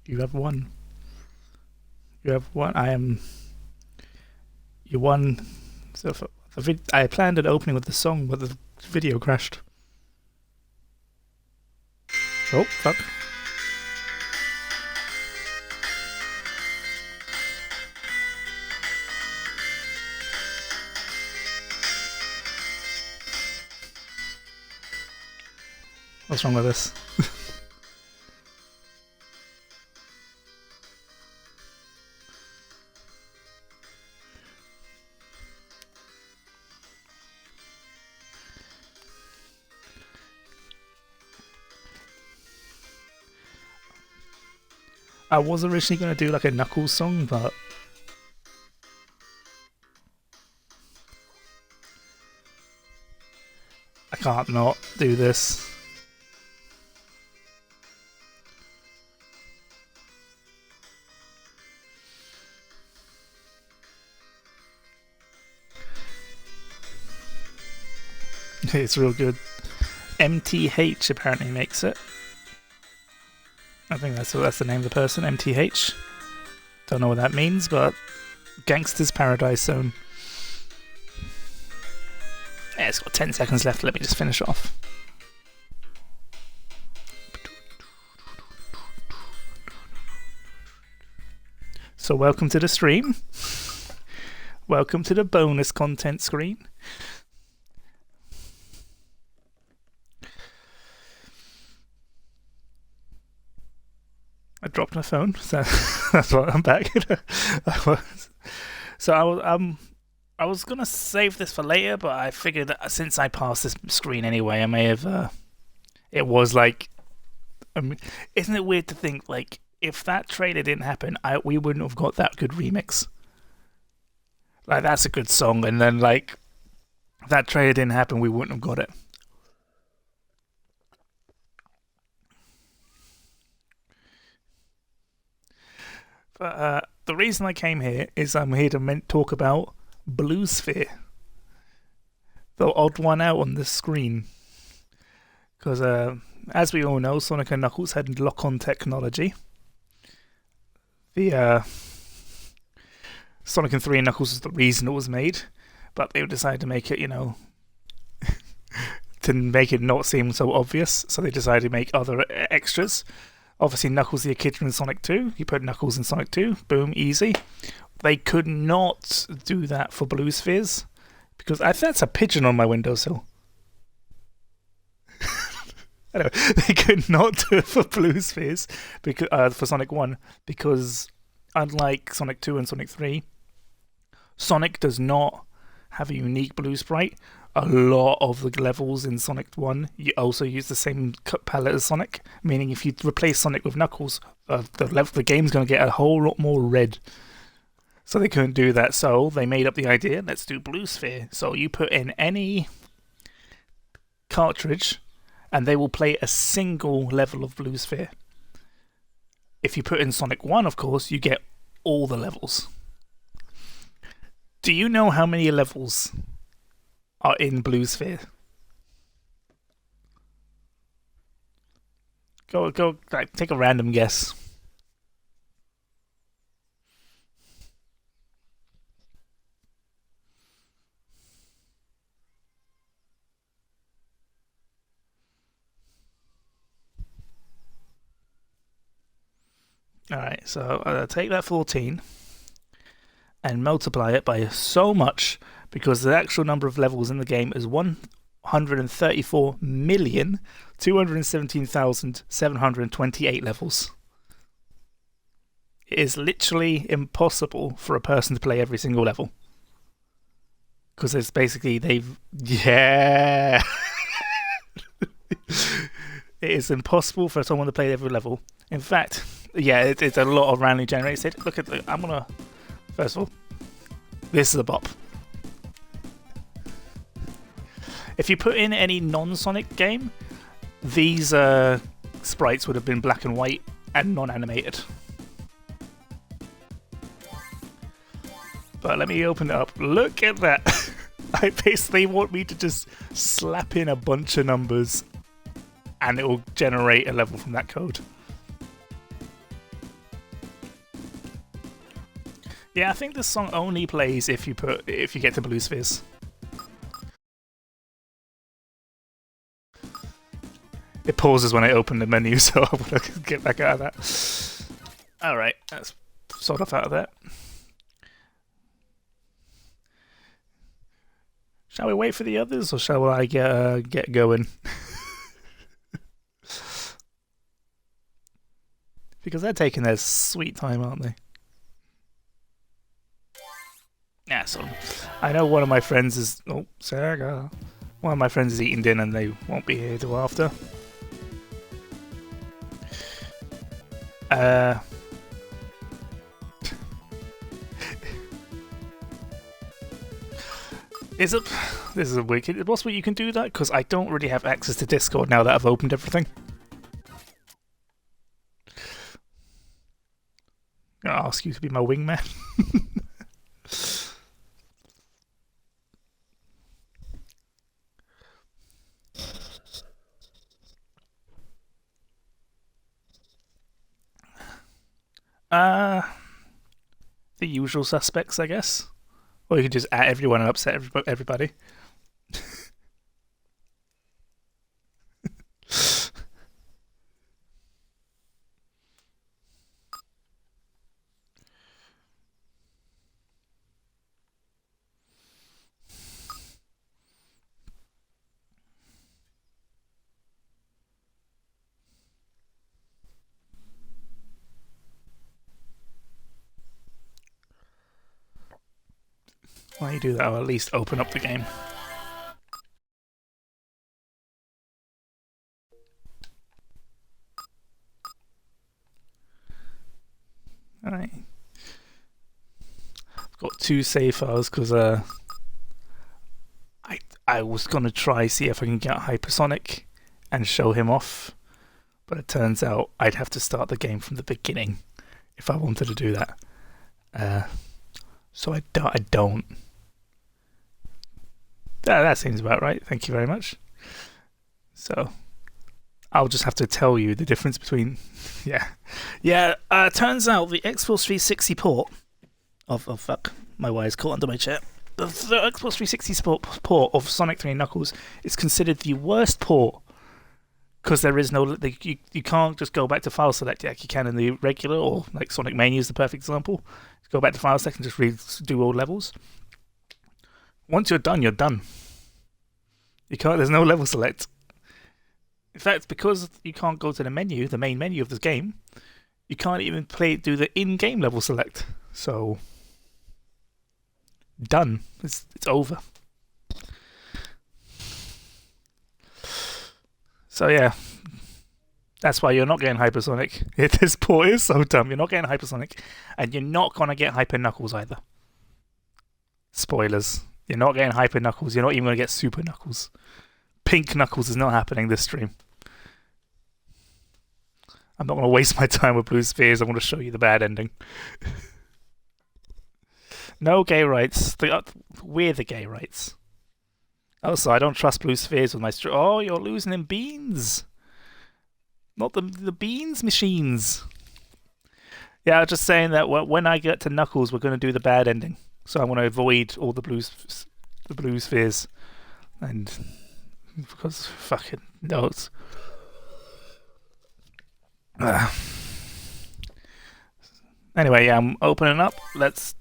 You have won. You have won. You won. So I planned an opening with the song, but the video crashed. Oh, fuck. What's wrong with this? I was originally going to do like a Knuckles song, but I can't not do this. It's real good. MTH apparently makes it. I think that's the name of the person, MTH. Don't know what that means, but Gangster's Paradise Zone. Yeah, it's got 10 seconds left. Let me just finish off. So welcome to the stream. Welcome to the bonus content screen. I dropped my phone, so that's why I'm back. So I was gonna save this for later, but I figured that since I passed this screen anyway, I may have. It was like, isn't it weird to think like if that trailer didn't happen, we wouldn't have got that good remix. Like that's a good song, and then like if that trailer didn't happen, we wouldn't have got it. But the reason I came here is I'm here to talk about Blue Sphere, the odd one out on this screen. Because as we all know, Sonic and Knuckles had lock-on technology. The Sonic and 3 and Knuckles was the reason it was made, but they decided to make it, to make it not seem so obvious, so they decided to make other extras. Obviously, Knuckles the Echidna in Sonic 2. You put Knuckles in Sonic 2, boom, easy. They could not do that for Blue Spheres, because that's a pigeon on my windowsill. Anyway, they could not do it for Blue Spheres because, for Sonic 1, because unlike Sonic 2 and Sonic 3, Sonic does not have a unique blue sprite. A lot of the levels in Sonic 1 you also use the same palette as Sonic, meaning if you replace Sonic with Knuckles, the game's going to get a whole lot more red. So they couldn't do that, so they made up the idea, let's do Blue Sphere. So you put in any cartridge and they will play a single level of Blue Sphere. If you put in Sonic 1, of course, you get all the levels. Do you know how many levels are in Blue Sphere? Go, take a random guess. Alright, so take that 14 and multiply it by so much, because the actual number of levels in the game is 134,217,728 levels. It is literally impossible for a person to play every single level. Because it's basically, yeah! It is impossible for someone to play every level. In fact, yeah, it's a lot of randomly generated. Look at I'm gonna, first of all, this is a bop. If you put in any non-Sonic game, these sprites would have been black and white and non-animated. But let me open it up. Look at that! I basically want me to just slap in a bunch of numbers and it will generate a level from that code. Yeah, I think this song only plays if you get to Blue Spheres. It pauses when I open the menu, so I want to get back out of that. Alright, that's sort of out of that. Shall we wait for the others, or shall I get going? Because they're taking their sweet time, aren't they? Yeah, so I know one of my friends is... Oh, Sega. One of my friends is eating dinner and they won't be here till after. This is a wicked... Is it possible you can do that? Because I don't really have access to Discord now that I've opened everything. I'll ask you to be my wingman. The usual suspects, I guess. Or you could just at everyone and upset everybody. While you do that, I'll at least open up the game. Alright. I've got 2 save files because I was gonna try see if I can get Hypersonic and show him off, but it turns out I'd have to start the game from the beginning if I wanted to do that. So I don't. That seems about right. Thank you very much. So I'll just have to tell you the difference between... Yeah. Turns out the Xbox 360 port of fuck, my wire's caught under my chair. The Xbox 360 port of Sonic 3 and Knuckles is considered the worst port because there is no... You can't just go back to file select like you can in the regular, or like Sonic Mania is the perfect example. Go back to file select and just redo all levels. Once you're done, you're done. You can't. There's no level select. In fact, because you can't go to the menu, the main menu of this game, you can't even do the in-game level select. So, done. It's over. So yeah, that's why you're not getting Hypersonic. This port is so dumb. You're not getting Hypersonic, and you're not gonna get Hyper Knuckles either. Spoilers. You're not getting Hyper Knuckles. You're not even going to get Super Knuckles. Pink Knuckles is not happening this stream. I'm not going to waste my time with Blue Spheres. I want to show you the bad ending. No gay rights. We're the gay rights. Also, I don't trust Blue Spheres with my... Oh, you're losing in beans. Not the beans machines. Yeah, I was just saying that when I get to Knuckles, we're going to do the bad ending. So I want to avoid all the blue spheres, and because fucking notes. Anyway, yeah, I'm opening up. Let's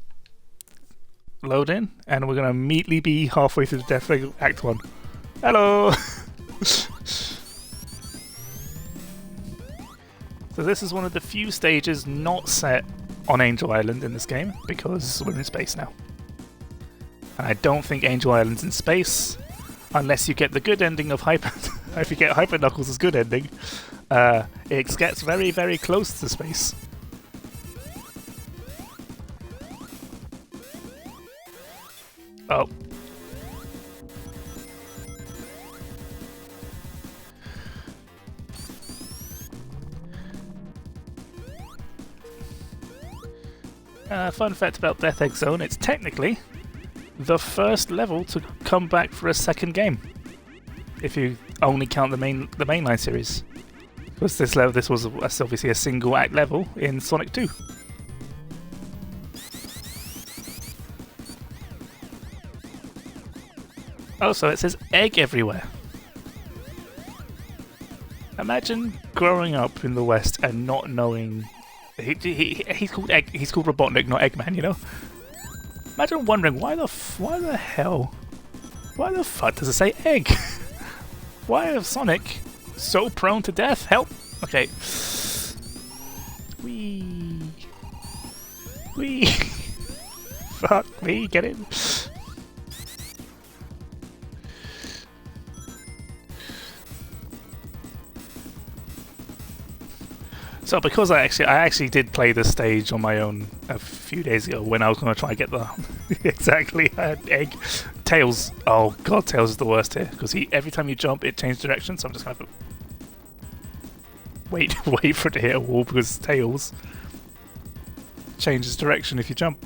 load in, and we're gonna immediately be halfway through the Death Act 1. Hello. So this is one of the few stages not set on Angel Island in this game, because we're in space now. And I don't think Angel Island's in space, unless you get the good ending of Hyper... if you get Hyper Knuckles' good ending, it gets very, very close to space. Oh. Fun fact about Death Egg Zone, it's technically the first level to come back for a second game, if you only count the mainline series. Because this was obviously a single act level in Sonic 2. Oh, so it says egg everywhere. Imagine growing up in the West and not knowing. He's called Egg. He's called Robotnik, not Eggman. You know. Imagine wondering why the fuck does it say egg? Why is Sonic so prone to death? Help! Okay. Wee. Fuck me, get in. So because I actually did play this stage on my own a few days ago when I was going to try and get the exactly egg. Tails, oh god, Tails is the worst here because every time you jump it changes direction. So I'm just going to wait for it to hit a wall because Tails changes direction if you jump.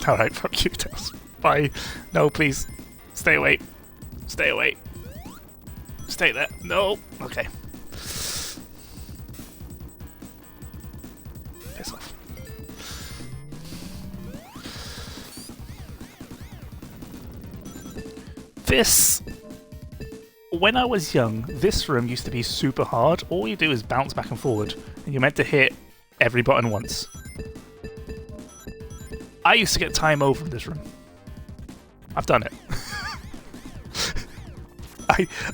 All right, fuck you, Tails. Bye. No, please, stay away. Stay away. Stay there. No. Okay. Piss off. This... When I was young, this room used to be super hard. All you do is bounce back and forward, and you're meant to hit every button once. I used to get time over in this room. I've done it.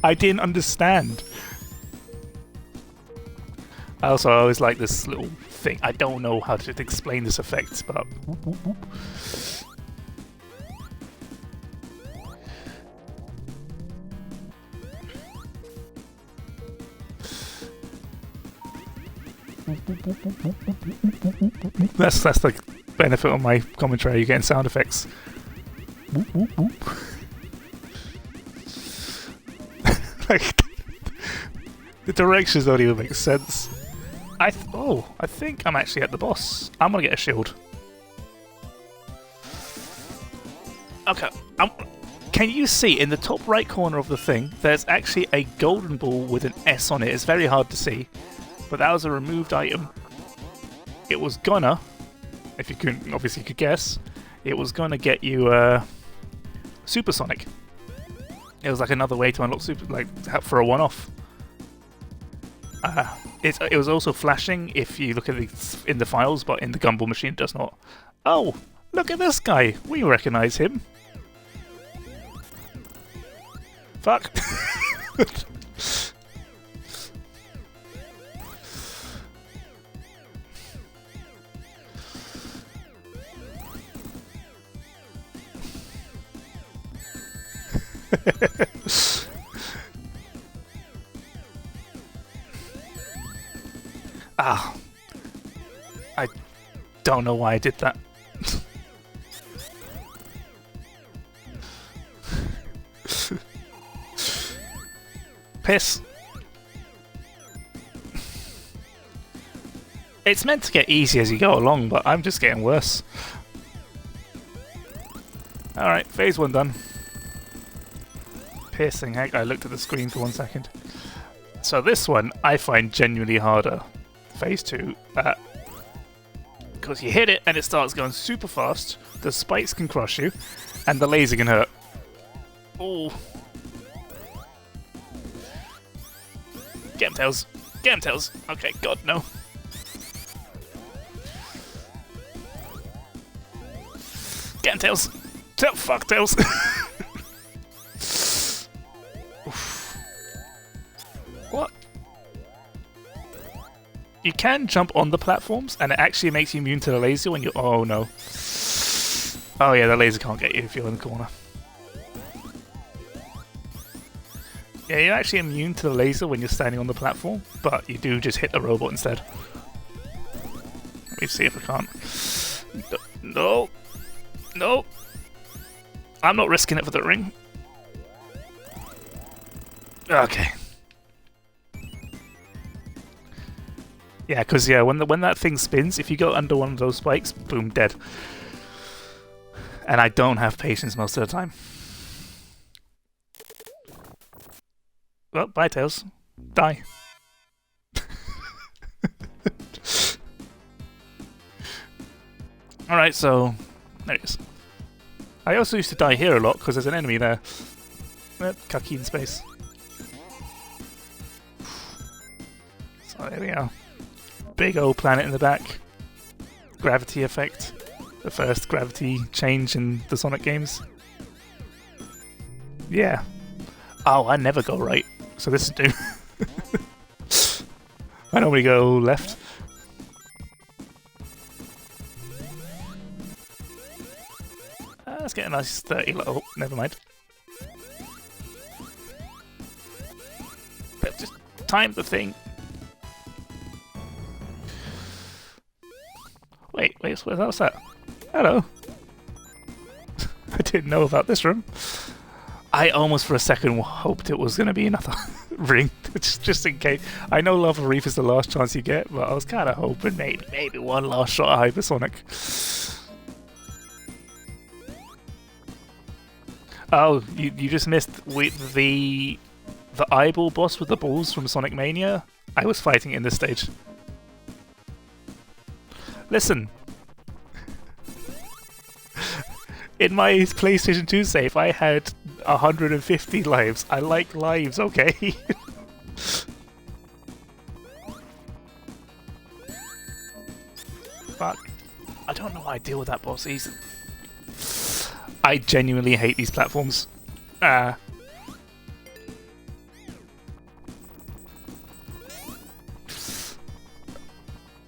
I didn't understand. I always like this little thing. I don't know how to explain this effect, but whoop, whoop, whoop. That's the benefit of my commentary. You're getting sound effects. Whoop, whoop, whoop. Like, the directions don't even make sense. I think I'm actually at the boss. I'm gonna get a shield. Okay. Can you see in the top right corner of the thing? There's actually a golden ball with an S on it. It's very hard to see, but that was a removed item. It was gonna, if you couldn't, obviously you could guess, it was gonna get you Super Sonic. It was like another way to unlock Super, like for a one-off. It was also flashing if you look at in the files, but in the Gumball machine it does not. Oh, look at this guy! We recognize him. Fuck. I don't know why I did that. Piss. It's meant to get easy as you go along, but I'm just getting worse. Alright, phase 1 done. Piercing heck, I looked at the screen for 1 second. So this one I find genuinely harder. Phase 2, because you hit it and it starts going super fast, the spikes can crush you, and the laser can hurt. Ooh. Get him, Tails. Get him, Tails. Okay, God, no. Get him, Tails. Fuck, Tails. What? You can jump on the platforms, and it actually makes you immune to the laser when you... Oh, no. Oh, yeah, the laser can't get you if you're in the corner. Yeah, you're actually immune to the laser when you're standing on the platform, but you do just hit the robot instead. Let me see if I can't. No. No. I'm not risking it for the ring. Okay. Yeah, because when that thing spins, if you go under one of those spikes, boom, dead. And I don't have patience most of the time. Well, bye, Tails. Die. Alright, so There it is. I also used to die here a lot because there's an enemy there. Cucky in space. So there we are. Big old planet in the back. Gravity effect. The first gravity change in the Sonic games. Yeah. Oh, I never go right. So this is new. I normally go left. Let's get a nice 30 level. Oh, never mind. But just time the thing. Wait, what's that? Hello. I didn't know about this room. I almost for a second hoped it was going to be another ring, just in case. I know Lava Reef is the last chance you get, but I was kind of hoping maybe one last shot at Hypersonic. Oh, you just missed with the eyeball boss with the balls from Sonic Mania. I was fighting in this stage. Listen. In my PlayStation 2 save, I had 150 lives. I like lives, okay? Fuck. I don't know how I deal with that boss. I genuinely hate these platforms.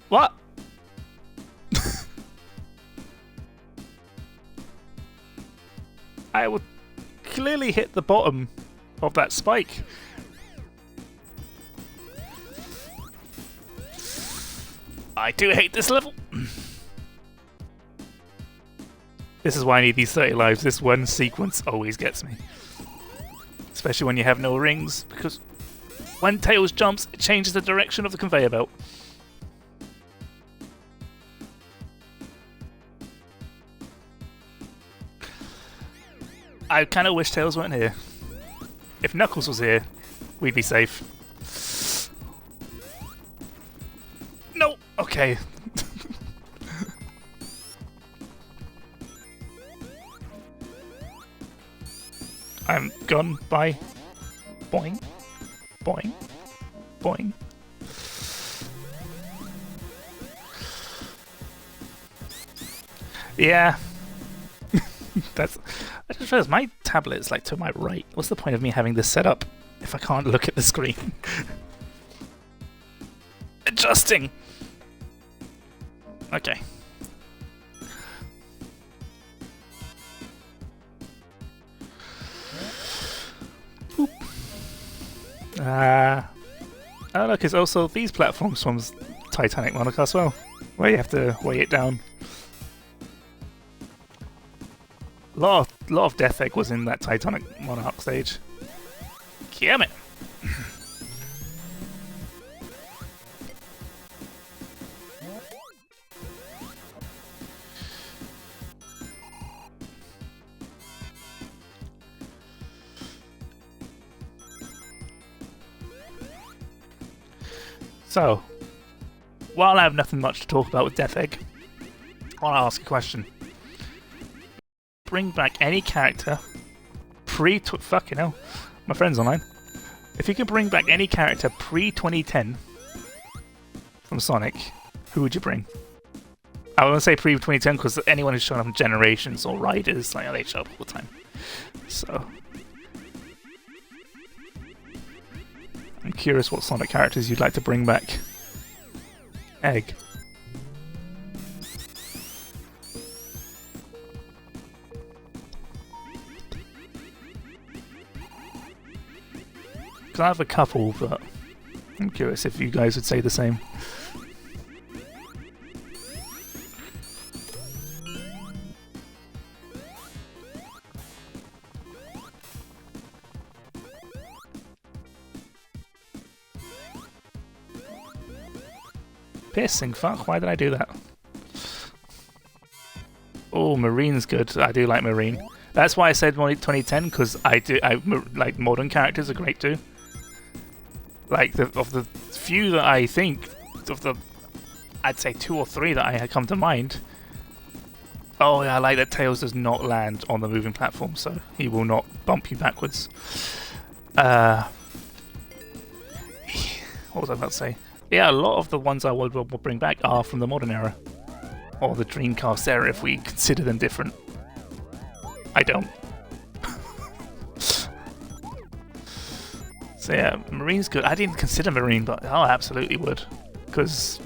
What? I would clearly hit the bottom of that spike. I do hate this level. This is why I need these 30 lives. This one sequence always gets me. Especially when you have no rings, because when Tails jumps, it changes the direction of the conveyor belt. I kind of wish Tails weren't here. If Knuckles was here, we'd be safe. No! Okay. I'm gone by boing, boing, boing. Yeah. That's. I just realized my tablet is like to my right. What's the point of me having this set up if I can't look at the screen? Adjusting. Okay. Boop. Oh look, it's also these platforms from Titanic Monarch as well, where you have to weigh it down. A lot of Death Egg was in that Titanic Monarch stage. Damn it! So, while I have nothing much to talk about with Death Egg, I want to ask a question. Bring back any character fucking hell, my friend's online. If you could bring back any character pre-2010 from Sonic, who would you bring? I want to say pre-2010 because anyone who's shown up in Generations or Riders, like, they show up all the time. So, I'm curious what Sonic characters you'd like to bring back. Egg. I have a couple, but I'm curious if you guys would say the same. Pissing fuck, why did I do that? Oh, Marine's good. I do like Marine. That's why I said 2010, because I like modern characters are great too. Like, of the few that I think, I'd say 2 or 3 that I had come to mind, Oh yeah, I like that Tails does not land on the moving platform, so he will not bump you backwards. What was I about to say? Yeah, a lot of the ones I will bring back are from the modern era. Or the Dreamcast era, if we consider them different. I don't. So yeah, Marine's good. I didn't consider Marine, but I absolutely would. Because...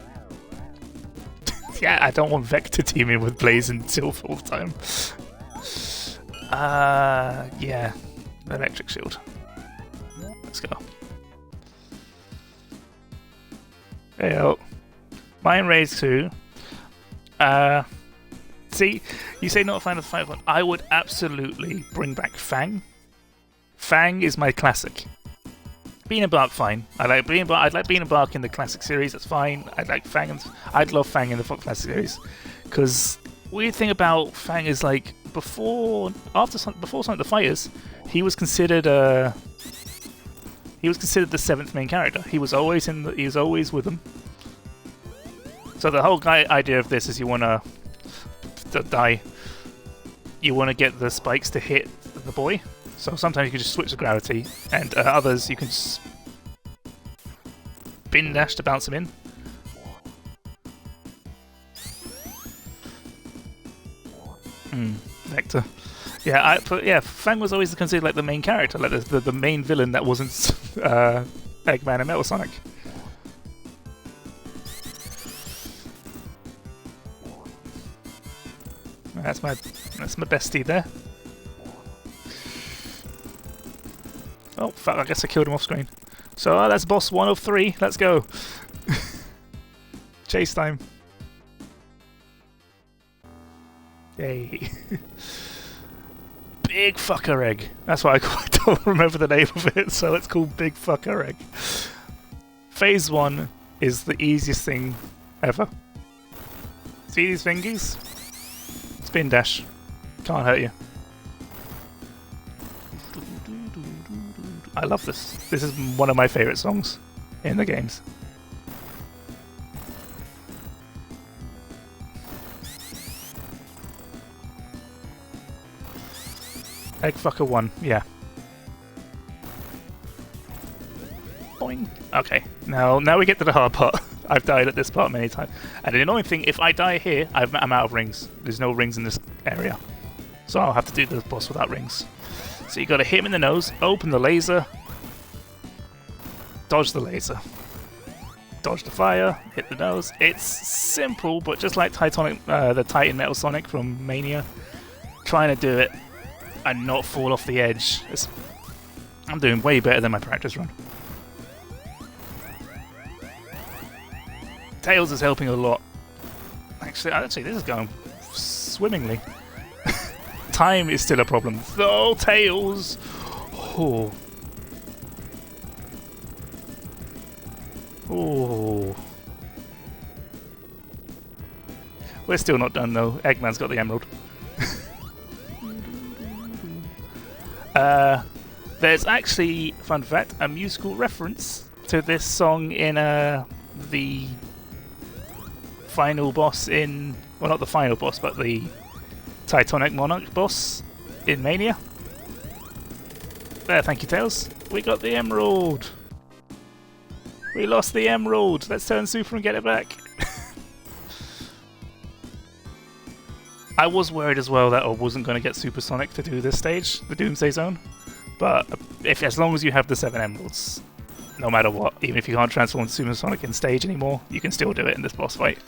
yeah, I don't want Vector teaming with Blaze and Sylph all the time. Yeah. Electric Shield. Let's go. Hey, Mine Raise 2. See, you say not a fan of the fight one. I would absolutely bring back Fang. Fang is my classic. Bean and Bark, fine. I like Bean and Bark. I'd like Bean and Bark in the classic series. That's fine. I'd like Fang. I'd love Fang in the classic series, because weird thing about Fang is like before Sonic the Fighters, he was considered the seventh main character. He was always with them. So the whole idea of this is you want to die. You want to get the spikes to hit the boy. So sometimes you can just switch the gravity, and others you can spin dash to bounce him in. Vector. Yeah, Fang was always considered like the main character, like the main villain that wasn't Eggman and Metal Sonic. That's my bestie there. Oh fuck! I guess I killed him off screen. So that's boss 1 of 3. Let's go. Chase time. Yay. Big fucker egg. That's why I don't remember the name of it, so it's called Big Fucker Egg. Phase 1 is the easiest thing ever. See these fingies? Spin dash. Can't hurt you. I love this. This is one of my favourite songs in the games. Eggfucker 1, yeah. Boing. Okay, now we get to the hard part. I've died at this part many times. And the annoying thing, if I die here, I'm out of rings. There's no rings in this area. So I'll have to do the boss without rings. So you gotta hit him in the nose, open the laser, dodge the laser. Dodge the fire, hit the nose. It's simple, but just like the Titan Metal Sonic from Mania, trying to do it and not fall off the edge. I'm doing way better than my practice run. Tails is helping a lot. Actually, this is going swimmingly. Time is still a problem. Oh, Tails! Oh. Oh. We're still not done though. Eggman's got the emerald. There's actually, fun fact, a musical reference to this song in the final boss in... Well, not the final boss, but the Titanic Monarch boss in Mania. There, thank you, Tails. We got the emerald! We lost the emerald! Let's turn super and get it back! I was worried as well that I wasn't going to get Super Sonic to do this stage, the Doomsday Zone. But as long as you have the 7 emeralds, no matter what, even if you can't transform to Super Sonic in stage anymore, you can still do it in this boss fight.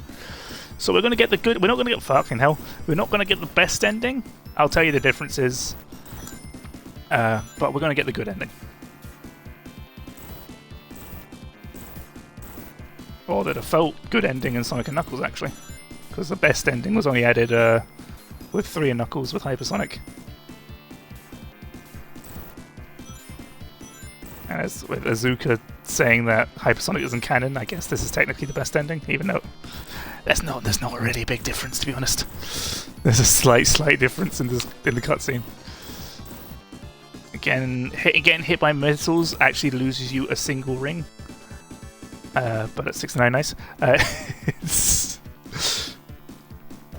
So we're going to get the good... We're not going to get... Fucking hell. We're not going to get the best ending. I'll tell you the differences. But we're going to get the good ending. Or the default good ending in Sonic and Knuckles, actually. Because the best ending was only added with 3 and Knuckles with Hypersonic. And as with Azuka saying that Hypersonic isn't canon, I guess this is technically the best ending, even though there's not really a big difference, to be honest. There's a slight difference in the cutscene. Again, getting hit by missiles actually loses you a single ring. But at 69 nice. It's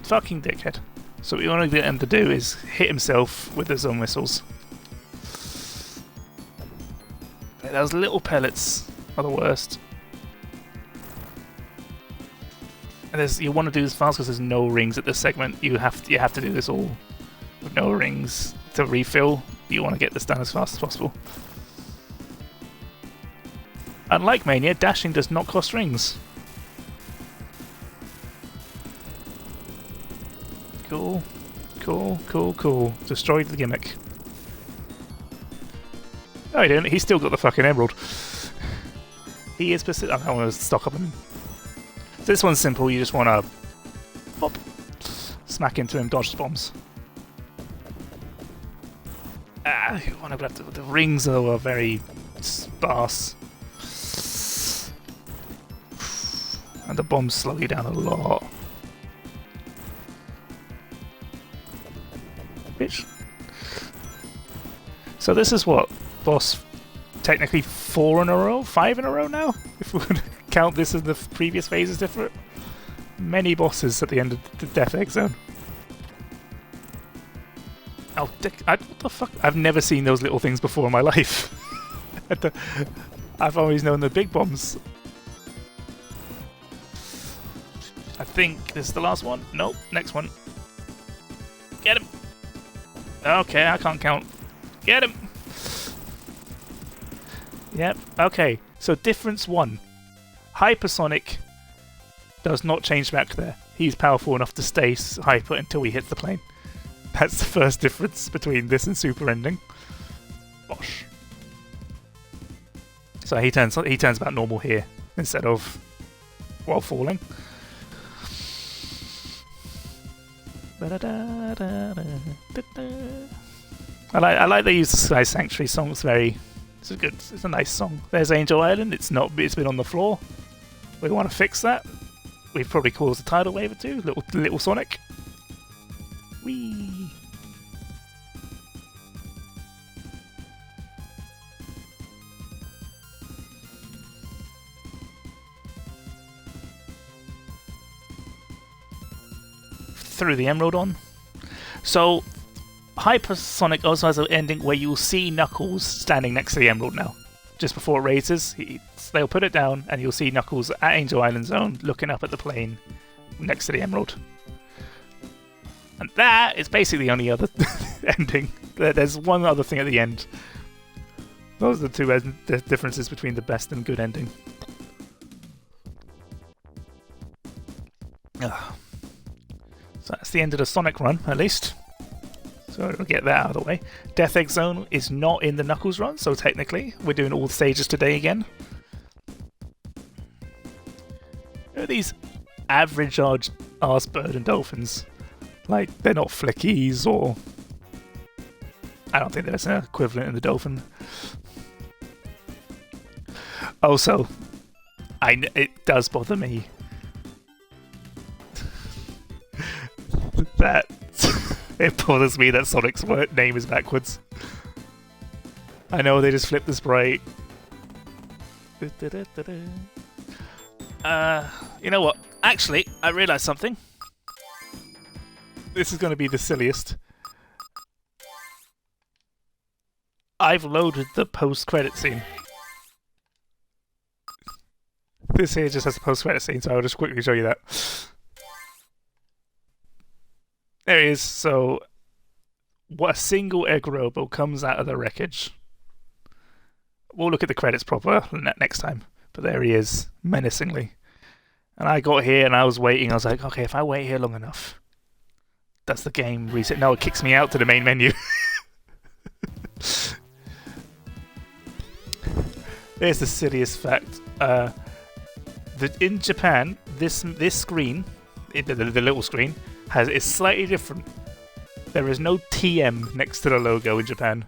fucking dickhead. So what we want to get him to do is hit himself with the zone missiles. Those little pellets are the worst. And you want to do this fast because there's no rings at this segment. You have to do this all with no rings to refill. You want to get this done as fast as possible. Unlike Mania, dashing does not cost rings. Cool, cool, cool, cool. Destroyed the gimmick. No, he didn't. He's still got the fucking emerald. He is persistent. I want to stock up on him. So this one's simple. You just want to pop, smack into him, dodge the bombs. You want to grab the rings, though, are very sparse. And the bombs slow you down a lot. Bitch. So this is what? Boss technically 4 in a row? 5 in a row now? If we would count this as the previous phases different. Many bosses at the end of the Death Egg Zone. Oh, what the fuck? I've never seen those little things before in my life. I've always known the big bombs. I think this is the last one. Nope, next one. Get him! Okay, I can't count. Get him! Yep, okay. So difference 1. Hypersonic does not change back there. He's powerful enough to stay hyper until he hits the plane. That's the first difference between this and Super Ending. Bosh. So he turns about normal here instead of while falling. I like they use the Sky Sanctuary song. It's a nice song. There's Angel Island. It's been on the floor. We want to fix that. We've probably caused a tidal wave or two. Little Sonic. Whee! Threw the emerald on. So Hypersonic also has an ending where you'll see Knuckles standing next to the emerald now. Just before it raises, they'll put it down and you'll see Knuckles at Angel Island Zone looking up at the plane next to the emerald. And that is basically the only other ending. There's one other thing at the end. Those are the two differences between the best and good ending. Ugh. So that's the end of the Sonic run, at least. So we'll get that out of the way. Death Egg Zone is not in the Knuckles run, so technically we're doing all the stages today again. There are these average arse bird and dolphins. Like, they're not flickies or... I don't think there's an equivalent in the dolphin. Also, it does bother me that it bothers me that Sonic's name is backwards. I know they just flipped the sprite. You know what? Actually, I realised something. This is going to be the silliest. I've loaded the post-credit scene. This here just has a post-credit scene, so I'll just quickly show you that. There he is. So, what a single egg robo comes out of the wreckage. We'll look at the credits proper next time. But there he is, menacingly. And I got here and I was waiting. I was like, okay, if I wait here long enough, does the game reset? No, it kicks me out to the main menu. Here's the silliest fact. In Japan, this screen, the little screen, is slightly different. There is no TM next to the logo in Japan.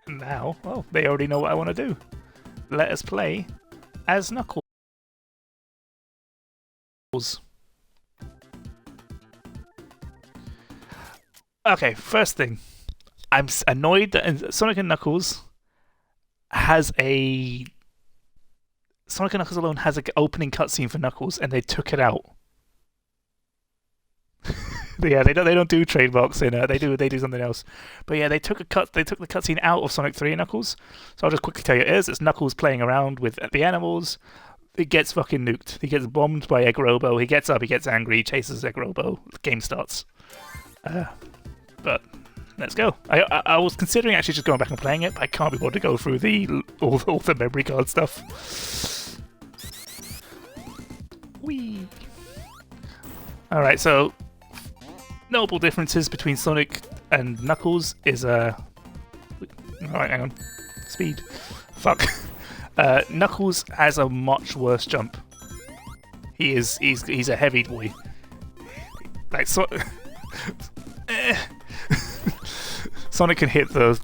And now, well, they already know what I want to do. Let us play as Knuckles. Okay, first thing. I'm annoyed that Sonic and Knuckles has a... Sonic and Knuckles alone has an opening cutscene for Knuckles, and they took it out. Yeah, they don't do trademarks in they do something else. But yeah, they took the cutscene out of Sonic 3 and Knuckles. So I'll just quickly tell you it is. It's Knuckles playing around with the animals. He gets fucking nuked. He gets bombed by Egg Robo. He gets up, he gets angry, he chases Egg Robo. The game starts. But let's go. I was considering actually just going back and playing it, but I can't be bothered to go through all the memory card stuff. Whee! Alright, so notable differences between Sonic and Knuckles is alright, hang on. Speed. Fuck. Knuckles has a much worse jump. He's a heavy boy. Like Sonic can hit those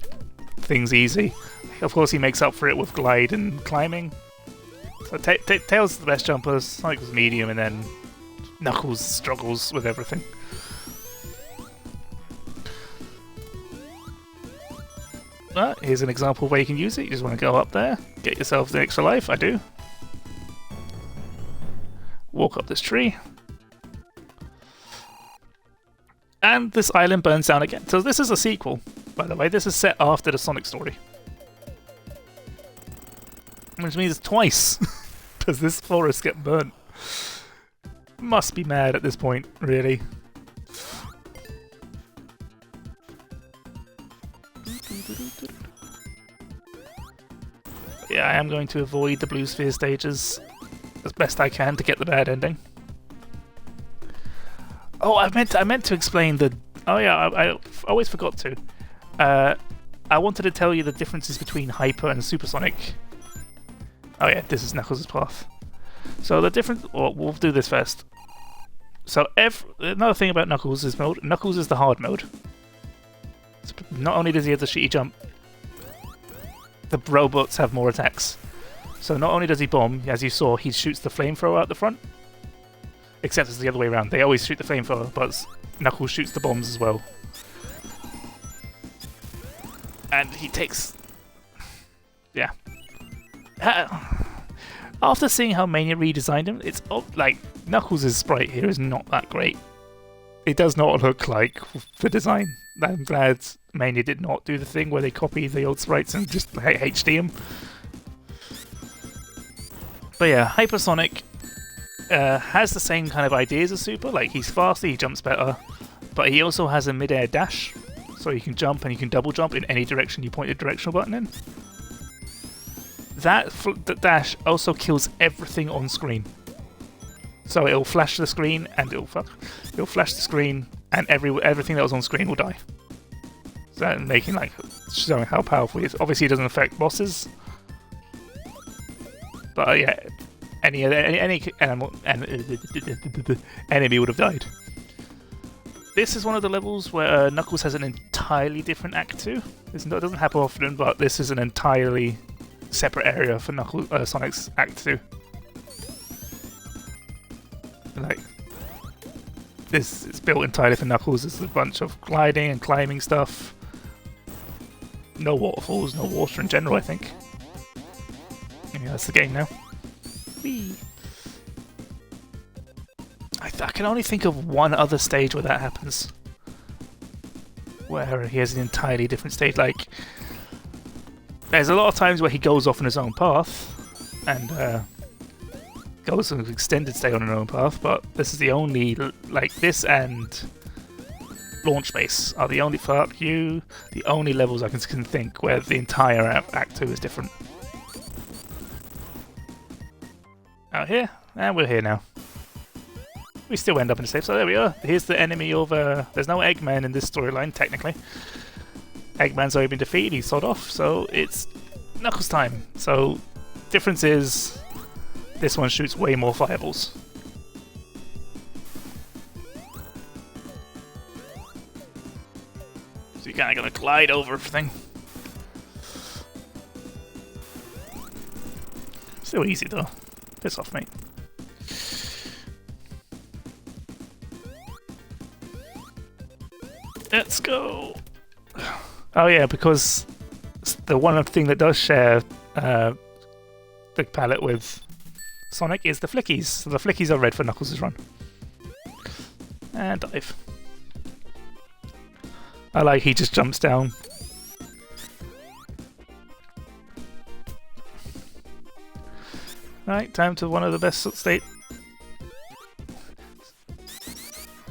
things easy. Of course, he makes up for it with glide and climbing. So Tails is the best jumper, Sonic was medium, and then Knuckles struggles with everything. But here's an example where you can use it. You just want to go up there, get yourself the extra life. I do. Walk up this tree. And this island burns down again. So this is a sequel, by the way. This is set after the Sonic story. Which means twice does this forest get burnt. Must be mad at this point, really. Yeah, I am going to avoid the Blue Sphere stages as best I can to get the bad ending. Oh, I meant to explain the... Oh yeah, I always forgot to. I wanted to tell you the differences between Hyper and Supersonic. Oh yeah, this is Knuckles' path. So the difference... Well, we'll do this first. So another thing about Knuckles' mode, Knuckles is the hard mode. So not only does he have the shitty jump, the robots have more attacks. So not only does he bomb, as you saw, he shoots the flamethrower out the front. Except it's the other way around. They always shoot the flamethrower, but Knuckles shoots the bombs as well. And he takes... Yeah. After seeing how Mania redesigned him, it's like Knuckles' sprite here is not that great. It does not look like the design. I'm glad Mania did not do the thing where they copy the old sprites and just HD them. But yeah, Hypersonic has the same kind of ideas as Super. Like, he's faster, he jumps better, but he also has a mid-air dash, so you can jump and you can double jump in any direction you point the directional button in. That dash also kills everything on screen. So it'll flash the screen and it'll flash the screen and everything that was on screen will die. So making showing how powerful he is. Obviously, it doesn't affect bosses, but yeah, any animal enemy would have died. This is one of the levels where Knuckles has an entirely different Act 2. It doesn't happen often, but this is an entirely separate area for Sonic's Act 2. Like, this is built entirely for Knuckles. There's a bunch of gliding and climbing stuff. No waterfalls, no water in general, I think. Yeah, that's the game now. Whee! I can only think of one other stage where that happens. Where he has an entirely different stage. Like, there's a lot of times where he goes off on his own path and goes on an extended stay on his own path, but this is the only, like, this and Launch Base are the only, the only levels I can think where the entire Act 2 is different. Out here, and we're here now. We still end up in the safe, so there we are. Here's the enemy over... There's no Eggman in this storyline, technically. Eggman's already been defeated, he's sawed off, so it's Knuckles time. So, difference is, this one shoots way more fireballs. So you kinda gotta glide over everything. Still easy though. Piss off, mate. Let's go! Oh yeah, because the one thing that does share the palette with Sonic is the flickies. So the flickies are red for Knuckles' run. And dive. I like he just jumps down. Right, time to one of the best state.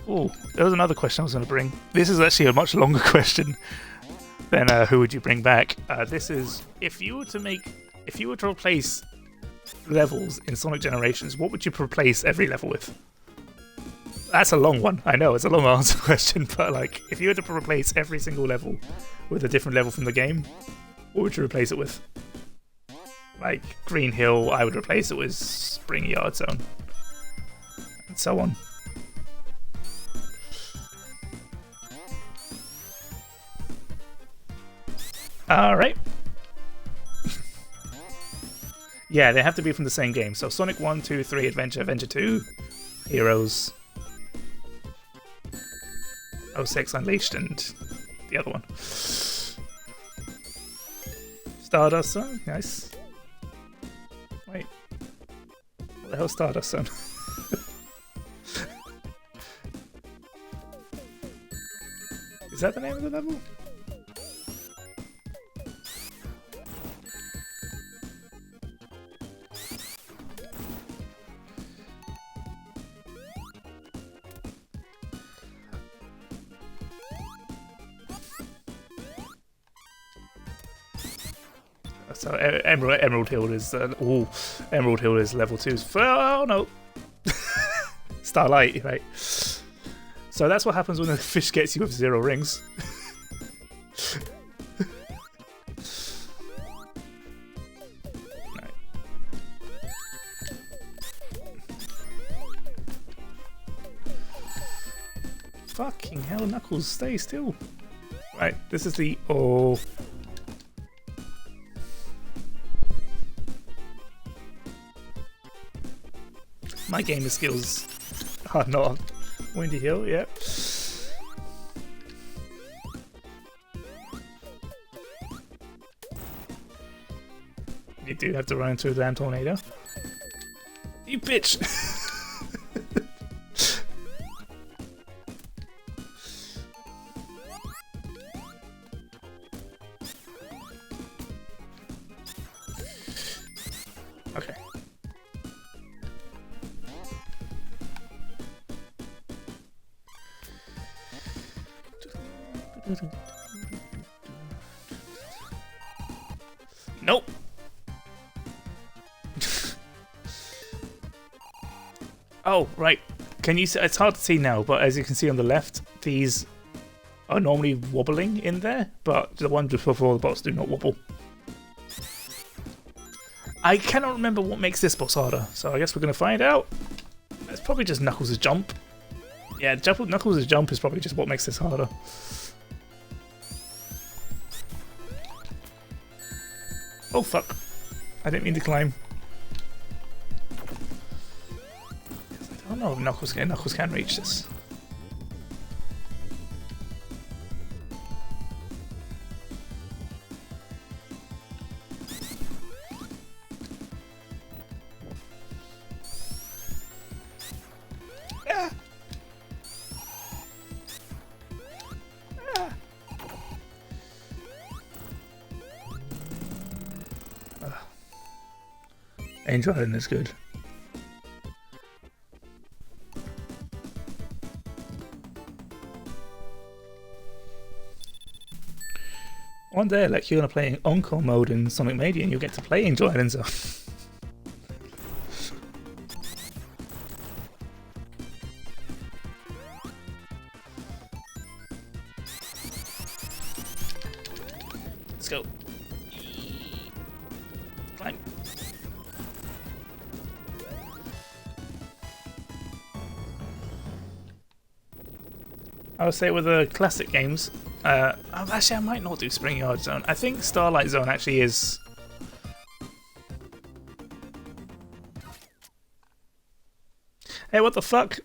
Oh, there was another question I was going to bring. This is actually a much longer question than who would you bring back. This is if you were to replace levels in Sonic Generations, what would you replace every level with? That's a long one. I know it's a long answer question, but like, if you were to replace every single level with a different level from the game, what would you replace it with? Like Green Hill, I would replace it with Spring Yard Zone, and so on. All right. Yeah, they have to be from the same game. So Sonic 1, 2, 3, Adventure, Adventure 2, Heroes, 06 Unleashed, and the other one. Stardust Zone? Nice. Wait. What the hell's Stardust Zone? Is that the name of the level? So Emerald Hill is Emerald Hill is level 2. Oh no, Starlight, right? So that's what happens when the fish gets you with 0 rings. Right. Fucking hell, Knuckles, stay still. Right, this is the My gamer skills are not Windy Hill, yep. You do have to run into a damn tornado. You bitch! Okay. Nope. Oh, right. Can you see? It's hard to see now, but as you can see on the left, these are normally wobbling in there, but the ones before the boss do not wobble. I cannot remember what makes this boss harder, so I guess we're going to find out. It's probably just Knuckles' jump. Yeah, Knuckles' jump is probably just what makes this harder. Oh fuck. I didn't mean to climb. I don't know if Knuckles can reach this. Ah. Ah. Angel Island is good. One day, like, you're gonna play in Encore mode in Sonic Mania and you'll get to play Angel Island Zone. Let's go. Climb. I would say with the classic games, actually I might not do Spring Yard Zone. I think Starlight Zone actually is... Hey, what the fuck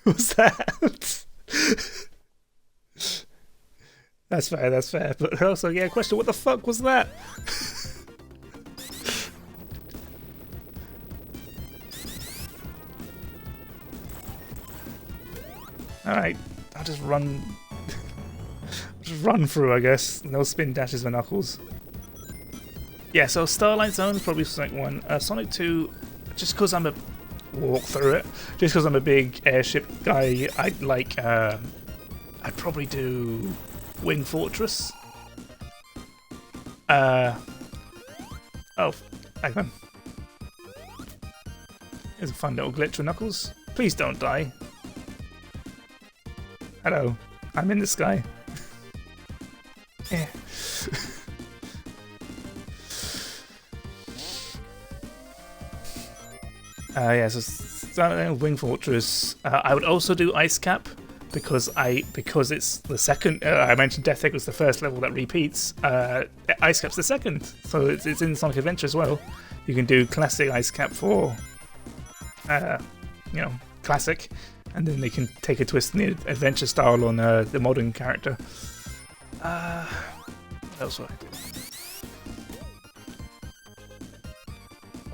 was that? That's fair. But also, yeah, question, what the fuck was that? Alright, I'll just run Just run through, I guess. No spin dashes for Knuckles. Yeah, so Starlight Zone is probably Sonic 1. Sonic 2, just because I'm a walk through it, just because I'm a big airship guy, I'd like, I'd probably do Wing Fortress. Oh, hang on. Here's a fun little glitch with Knuckles. Please don't die. Hello, I'm in the sky. Yeah. Yeah, so Wing Fortress. I would also do Ice Cap because it's the second. I mentioned Death Egg was the first level that repeats. Ice Cap's the second, so it's in Sonic Adventure as well. You can do classic Ice Cap for, classic, and then they can take a twist in the adventure style on the modern character. What else would I do?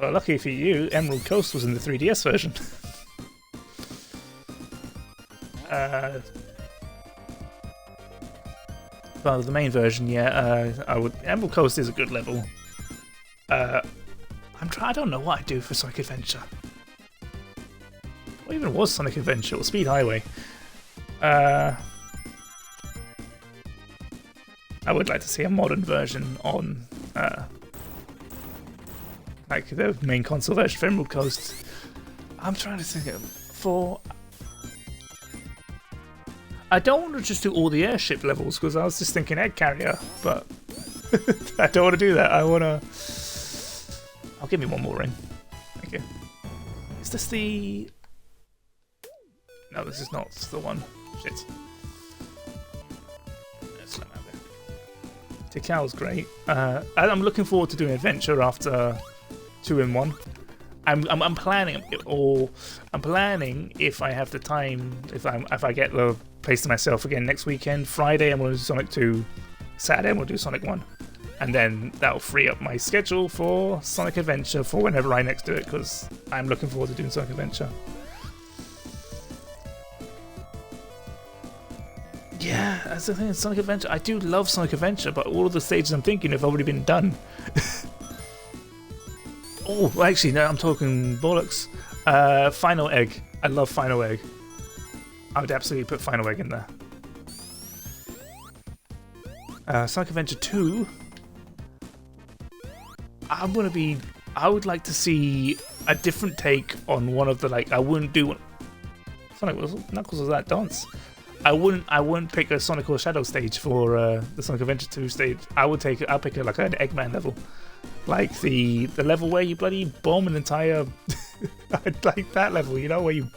Well, lucky for you, Emerald Coast was in the 3DS version. Well, the main version, yeah. I would. Emerald Coast is a good level. I don't know what I'd do for Sonic Adventure. What even was Sonic Adventure or Speed Highway? I would like to see a modern version on, like the main console version for Emerald Coast. I'm trying to think for. I don't want to just do all the airship levels because I was just thinking Egg Carrier, but I don't want to do that. I want to. I'll give me one more ring. Thank you. Is this the? No, this is not the one. Shit. Let's let that there. Tikal's great. I'm looking forward to doing Adventure after 2 in 1. I'm planning, or I'm planning if I have the time, if I get the place to myself again next weekend. Friday I'm going to do Sonic 2. Saturday I'm going to do Sonic 1. And then that'll free up my schedule for Sonic Adventure for whenever I next do it, because I'm looking forward to doing Sonic Adventure. Yeah, that's the thing, Sonic Adventure. I do love Sonic Adventure, but all of the stages I'm thinking have already been done. Oh, actually, no, I'm talking bollocks. Final Egg. I love Final Egg. I would absolutely put Final Egg in there. Sonic Adventure 2. I would like to see a different take on one of the, like, I wouldn't do Knuckles was that dance. I wouldn't pick a Sonic or Shadow stage for the Sonic Adventure 2 stage. I'll pick like an Eggman level. Like the level where you bloody bomb an entire I'd like that level, you know, where you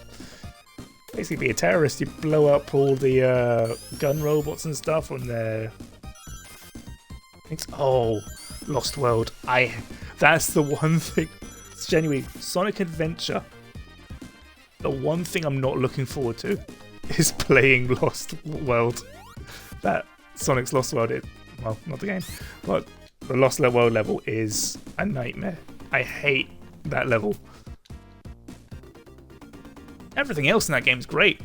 basically be a terrorist, you blow up all the gun robots and stuff on their. Oh, Lost World. That's the one thing. It's genuinely Sonic Adventure. The one thing I'm not looking forward to is playing Lost World. That Sonic's Lost World is, well, not the game, but the Lost World level is a nightmare. I hate that level. Everything else in that game is great.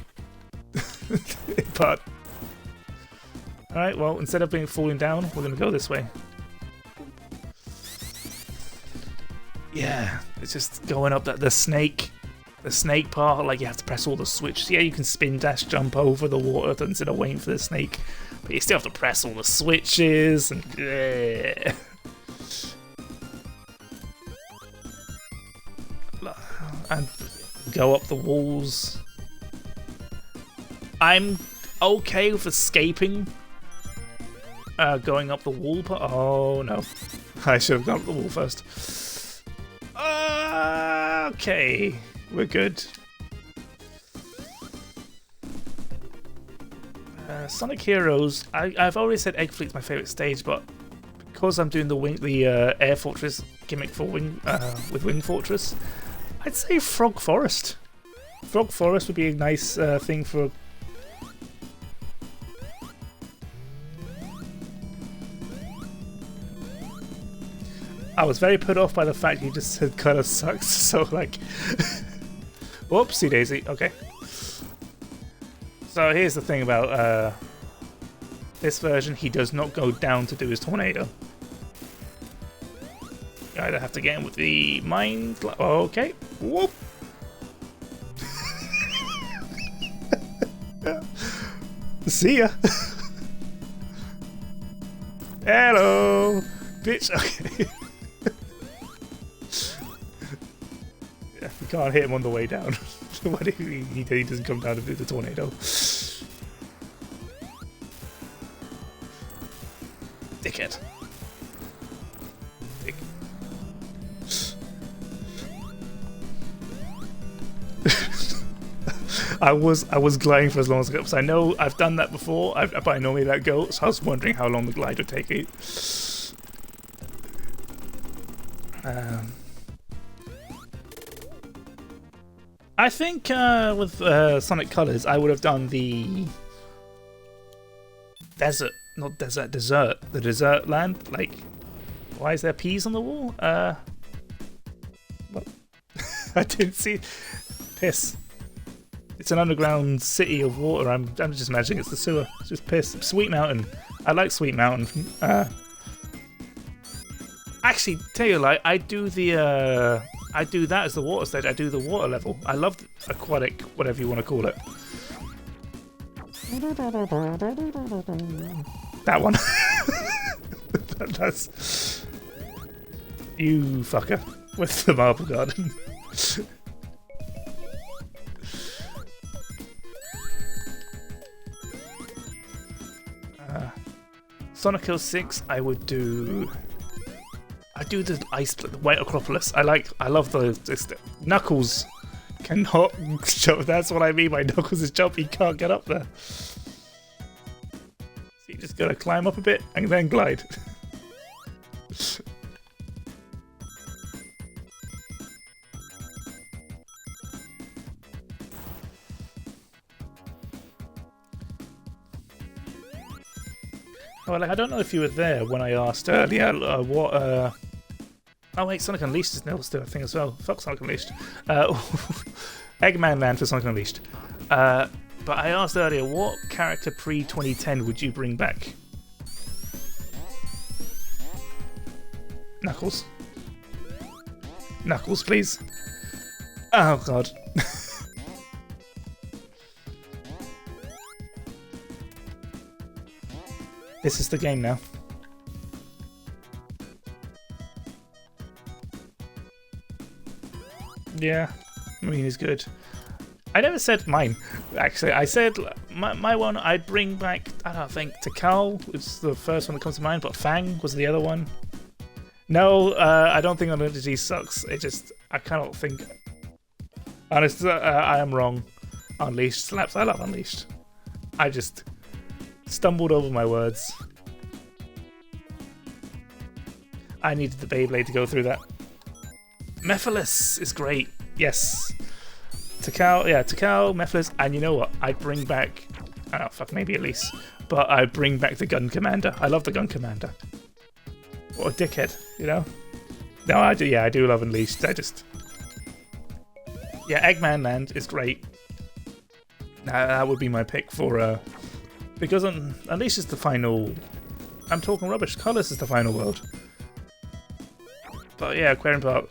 But alright, well, instead of falling down, we're gonna go this way. Yeah, it's just going up the snake part, like you have to press all the switches. Yeah, you can spin dash jump over the water instead of waiting for the snake, but you still have to press all the switches and go up the walls. I'm okay with escaping going up the wall, but oh no, I should have gone up the wall first. Okay, we're good. Sonic Heroes. I've always said Egg Fleet's my favourite stage, but because I'm doing the Air Fortress gimmick for with Wing Fortress, I'd say Frog Forest. Frog Forest would be a nice thing for. I was very put off by the fact you just said "color sucks," so like, whoopsie daisy. Okay. So here's the thing about This version, he does not go down to do his tornado. You either have to get him with the mind... Okay. Whoop. See ya. Hello, bitch. Okay. Yeah, we can't hit him on the way down. What if he doesn't come down to do the tornado? Dickhead. Dick. I was gliding for as long as I could, because I know I've done that before, but I normally let go, so I was wondering how long the glide would take me. I think with Sonic Colors, I would have done the desert, not desert, desert. The desert land. Like, why is there peas on the wall? What? I didn't see. Piss. It's an underground city of water. I'm just imagining it's the sewer. It's just piss. Sweet Mountain. I like Sweet Mountain. Actually, tell you like, I do that as the water stage. I do the water level. I love aquatic, whatever you want to call it. That one. That's you fucker with the marble garden. Sonic 06, I do the ice, the White Acropolis. I love the Knuckles cannot jump. That's what I mean by Knuckles is jump. He can't get up there. So you just gotta climb up a bit and then glide. Oh, like, I don't know if you were there when I asked earlier what. Oh wait, Sonic Unleashed is now still a thing as well. Fuck Sonic Unleashed. Eggman Land for Sonic Unleashed. But I asked earlier, what character pre-2010 would you bring back? Knuckles. Knuckles, please. Oh god. This is the game now. Yeah, I mean, he's good. I never said mine, actually. I said my one I'd bring back, I don't think, Tikal was the first one that comes to mind, but Fang was the other one. No, I don't think Unleashed sucks. It just, I cannot think. Honestly, I am wrong. Unleashed slaps. I love Unleashed. I just stumbled over my words. I needed the Beyblade to go through that. Mephiles is great. Yes. Tikal, yeah, Tikal, Mephiles, and you know what? I'd bring back, oh fuck, maybe Elise, but I'd bring back the Gun Commander. I love the Gun Commander. What a dickhead, you know? No, I do. Yeah, I do love Unleashed. Yeah, Eggman Land is great. That would be my pick for because Unleashed is the final. I'm talking rubbish. Colors is the final world. But yeah, Aquarium Park.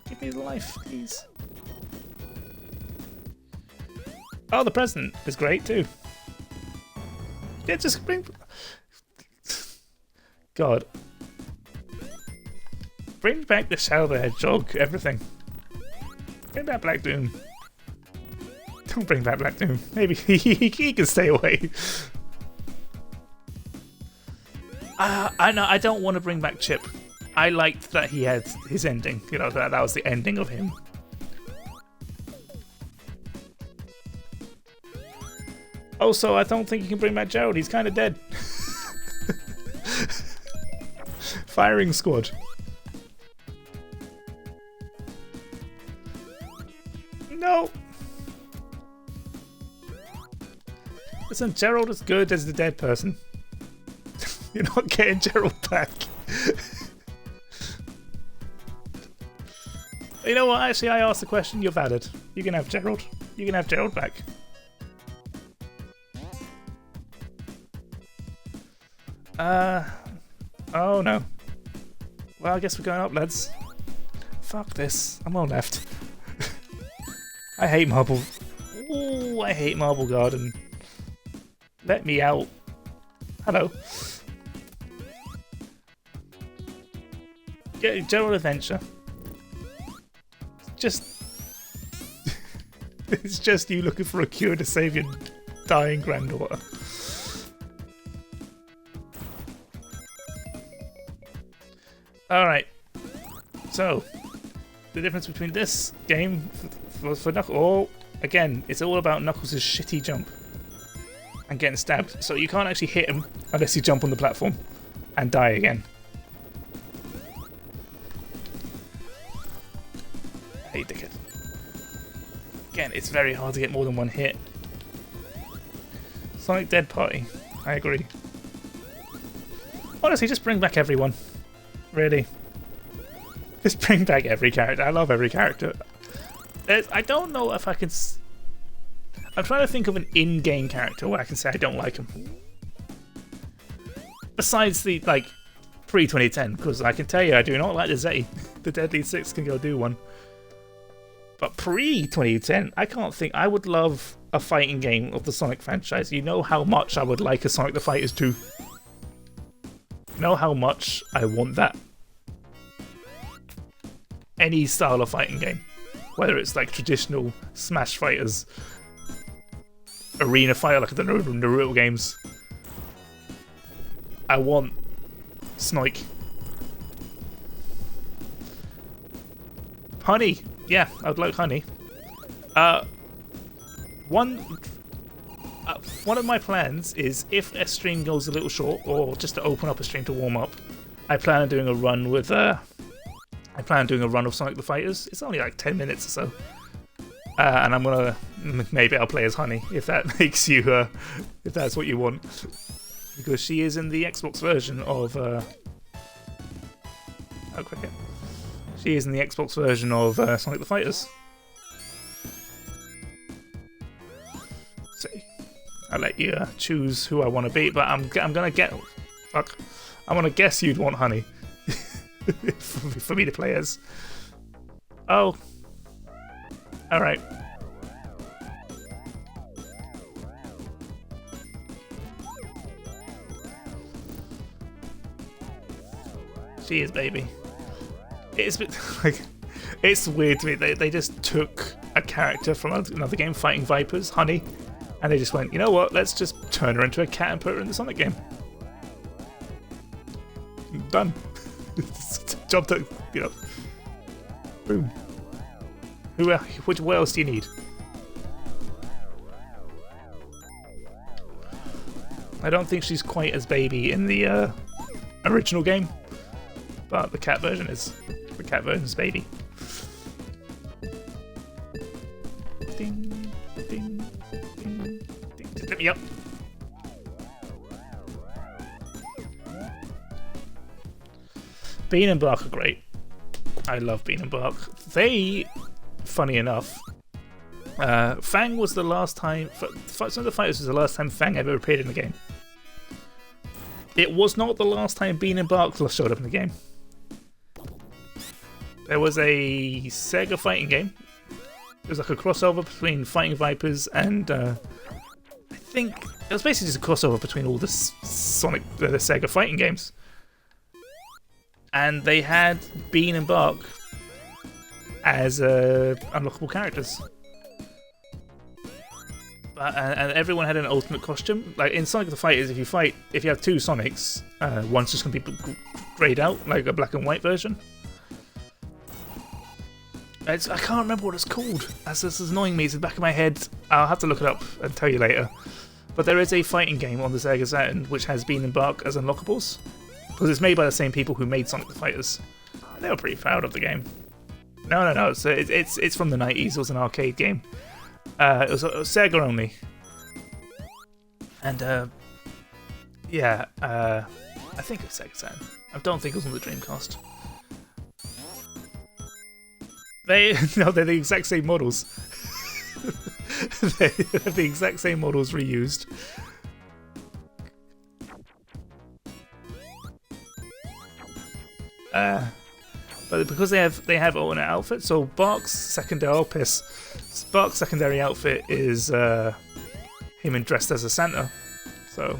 Give me the life, please. Oh, the present is great too. Yeah, just bring. God. Bring back the Shadow the Hedgehog, everything. Bring back Black Doom. Don't bring back Black Doom. Maybe he can stay away. I know, I don't want to bring back Chip. I liked that he had his ending. You know, that was the ending of him. Also, I don't think you can bring back Gerald. He's kind of dead. Firing squad. No. Listen, Gerald is good as the dead person. You're not getting Gerald back. You know what? Actually, I asked the question. You're valid. You can have Gerald. You can have Gerald back. Oh no. Well, I guess we're going up, lads. Fuck this. I'm on left. I hate Marble. Ooh, I hate Marble Garden. Let me out. Hello. Get Gerald Adventure. Just. It's just you looking for a cure to save your dying granddaughter. Alright. So, the difference between this game for Knuckles. Oh, again, it's all about Knuckles' shitty jump and getting stabbed. So you can't actually hit him unless you jump on the platform and die again. Hey, dickhead. Again, it's very hard to get more than one hit. Sonic Dead Party. I agree. Honestly, just bring back everyone. Really. Just bring back every character. I love every character. I don't know if I can... I'm trying to think of an in-game character where I can say I don't like him. Besides the, like, pre-2010, because I can tell you I do not like the Zeti. The Deadly Six can go do one. But pre-2010, I can't think... I would love a fighting game of the Sonic franchise. You know how much I would like a Sonic the Fighters 2. You know how much I want that. Any style of fighting game. Whether it's like traditional Smash Fighters, Arena Fighter, like the Naruto games. I want Sonic. Honey. Yeah, I'd like Honey. One of my plans is if a stream goes a little short, or just to open up a stream to warm up, I plan on doing a run with I plan on doing a run of Sonic the Fighters. It's only like 10 minutes or so. And I'm gonna... Maybe I'll play as Honey, if that makes you... if that's what you want. Because she is in the Xbox version of... Oh, cricket. She is in the Xbox version of Sonic the Fighters. So, I'll let you choose who I want to be, but I'm gonna get... Fuck. I'm gonna guess you'd want Honey. for me to play as. Oh. Alright. She is, baby. It's a bit like... It's weird to me. They just took a character from another game, Fighting Vipers, Honey, and they just went, you know what, let's just turn her into a cat and put her in the Sonic game. Done. Job done, you know. Boom. What else do you need? I don't think she's quite as baby in the original game, but the cat version is. The cat version's baby. Ding, ding, ding, ding. Just let me up. Bean and Bark are great. I love Bean and Bark. They, funny enough, Fang was the last time... Sonic the Fighters was the last time Fang ever appeared in the game. It was not the last time Bean and Bark showed up in the game. There was a Sega fighting game. It was like a crossover between Fighting Vipers and... I think... It was basically just a crossover between all the Sonic... the Sega fighting games. And they had Bean and Bark as unlockable characters. And everyone had an ultimate costume. Like in Sonic the Fighters, if you have two Sonics, one's just going to be greyed out, like a black and white version. I can't remember what it's called. This is annoying me. It's in the back of my head. I'll have to look it up and tell you later. But there is a fighting game on the Sega Saturn which has Bean and Bark as unlockables. Because it's made by the same people who made Sonic the Fighters. They were pretty proud of the game. No. It's from the 90s. It was an arcade game. It was Sega only. And, yeah, I think it was Sega Saturn. I don't think it was on the Dreamcast. No, they're the exact same models. They have the exact same models reused. But because they have alternate outfits, so Bark's secondary outfit is him dressed as a Santa. So,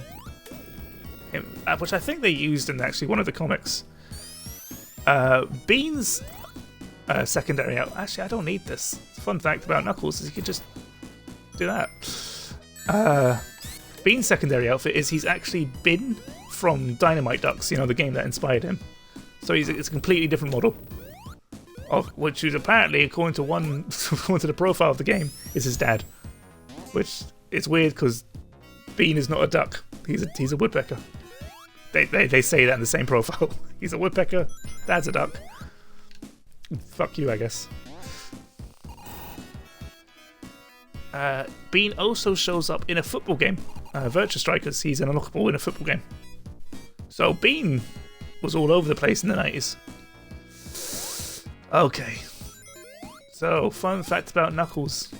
which I think they used in actually one of the comics. Bean's secondary outfit. Actually, I don't need this. Fun fact about Knuckles is you could just do that. Bean's secondary outfit is he's actually Bin from Dynamite Ducks, you know, the game that inspired him. So it's a completely different model, of which is apparently, according to the profile of the game, is his dad. Which is weird because Bean is not a duck; he's a woodpecker. They say that in the same profile. He's a woodpecker. Dad's a duck. Fuck you, I guess. Bean also shows up in a football game, Virtua Strikers. He's an unlockable in a football game. So Bean was all over the place in the 90s. Okay. So, fun fact about Knuckles.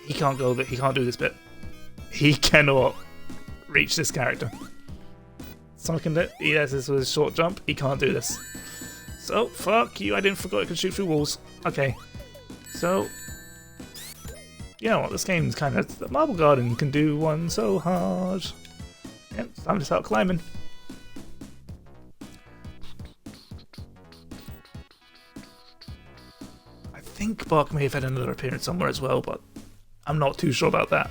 He can't do this bit. He cannot reach this character. Sonic can do it. He has this with his short jump. He can't do this. So, fuck you. I didn't forget I could shoot through walls. Okay. So, you know what? This game's kind of... The Marble Garden can do one so hard. Yep, it's time to start climbing. I think Bark may have had another appearance somewhere as well, but I'm not too sure about that.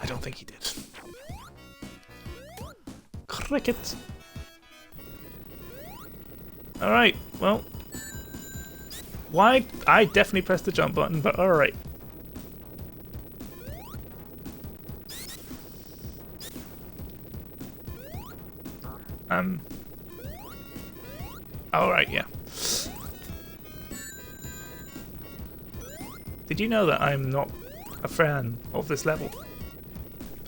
I don't think he did. Cricket. Alright, well. Why? I definitely pressed the jump button, but alright. Alright, yeah. Did you know that I'm not a fan of this level?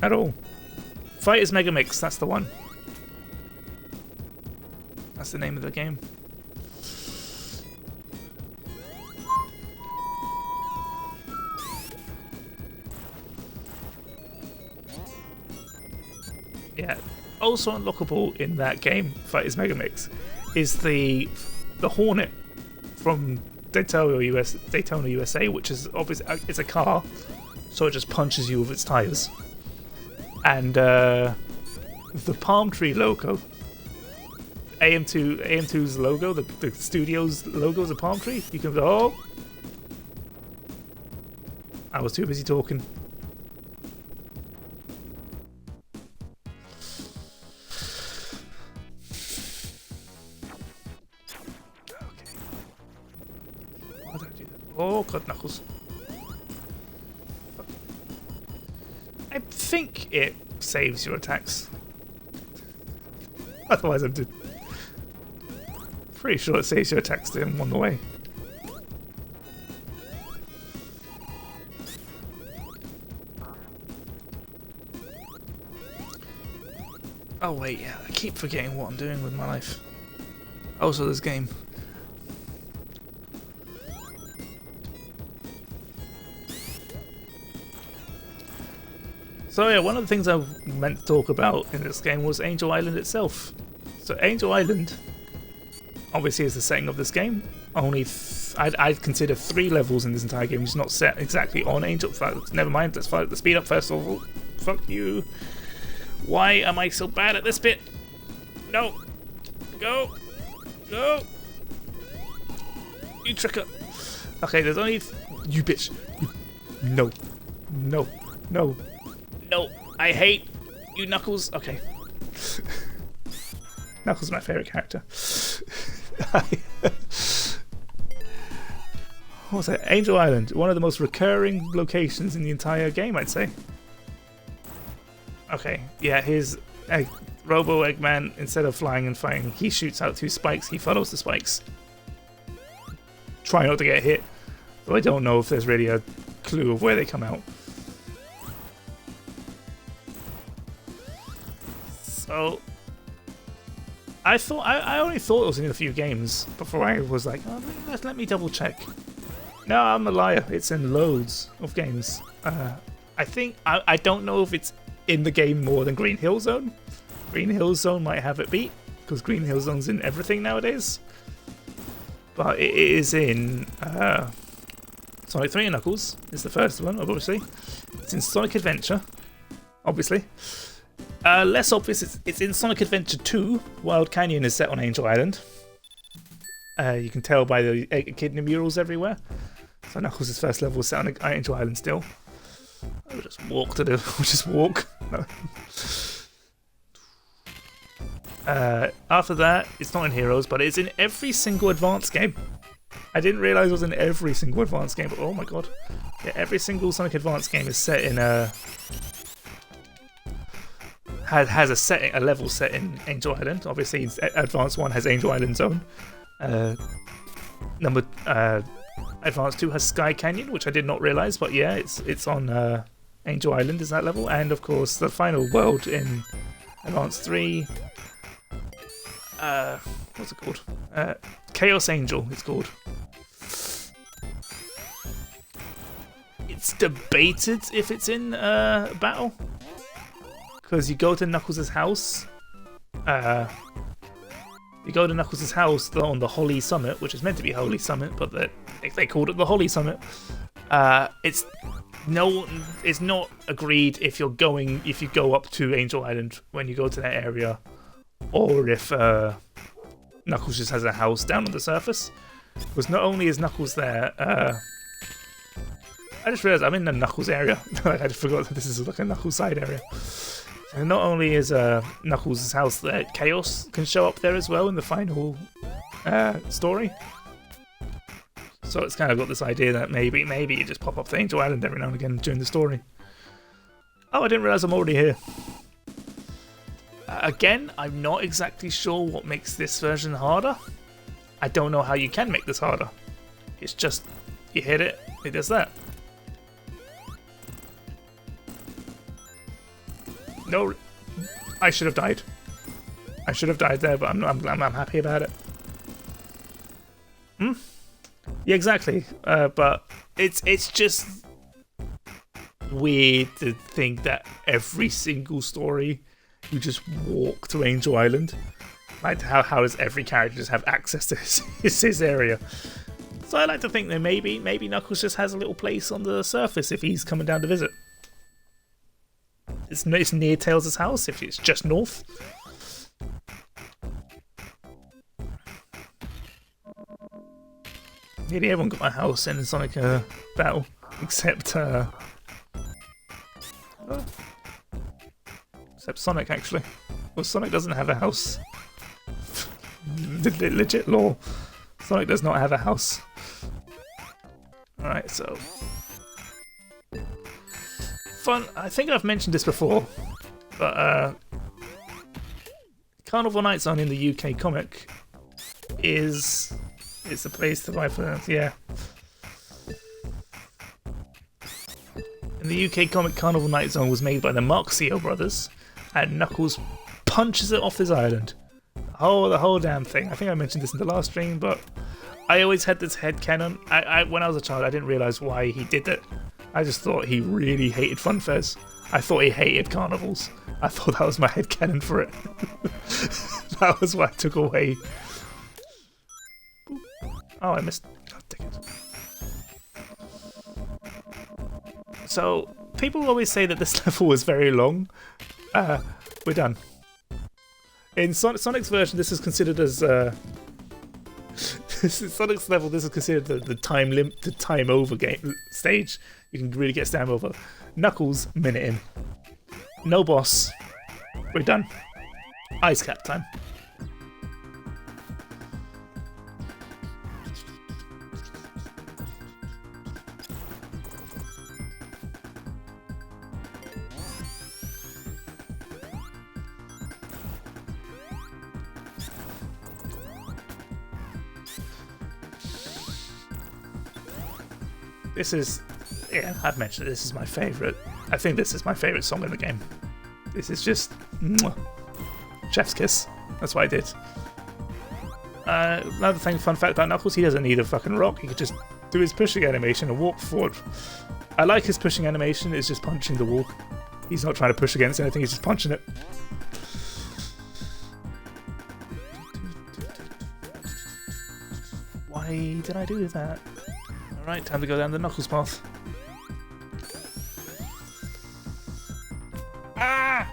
At all. Fighters Mega Mix, that's the one. That's the name of the game. Yeah. Also unlockable in that game, Fighters Mega Mix, is the Hornet from Daytona USA, which is obviously it's a car, so it just punches you with its tires. And the palm tree logo, AM2's logo, the studio's logo is a palm tree. You can go. Oh, I was too busy talking. Oh, God, Knuckles. I think it saves your attacks. Otherwise, I'm pretty sure it saves your attacks to him on the way. Oh, wait, yeah. I keep forgetting what I'm doing with my life. Also, this game. So yeah, one of the things I meant to talk about in this game was Angel Island itself. So Angel Island, obviously, is the setting of this game. Only I'd consider 3 levels in this entire game, which is not set exactly on Angel. Never mind. Let's fight the speed up first of all. Fuck you. Why am I so bad at this bit? No. Go. Go. You tricker. Okay, there's only you bitch. No. No. No. No, I hate you, Knuckles. Okay. Knuckles is my favourite character. What was that? Angel Island, one of the most recurring locations in the entire game, I'd say. Okay, yeah, his Robo Eggman, instead of flying and fighting, he shoots out 2 spikes, he follows the spikes. Try not to get hit, though I don't know if there's really a clue of where they come out. So, I only thought it was in a few games before I was like, oh, let me double check. No, I'm a liar. It's in loads of games. I don't know if it's in the game more than Green Hill Zone. Green Hill Zone might have it beat because Green Hill Zone's in everything nowadays. But it is in Sonic 3 and Knuckles. Is the first one, obviously. It's in Sonic Adventure, obviously. Less obvious, it's in Sonic Adventure 2. Wild Canyon is set on Angel Island. You can tell by the echidna murals everywhere. So Knuckles' first level is set on Angel Island still. We'll just walk to the. We'll just walk. No. After that, it's not in Heroes, but it's in every single Advance game. I didn't realise it was in every single Advance game, but oh my god. Yeah, every single Sonic Advance game is set in a. Has a level set in Angel Island. Obviously, Advance 1 has Angel Island Zone. Advance 2 has Sky Canyon, which I did not realise, but yeah, it's on Angel Island is that level, and of course the final world in Advance 3. What's it called? Chaos Angel. It's called. It's debated if it's in battle. Because you go to Knuckles' house. You go to Knuckles' house on the Holly Summit, which is meant to be Holy Summit, but they called it the Holly Summit. It's not agreed if you go up to Angel Island when you go to that area, or if Knuckles just has a house down on the surface. Because not only is Knuckles there, I just realised I'm in the Knuckles area. I just forgot that this is like a Knuckles side area. And not only is Knuckles' house there, Chaos can show up there as well in the final story. So it's kind of got this idea that maybe you just pop up to Angel Island every now and again during the story. Oh, I didn't realise I'm already here. Again, I'm not exactly sure what makes this version harder. I don't know how you can make this harder. It's just, you hit it, it does that. No, I should have died. I should have died there, but I'm happy about it. Yeah, exactly. But it's just weird to think that every single story you just walk to Angel Island. Like how does every character just have access to his area? So I like to think that maybe Knuckles just has a little place on the surface if he's coming down to visit. It's near Tails' house if it's just north. Nearly everyone got my house in Sonic Battle, except Sonic actually. Well, Sonic doesn't have a house. Legit lore. Sonic does not have a house. Alright, so fun. I think I've mentioned this before, but Carnival Night Zone in the UK comic it's a place to buy for, yeah. In the UK comic, Carnival Night Zone was made by the Marxio brothers, and Knuckles punches it off his island. The whole damn thing. I think I mentioned this in the last stream, but I always had this headcanon. When I was a child, I didn't realise why he did it. I just thought he really hated fun fairs. I thought he hated carnivals. I thought that was my headcanon for it. That was what I took away. Oh, I missed. Oh, dang it. So, people always say that this level was very long. We're done. In Sonic's version, this is considered as Sonic's level. This is considered the time over game stage. You can really get time over. Knuckles, minute in. No boss. We're done. Ice cap time. This is, yeah, I've mentioned it, this is my favourite. I think this is my favourite song in the game. This is just, mwah, chef's kiss. That's what I did. Another thing, fun fact about Knuckles, he doesn't need a fucking rock. He could just do his pushing animation and walk forward. I like his pushing animation. It's just punching the wall. He's not trying to push against anything. He's just punching it. Why did I do that? Alright, time to go down the Knuckles path. Ah!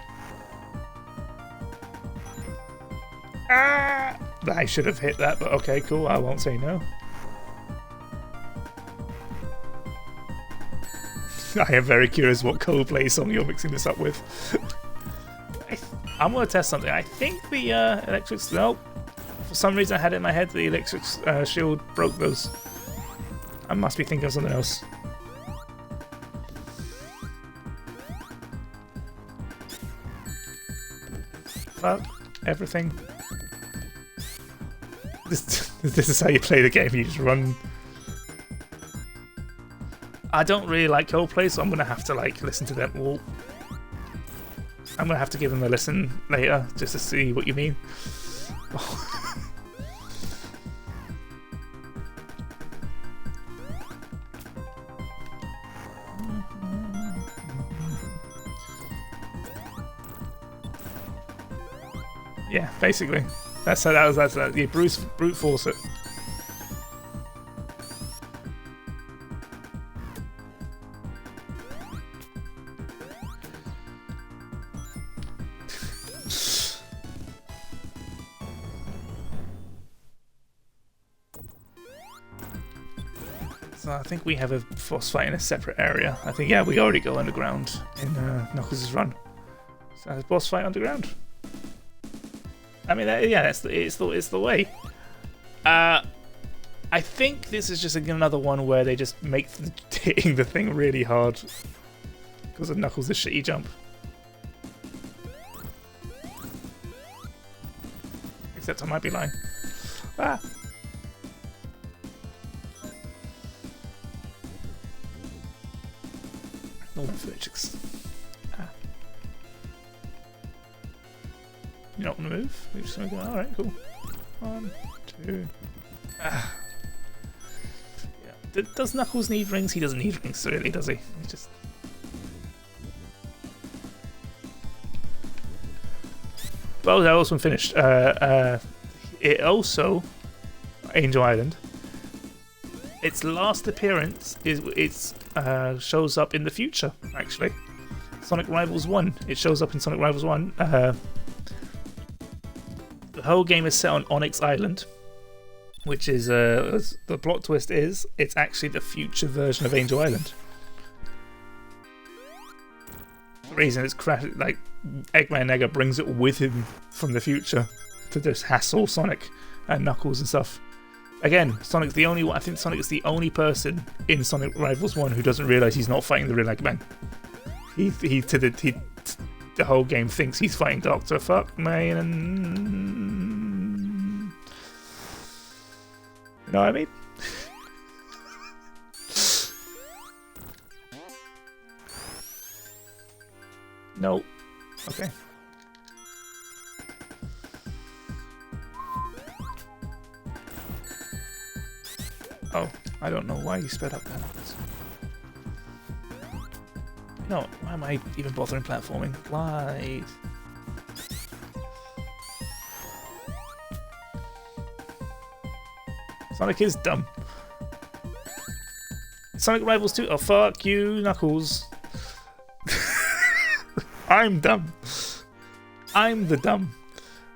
Ah! I should have hit that, but okay, cool. I won't say no. I am very curious what Coldplay song you're mixing this up with. I'm going to test something. I think the electric... No. For some reason I had it in my head the electric shield broke those. I must be thinking of something else. Fuck everything. This is how you play the game. You just run. I don't really like Coldplay, so I'm gonna have to like listen to them all. I'm gonna have to give them a listen later just to see what you mean. Yeah, basically. That's you brute force it. So I think we have a boss fight in a separate area. I think, yeah, we already go underground in Knuckles' run. So a boss fight underground. I mean, yeah, it's the way. I think this is just another one where they just make hitting the thing really hard because of Knuckles' shitty jump. Except I might be lying. Ah. No physics. Ah. You don't want to move? We're just gonna go. Alright, cool. 1, 2. Ah. Yeah. Does Knuckles need rings? He doesn't need rings, really, does he? He just. Well, that was one finished. It also, Angel Island. Its last appearance shows up in the future. Actually, Sonic Rivals 1. It shows up in Sonic Rivals 1. The whole game is set on Onyx Island, which is the plot twist is it's actually the future version of Angel Island. The reason it's crashed, like Eggman Egger brings it with him from the future to just hassle Sonic and Knuckles and stuff. Again, Sonic's the only one. I think Sonic is the only person in Sonic Rivals 1 who doesn't realize he's not fighting the real Eggman. The whole game thinks he's fighting Dr. Fuckman. You know what I mean? No. Okay. Oh, I don't know why you sped up that. No, why am I even bothering platforming? Glide. Sonic is dumb. Sonic Rivals 2. Oh, fuck you, Knuckles. I'm dumb. I'm the dumb.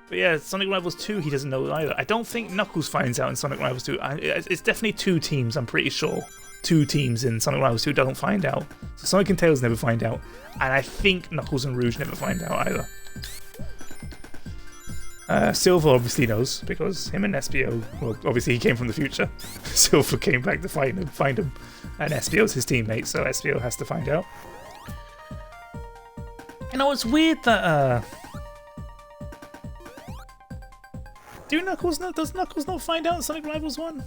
But yeah, Sonic Rivals 2, he doesn't know either. I don't think Knuckles finds out in Sonic Rivals 2. It's definitely 2 teams, I'm pretty sure. 2 teams in Sonic Rivals 2 don't find out. So Sonic and Tails never find out. And I think Knuckles and Rouge never find out either. Silver obviously knows, because him and Espio, well, obviously he came from the future. Silver came back to find him. And Espio's his teammate, so Espio has to find out. You know, it's weird that, does Knuckles not find out in Sonic Rivals 1?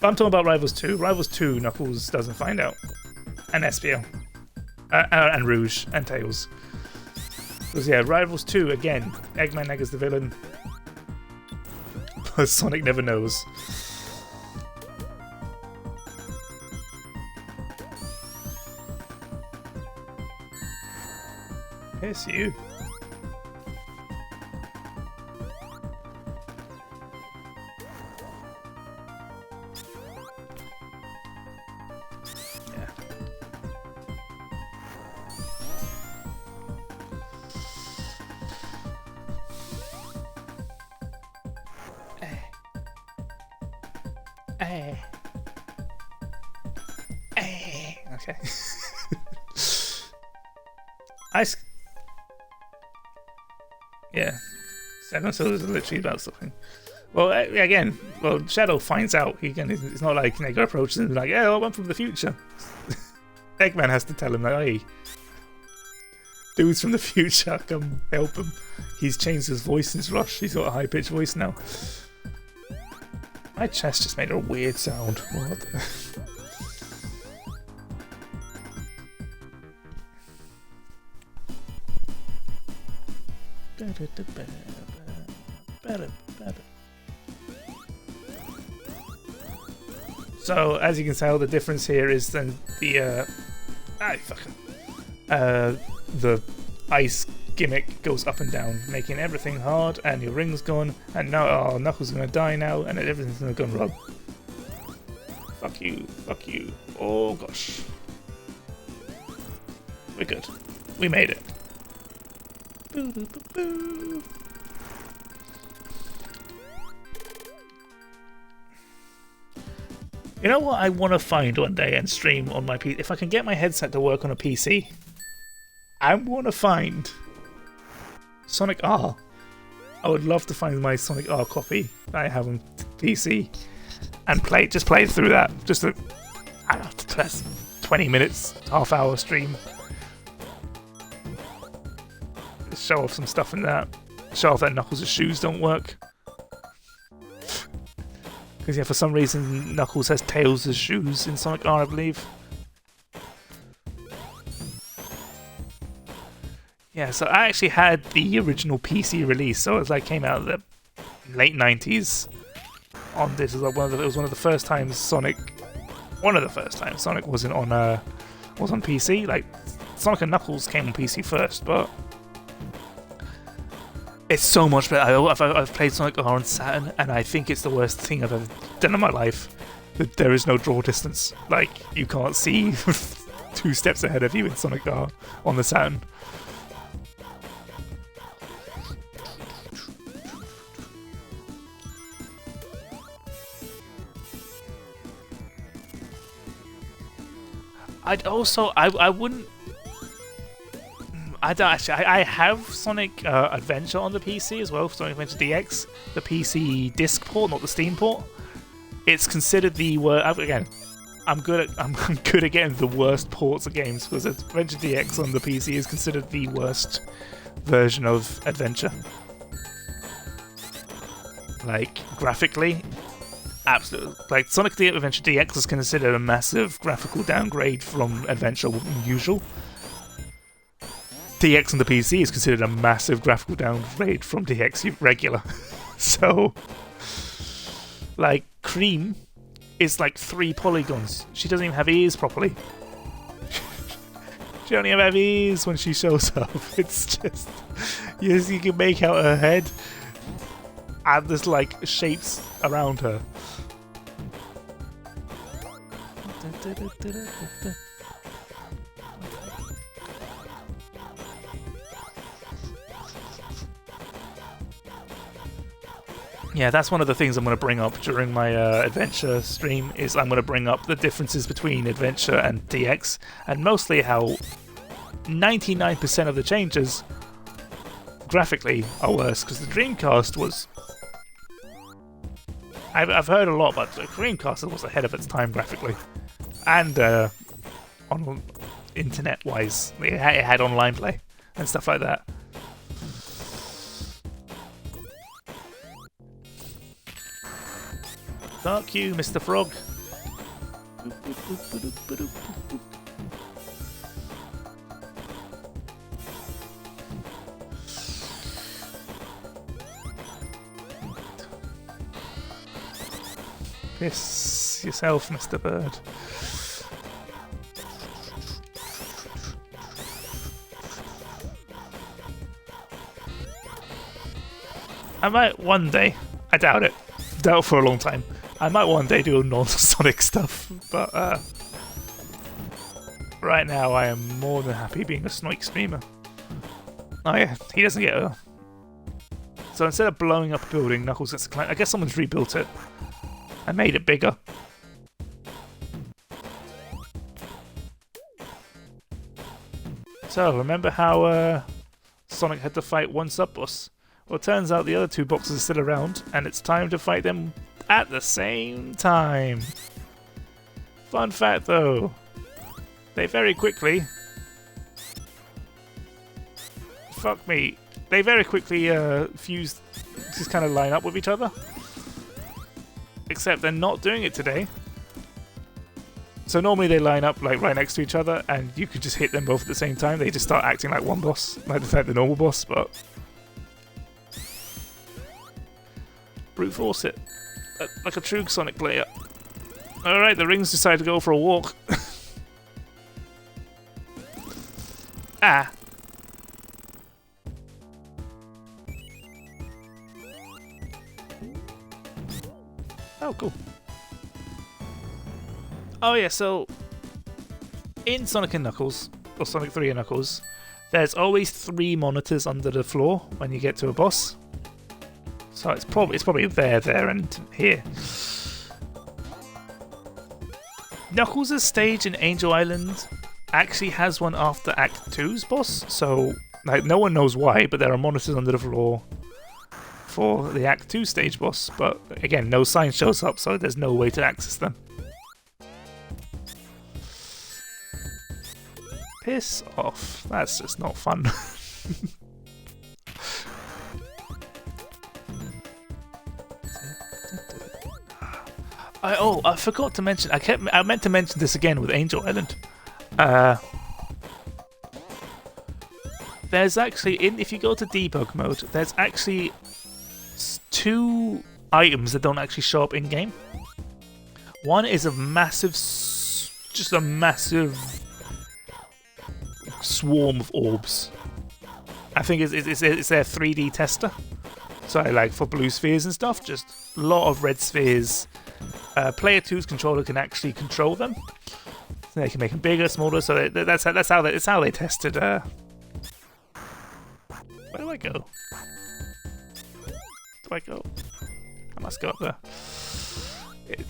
But I'm talking about Rivals 2. Rivals 2, Knuckles doesn't find out. And Espio. And Rouge. And Tails. Because yeah, Rivals 2 again. Eggman Egg is the villain. But Sonic never knows. It's you. Okay. Yeah. Second Soul is literally about something. Well, again, Shadow finds out. It's not like Nega approaches him and like, yeah, I went from the future. Eggman has to tell him, like, hey, dudes from the future, come help him. He's changed his voice since Rush. He's got a high-pitched voice now. My chest just made a weird sound. What? So, as you can tell, the difference here is then the the ice gimmick goes up and down, making everything hard, and your ring's gone, and now Knuckles is gonna die now, and everything's gonna go wrong. Fuck you, fuck you. Oh gosh. We're good. We made it. Boo, boo, boo, boo. You know what I want to find one day and stream on my PC? If I can get my headset to work on a PC, I want to find Sonic R. I would love to find my Sonic R copy that I have on PC and just play through that. Just I don't know, that's 20 minutes, half-hour stream. Just show off some stuff in that. Show off that Knuckles' shoes don't work. Because yeah, for some reason Knuckles has Tails' shoes in Sonic R, I believe. Yeah, so I actually had the original PC release, so it was like came out in the late 90s. On this, it was one of the first times Sonic wasn't on was on PC. Like Sonic and Knuckles came on PC first, but it's so much better. I've played Sonic R on Saturn, and I think it's the worst thing I've ever done in my life. That there is no draw distance. Like, you can't see 2 steps ahead of you in Sonic R on the Saturn. I wouldn't. I don't actually. I have Sonic Adventure on the PC as well, Sonic Adventure DX, the PC disc port, not the Steam port. It's considered the worst. Again, I'm good at getting the worst ports of games because Adventure DX on the PC is considered the worst version of Adventure. Like graphically, absolutely. Like Sonic Adventure DX is considered a massive graphical downgrade from Adventure usual. DX on the PC is considered a massive graphical downgrade from DX regular. So, like, Cream is like 3 polygons. She doesn't even have ears properly. She only have ears when she shows up. It's just, yes, you can make out her head and there's like shapes around her. Yeah, that's one of the things I'm going to bring up during my Adventure stream, is I'm going to bring up the differences between Adventure and DX, and mostly how 99% of the changes graphically are worse, because the Dreamcast was... I've heard a lot about the Dreamcast was ahead of its time graphically, and on internet-wise, it had online play and stuff like that. Fuck you, Mr. Frog. Piss yourself, Mr. Bird. I might one day, I doubt it, doubt for a long time, I might one day do non-Sonic stuff, but right now I am more than happy being a Sonic streamer. Oh yeah, he doesn't get a... So instead of blowing up a building, Knuckles gets to climb. I guess someone's rebuilt it and made it bigger. So, remember how Sonic had to fight one sub-boss? Well, it turns out the other two boxes are still around, and it's time to fight them at the same time. Fun fact, though, they very quickly... Fuck me. They very quickly fuse, just kind of line up with each other. Except they're not doing it today. So normally they line up like right next to each other, and you could just hit them both at the same time. They just start acting like one boss, like the normal boss, but brute force it, like a true Sonic player. All right, the rings decide to go for a walk. Ah. Oh, cool. Oh yeah, so in Sonic and Knuckles, or Sonic 3 and Knuckles, there's always 3 monitors under the floor when you get to a boss. So it's probably there, and here. Knuckles' stage in Angel Island actually has one after Act 2's boss, so like no one knows why, but there are monitors under the floor for the Act 2 stage boss, but again, no sign shows up, so there's no way to access them. Piss off. That's just not fun. I forgot to mention, I meant to mention this again with Angel Island. There's actually, if you go to debug mode, there's actually 2 items that don't actually show up in game. One is a massive, just a massive swarm of orbs. I think it's their 3D tester. So like for blue spheres and stuff, just a lot of red spheres. Player 2's controller can actually control them. So they can make them bigger, smaller. So that's how they tested. Where do I go? Do I go? I must go up there. Okay.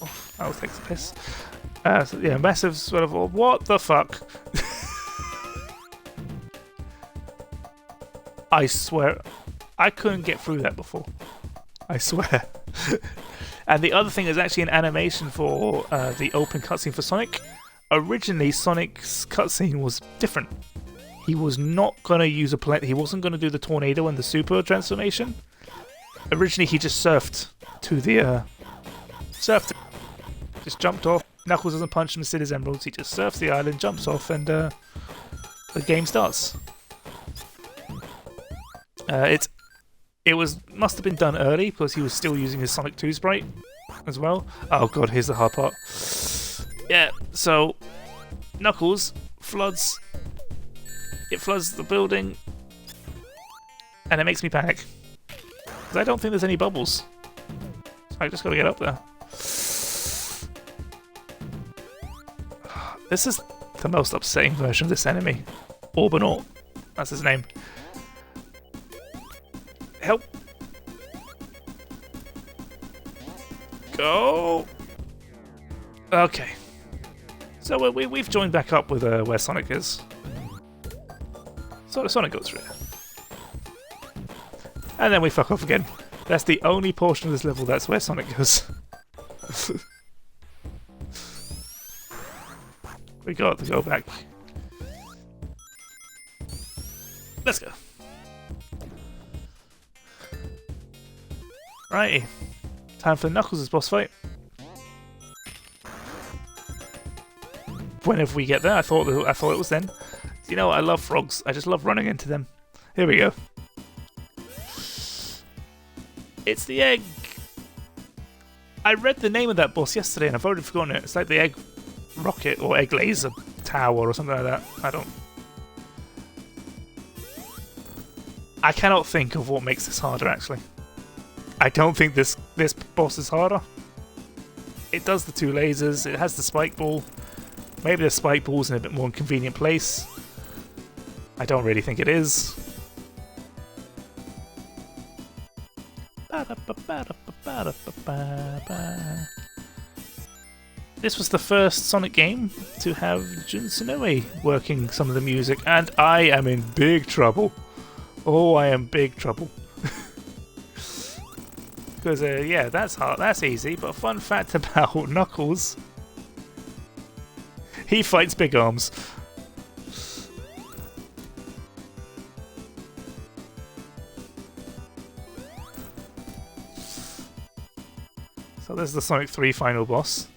Oh, I'll take the piss. So yeah, massive sort of orb. What the fuck? I swear, I couldn't get through that before. I swear. And the other thing is actually an animation for the open cutscene for Sonic. Originally, Sonic's cutscene was different. He was not gonna use he wasn't gonna do the tornado and the super transformation. Originally, he just surfed to the just jumped off. Knuckles doesn't punch him instead of his emeralds. He just surfs the island, jumps off, and the game starts. Must have been done early because he was still using his Sonic 2 sprite as well. Oh god, here's the hard part. Yeah, so Knuckles floods. It floods the building, and it makes me panic because I don't think there's any bubbles. So I just gotta get up there. This is the most upsetting version of this enemy. Orbanaut, that's his name. Help! Go! Okay. So we've joined back up with where Sonic is. So Sonic goes through. And then we fuck off again. That's the only portion of this level that's where Sonic goes. We got to go back. Let's go. Righty. Time for Knuckles' boss fight. Whenever we get there, I thought it was then. You know what? I love frogs. I just love running into them. Here we go. It's the egg. I read the name of that boss yesterday and I've already forgotten it. It's like the egg rocket or egg laser tower or something like that. I cannot think of what makes this harder, actually. I don't think this boss is harder. It does the 2 lasers, it has the spike ball. Maybe the spike ball's in a bit more convenient place. I don't really think it is. This was the first Sonic game to have Jun Senoue working some of the music, and I am in big trouble. Oh, I am big trouble. Because, yeah, that's hard, that's easy, but a fun fact about Knuckles, he fights big arms. So there's the Sonic 3 final boss.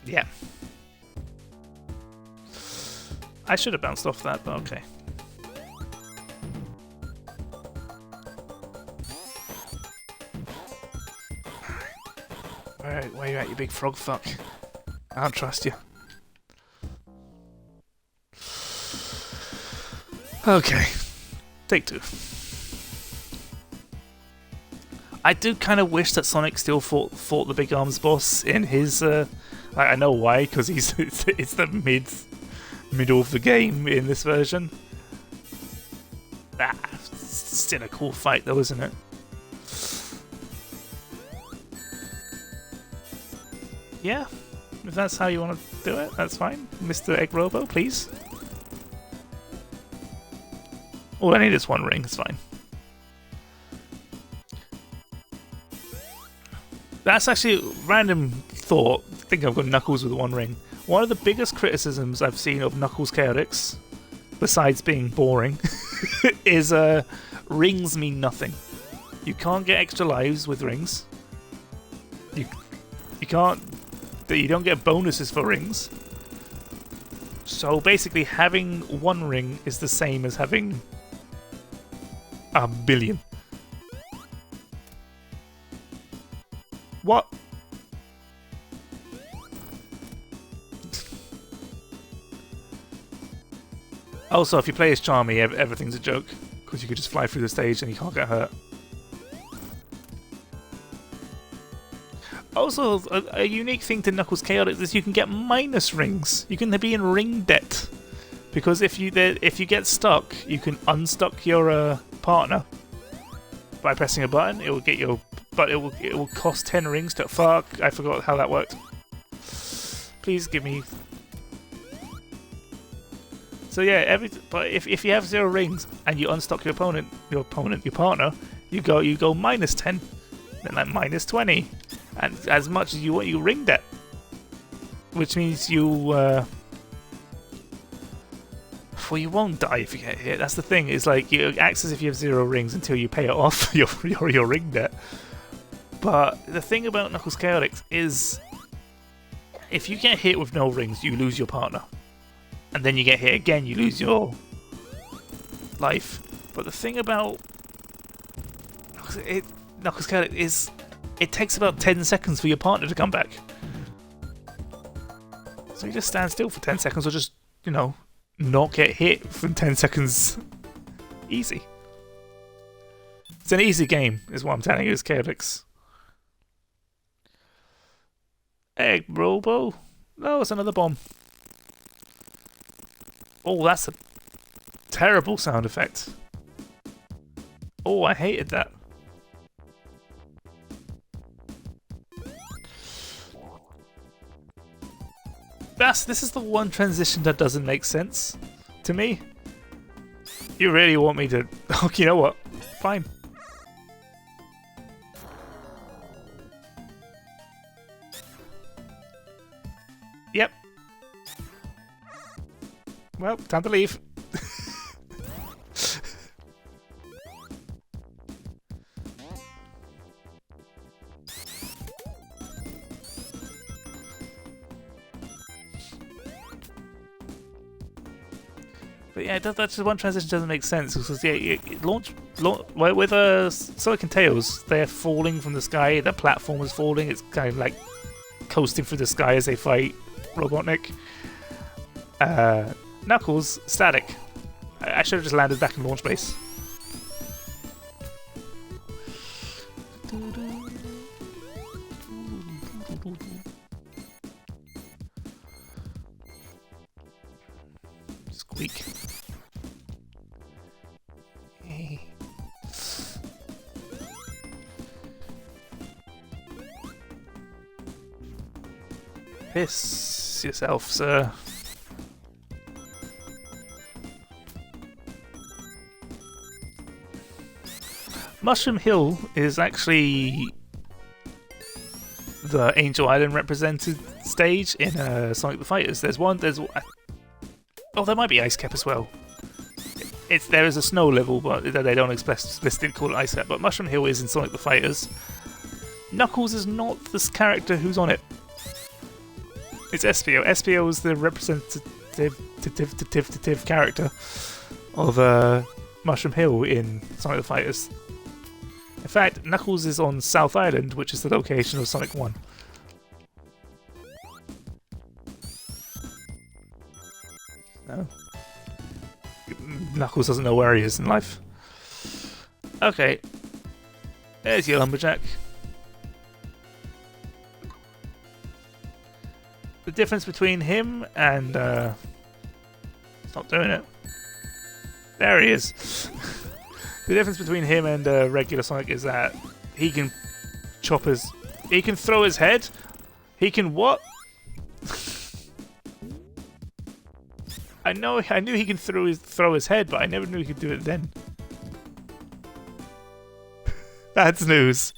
Yeah. I should have bounced off that, but okay. Alright, where you at, you big frog fuck? I don't trust you. Okay. Take 2. I do kind of wish that Sonic still fought the Big Arms boss in his. I know why, because it's the middle of the game in this version. It's still a cool fight though, isn't it? Yeah, if that's how you want to do it, that's fine. Mr. Egg Robo, please. All I need is 1 ring, it's fine. That's actually a random thought. I think I've got Knuckles with 1 ring. One of the biggest criticisms I've seen of Knuckles Chaotix, besides being boring, is rings mean nothing. You can't get extra lives with rings. You don't get bonuses for rings. So basically having 1 ring is the same as having a billion. What? Also, if you play as Charmy, everything's a joke, because you could just fly through the stage and you can't get hurt. Also, a unique thing to Knuckles Chaotix is you can get minus rings. You can be in ring debt, because if you get stuck, you can unstuck your partner by pressing a button. It will get your, but it will cost 10 rings to fuck. I forgot how that worked. Please give me. So yeah, but if you have 0 rings and you unstuck your partner, you go minus 10, then like minus 20, and as much as you want, you ring debt, which means you well, you won't die if you get hit. That's the thing. It's like it acts as if you have 0 rings until you pay it off your ring debt. But the thing about Knuckles Chaotix is, if you get hit with no rings, you lose your partner. And then you get hit again, you lose your life. But the thing about Knuckles Chaotix is, it takes about 10 seconds for your partner to come back. So you just stand still for 10 seconds, or just, you know, not get hit for 10 seconds. Easy. It's an easy game, is what I'm telling you, is Chaotix. Egg Robo? No, it's another bomb. Oh, that's a terrible sound effect. Oh, I hated that. This is the one transition that doesn't make sense to me. You really want me to... Oh, you know what? Fine. Yep. Well, time to leave. But yeah, that's just one transition doesn't make sense because yeah, launch with Sonic and Tails, they're falling from the sky. The platform is falling. It's kind of like coasting through the sky as they fight Robotnik. Knuckles static. I should have just landed back in launch base. Squeak. Piss yourself, sir. Mushroom Hill is actually the Angel Island represented stage in Sonic the Fighters. There's oh, there might be Ice Cap as well. There is a snow level, but they don't explicitly call it Ice Cap. But Mushroom Hill is in Sonic the Fighters. Knuckles is not this character who's on it. It's SPO. SPO is the representative character of Mushroom Hill in Sonic the Fighters. In fact, Knuckles is on South Island, which is the location of Sonic 1. No. Knuckles doesn't know where he is in life. Okay. There's your lumberjack. The difference between him and it's not doing it. There he is. The difference between him and regular Sonic is that he can he can throw his head. He can what? I knew he can throw his head, but I never knew he could do it then. That's news.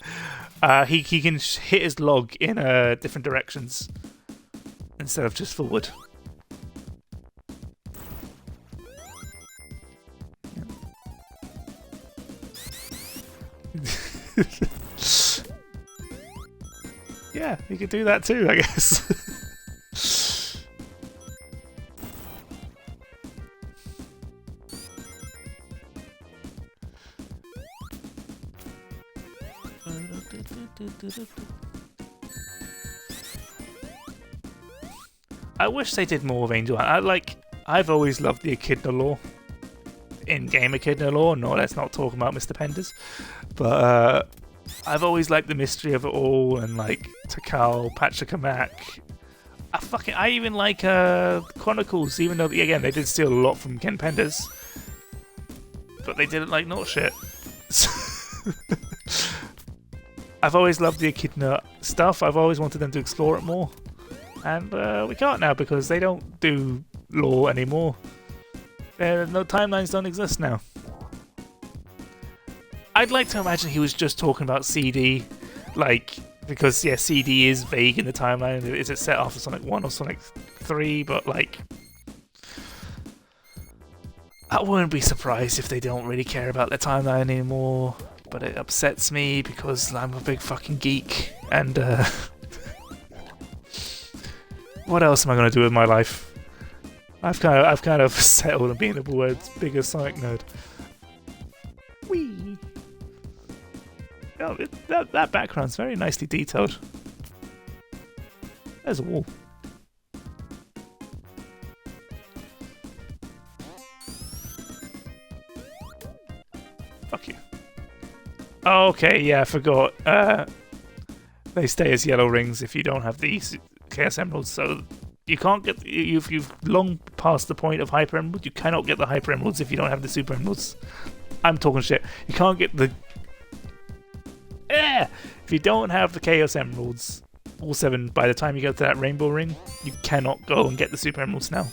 He can hit his log in different directions instead of just forward. Yeah, he could do that too, I guess. I wish they did more of Angel. I've always loved the Echidna lore. In-game Echidna lore. No, let's not talk about Mr. Penders. But I've always liked the mystery of it all, and like Takal, Patrick Mac. I even like Chronicles, even though again they did steal a lot from Ken Penders, but they didn't like not shit. I've always loved the Echidna stuff. I've always wanted them to explore it more, and we can't now because they don't do lore anymore. No timelines don't exist now. I'd like to imagine he was just talking about CD, because yeah, CD is vague in the timeline. Is it set after Sonic 1 or Sonic 3? But I wouldn't be surprised if they don't really care about their timeline anymore. But it upsets me because I'm a big fucking geek, and what else am I gonna do with my life? I've kind of settled on being the world's biggest Sonic nerd. Whee! Oh, that background's very nicely detailed. There's a wall. Fuck you. Oh, okay, yeah, I forgot. They stay as yellow rings if you don't have these Chaos Emeralds, so you can't get. You've long passed the point of Hyper Emerald. You cannot get the Hyper Emeralds if you don't have the Super Emeralds. I'm talking shit. You can't get the. If you don't have the Chaos Emeralds, all 7, by the time you get to that Rainbow Ring, you cannot go and get the Super Emeralds now.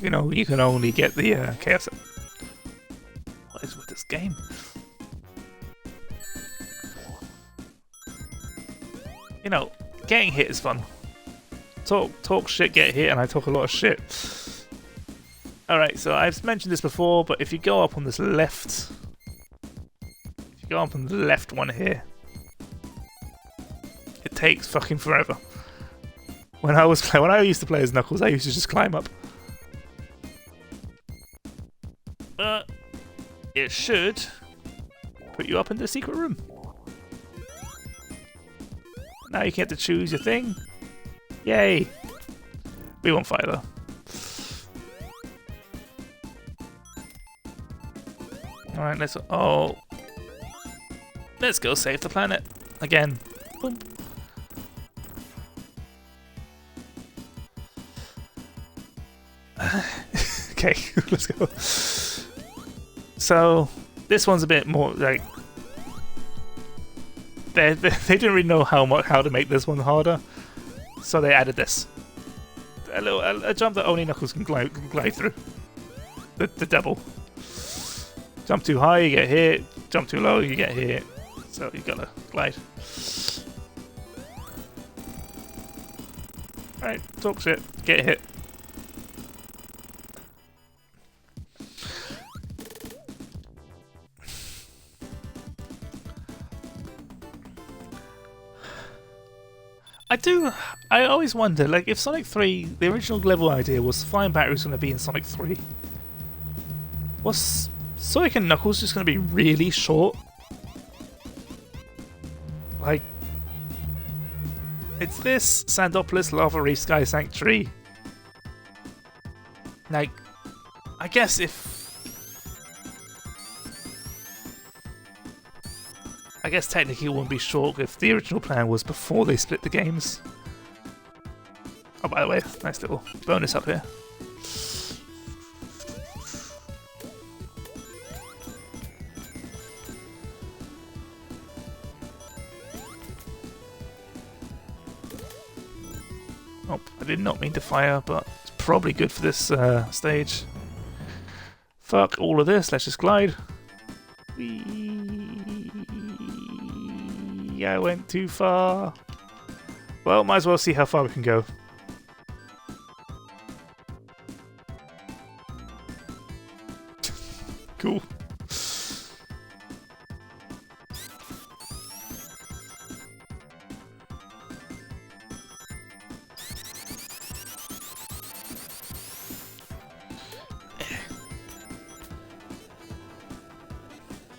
You know, you can only get the Chaos. What is with this game? You know, getting hit is fun. Talk shit, get hit, and I talk a lot of shit. Alright, so I've mentioned this before, but if you go up on this left... If you go up on the left one here, it takes fucking forever. When I used to play as Knuckles, I used to just climb up. It should put you up in the secret room. Now you get to choose your thing. Yay! We won't fire though. Alright, let's go save the planet. Again. Boom. Okay, let's go. So this one's a bit more like they didn't really know how to make this one harder, so they added this a jump that only Knuckles can glide through. The double. Jump too high, you get hit. Jump too low, you get hit. So you gotta glide. Alright, talk shit, get hit. I always wonder, like, if Sonic 3, the original level idea was flying batteries going to be in Sonic 3, was Sonic and Knuckles just going to be really short? Like, it's this, Sandopolis, Lava Reef, Sky Sanctuary. Like, I guess technically it wouldn't be short if the original plan was before they split the games. Oh, by the way, nice little bonus up here. Oh, I did not mean to fire, but it's probably good for this stage. Fuck all of this, let's just glide. I went too far. Well, might as well see how far we can go. Cool.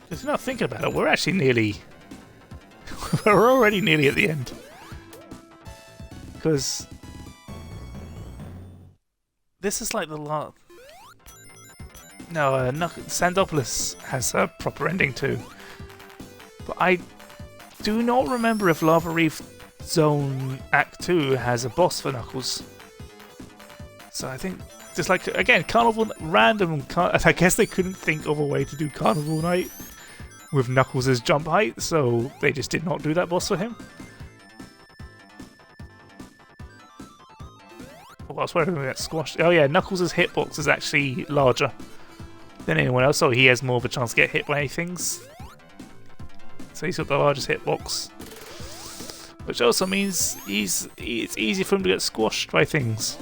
Because you're not thinking about it, we're actually nearly... we're already nearly at the end. Because... this is like the last... No, Sandopolis has a proper ending too. But I do not remember if Lava Reef Zone Act 2 has a boss for Knuckles. So I think, just like, again, Carnival, random, I guess they couldn't think of a way to do Carnival Night with Knuckles' jump height, so they just did not do that boss for him. Oh, I swear we got squashed. Oh yeah, Knuckles' hitbox is actually larger than anyone else, so he has more of a chance to get hit by things. So he's got the largest hitbox, which also means it's easy for him to get squashed by things.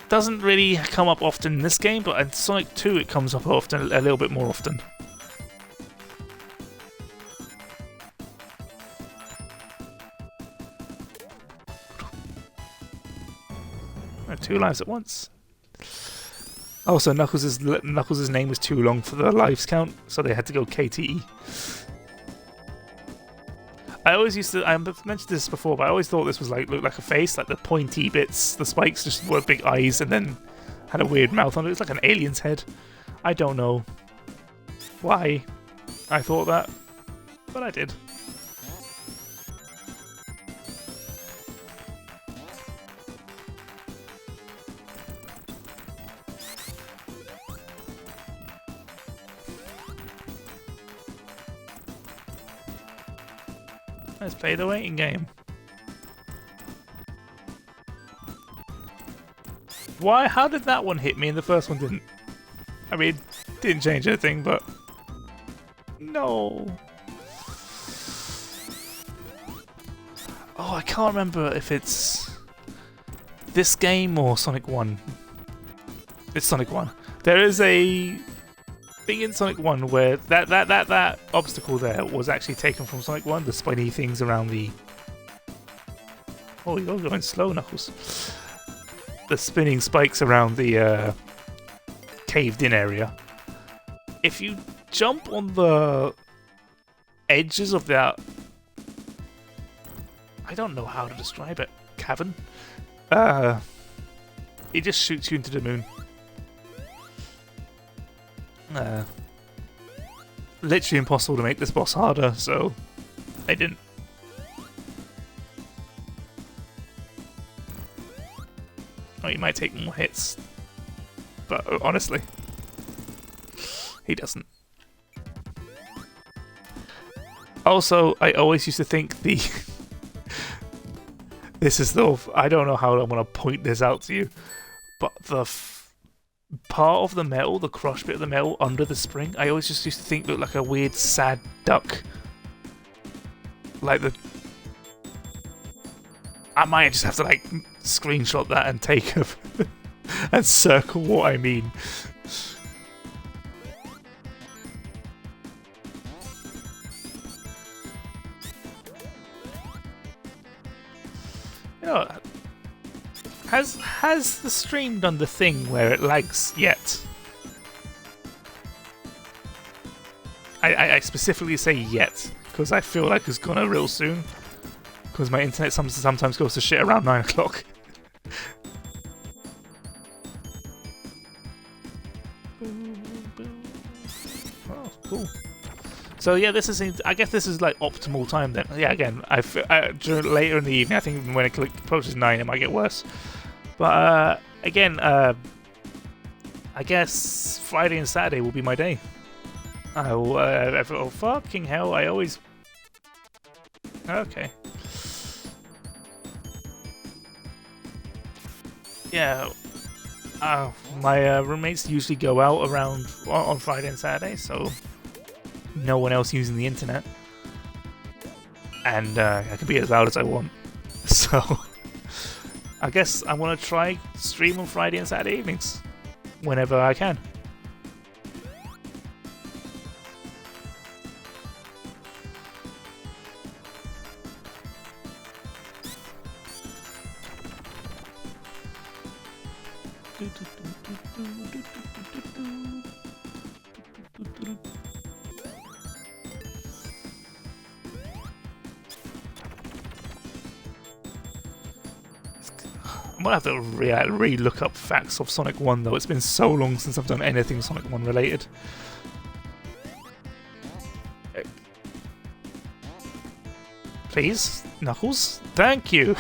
Doesn't really come up often in this game, but in Sonic 2 it comes up often, a little bit more often. Two lives at once. Also, Knuckles' name was too long for the lives count, so they had to go KTE. I mentioned this before, but I always thought this was looked like a face, like the pointy bits, the spikes just were big eyes and then had a weird mouth on it. It's like an alien's head. I don't know why I thought that, but I did. Let's play the waiting game. Why? How did that one hit me and the first one didn't? I mean, it didn't change anything, but... No. Oh, I can't remember if it's this game or Sonic 1. It's Sonic 1. There is a thing in Sonic 1 where that obstacle there was actually taken from Sonic 1, the spiny things around the Oh, you're going slow, Knuckles. The spinning spikes around the caved-in area. If you jump on the edges of that, I don't know how to describe it, cavern, it just shoots you into the moon. Literally impossible to make this boss harder, so I didn't. Oh, he might take more hits, but honestly, he doesn't. Also, I always used to think the... This is the... I don't know how I'm going to point this out to you, but the part of the metal, the crushed bit of the metal under the spring, I always just used to think looked like a weird, sad duck. Like the... I might just have to, like, screenshot that and take a... and circle what I mean. You know, has the stream done the thing where it lags yet? I specifically say yet, because I feel like it's gonna real soon. Because my internet sometimes goes to shit around 9 o'clock. Oh, cool. So yeah, this is. I guess this is like optimal time then. Yeah, again, later in the evening. I think when it approaches 9, it might get worse. But again, I guess Friday and Saturday will be my day. Oh fucking hell! I always. Okay. Yeah. My roommates usually go out around on Friday and Saturday, so no one else using the internet, and I can be as loud as I want. So I guess I want to try stream on Friday and Saturday evenings whenever I can. I'm gonna have to re-look up facts of Sonic 1 though. It's been so long since I've done anything Sonic 1 related. Please, Knuckles? Thank you!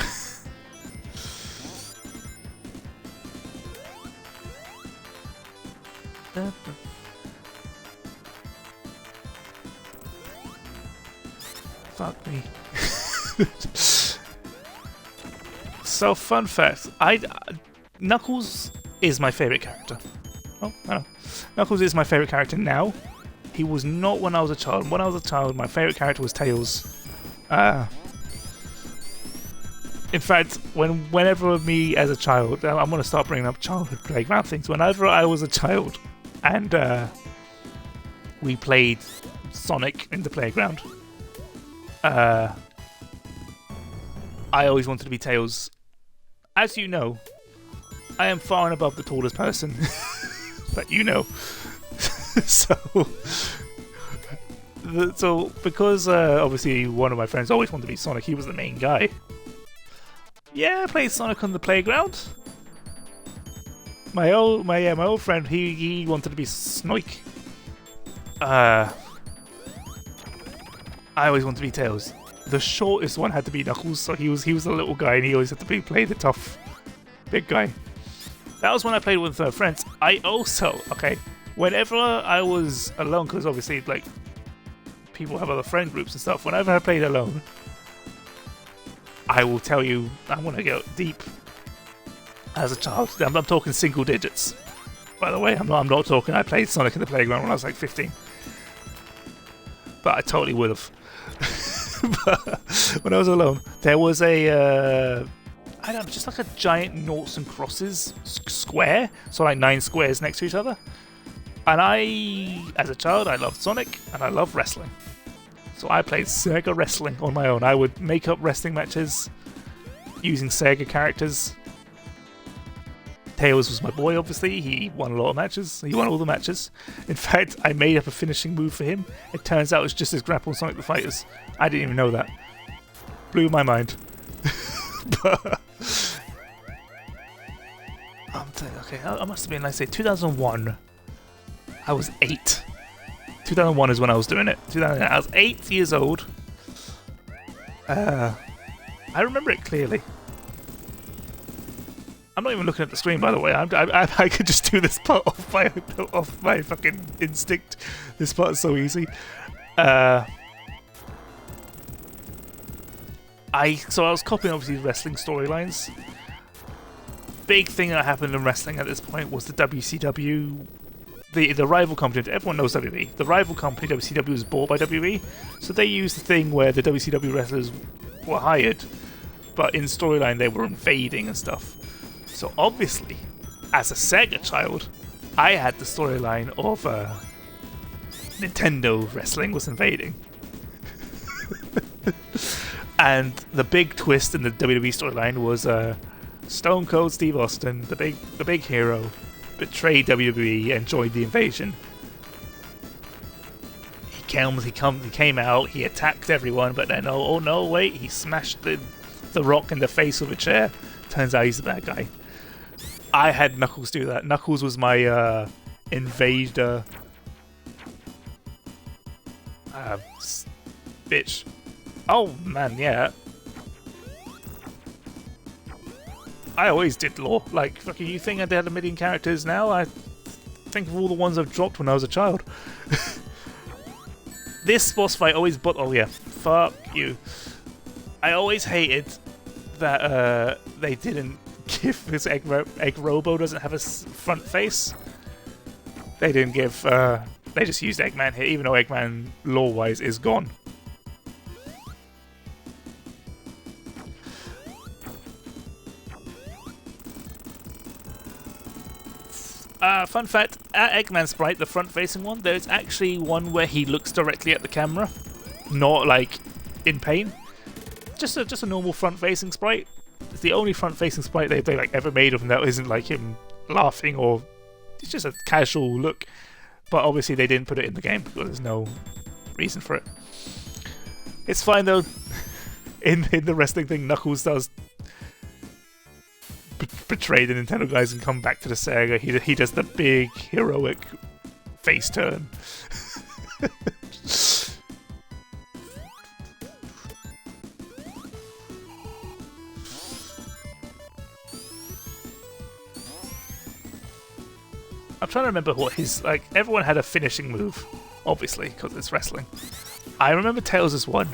Fuck me. So, fun fact, Knuckles is my favourite character. Oh, I know. Knuckles is my favourite character now. He was not when I was a child. When I was a child, my favourite character was Tails. In fact, whenever me as a child, I'm going to start bringing up childhood playground things. Whenever I was a child and we played Sonic in the playground, I always wanted to be Tails. As you know, I am far and above the tallest person that you know. So because obviously one of my friends always wanted to be Sonic, he was the main guy. Yeah, I played Sonic on the playground. My old friend, he wanted to be Snoik. I always wanted to be Tails. The shortest one had to be Knuckles, so he was the little guy, and he always had to play the tough big guy. That was when I played with friends. I also, whenever I was alone, because obviously like people have other friend groups and stuff. Whenever I played alone, I will tell you, I'm gonna go deep. As a child, I'm talking single digits. By the way, I'm not talking. I played Sonic in the playground when I was like 15, but I totally would have. But when I was alone, there was a I don't know, just like a giant noughts and crosses square, so like 9 squares next to each other. And as a child, I loved Sonic and I loved wrestling. So I played Sega Wrestling on my own. I would make up wrestling matches using Sega characters. Tails was my boy, obviously. He won a lot of matches. He won all the matches. In fact, I made up a finishing move for him. It turns out it's just his grapple Sonic the Fighters. I didn't even know that. Blew my mind. But okay, I must have been, let's say, 2001. I was 8. 2001 is when I was doing it. I was 8 years old. I remember it clearly. I'm not even looking at the screen, by the way. I could just do this part off my fucking instinct. This part is so easy. So I was copying obviously wrestling storylines. Big thing that happened in wrestling at this point was the WCW, the rival company. Everyone knows WWE. The rival company WCW was bought by WWE, so they used the thing where the WCW wrestlers were hired, but in storyline they were invading and stuff. So obviously, as a Sega child, I had the storyline of Nintendo wrestling was invading. And the big twist in the WWE storyline was Stone Cold Steve Austin, the big hero, betrayed WWE and joined the invasion. He came out, he attacked everyone, but then oh no, wait, he smashed the Rock in the face with a chair. Turns out he's the bad guy. I had Knuckles do that. Knuckles was my invader bitch. Oh man, yeah. I always did lore. Like, fucking, you think I had a million characters now? I think of all the ones I've dropped when I was a child. This boss fight always oh yeah, fuck you. I always hated that they didn't give this Egg Robo doesn't have a front face. They didn't give they just used Eggman here, even though Eggman lore-wise is gone. Fun fact, at Eggman Sprite, the front-facing one, there's actually one where he looks directly at the camera, not like in pain. Just a normal front-facing sprite. It's the only front-facing sprite they like ever made of him that isn't like him laughing, or it's just a casual look. But obviously they didn't put it in the game because there's no reason for it. It's fine though. In the wrestling thing, Knuckles does betray the Nintendo guys and come back to the Sega. He does the big heroic face turn. I'm trying to remember what his, like, everyone had a finishing move, obviously, because it's wrestling. I remember Tails' one.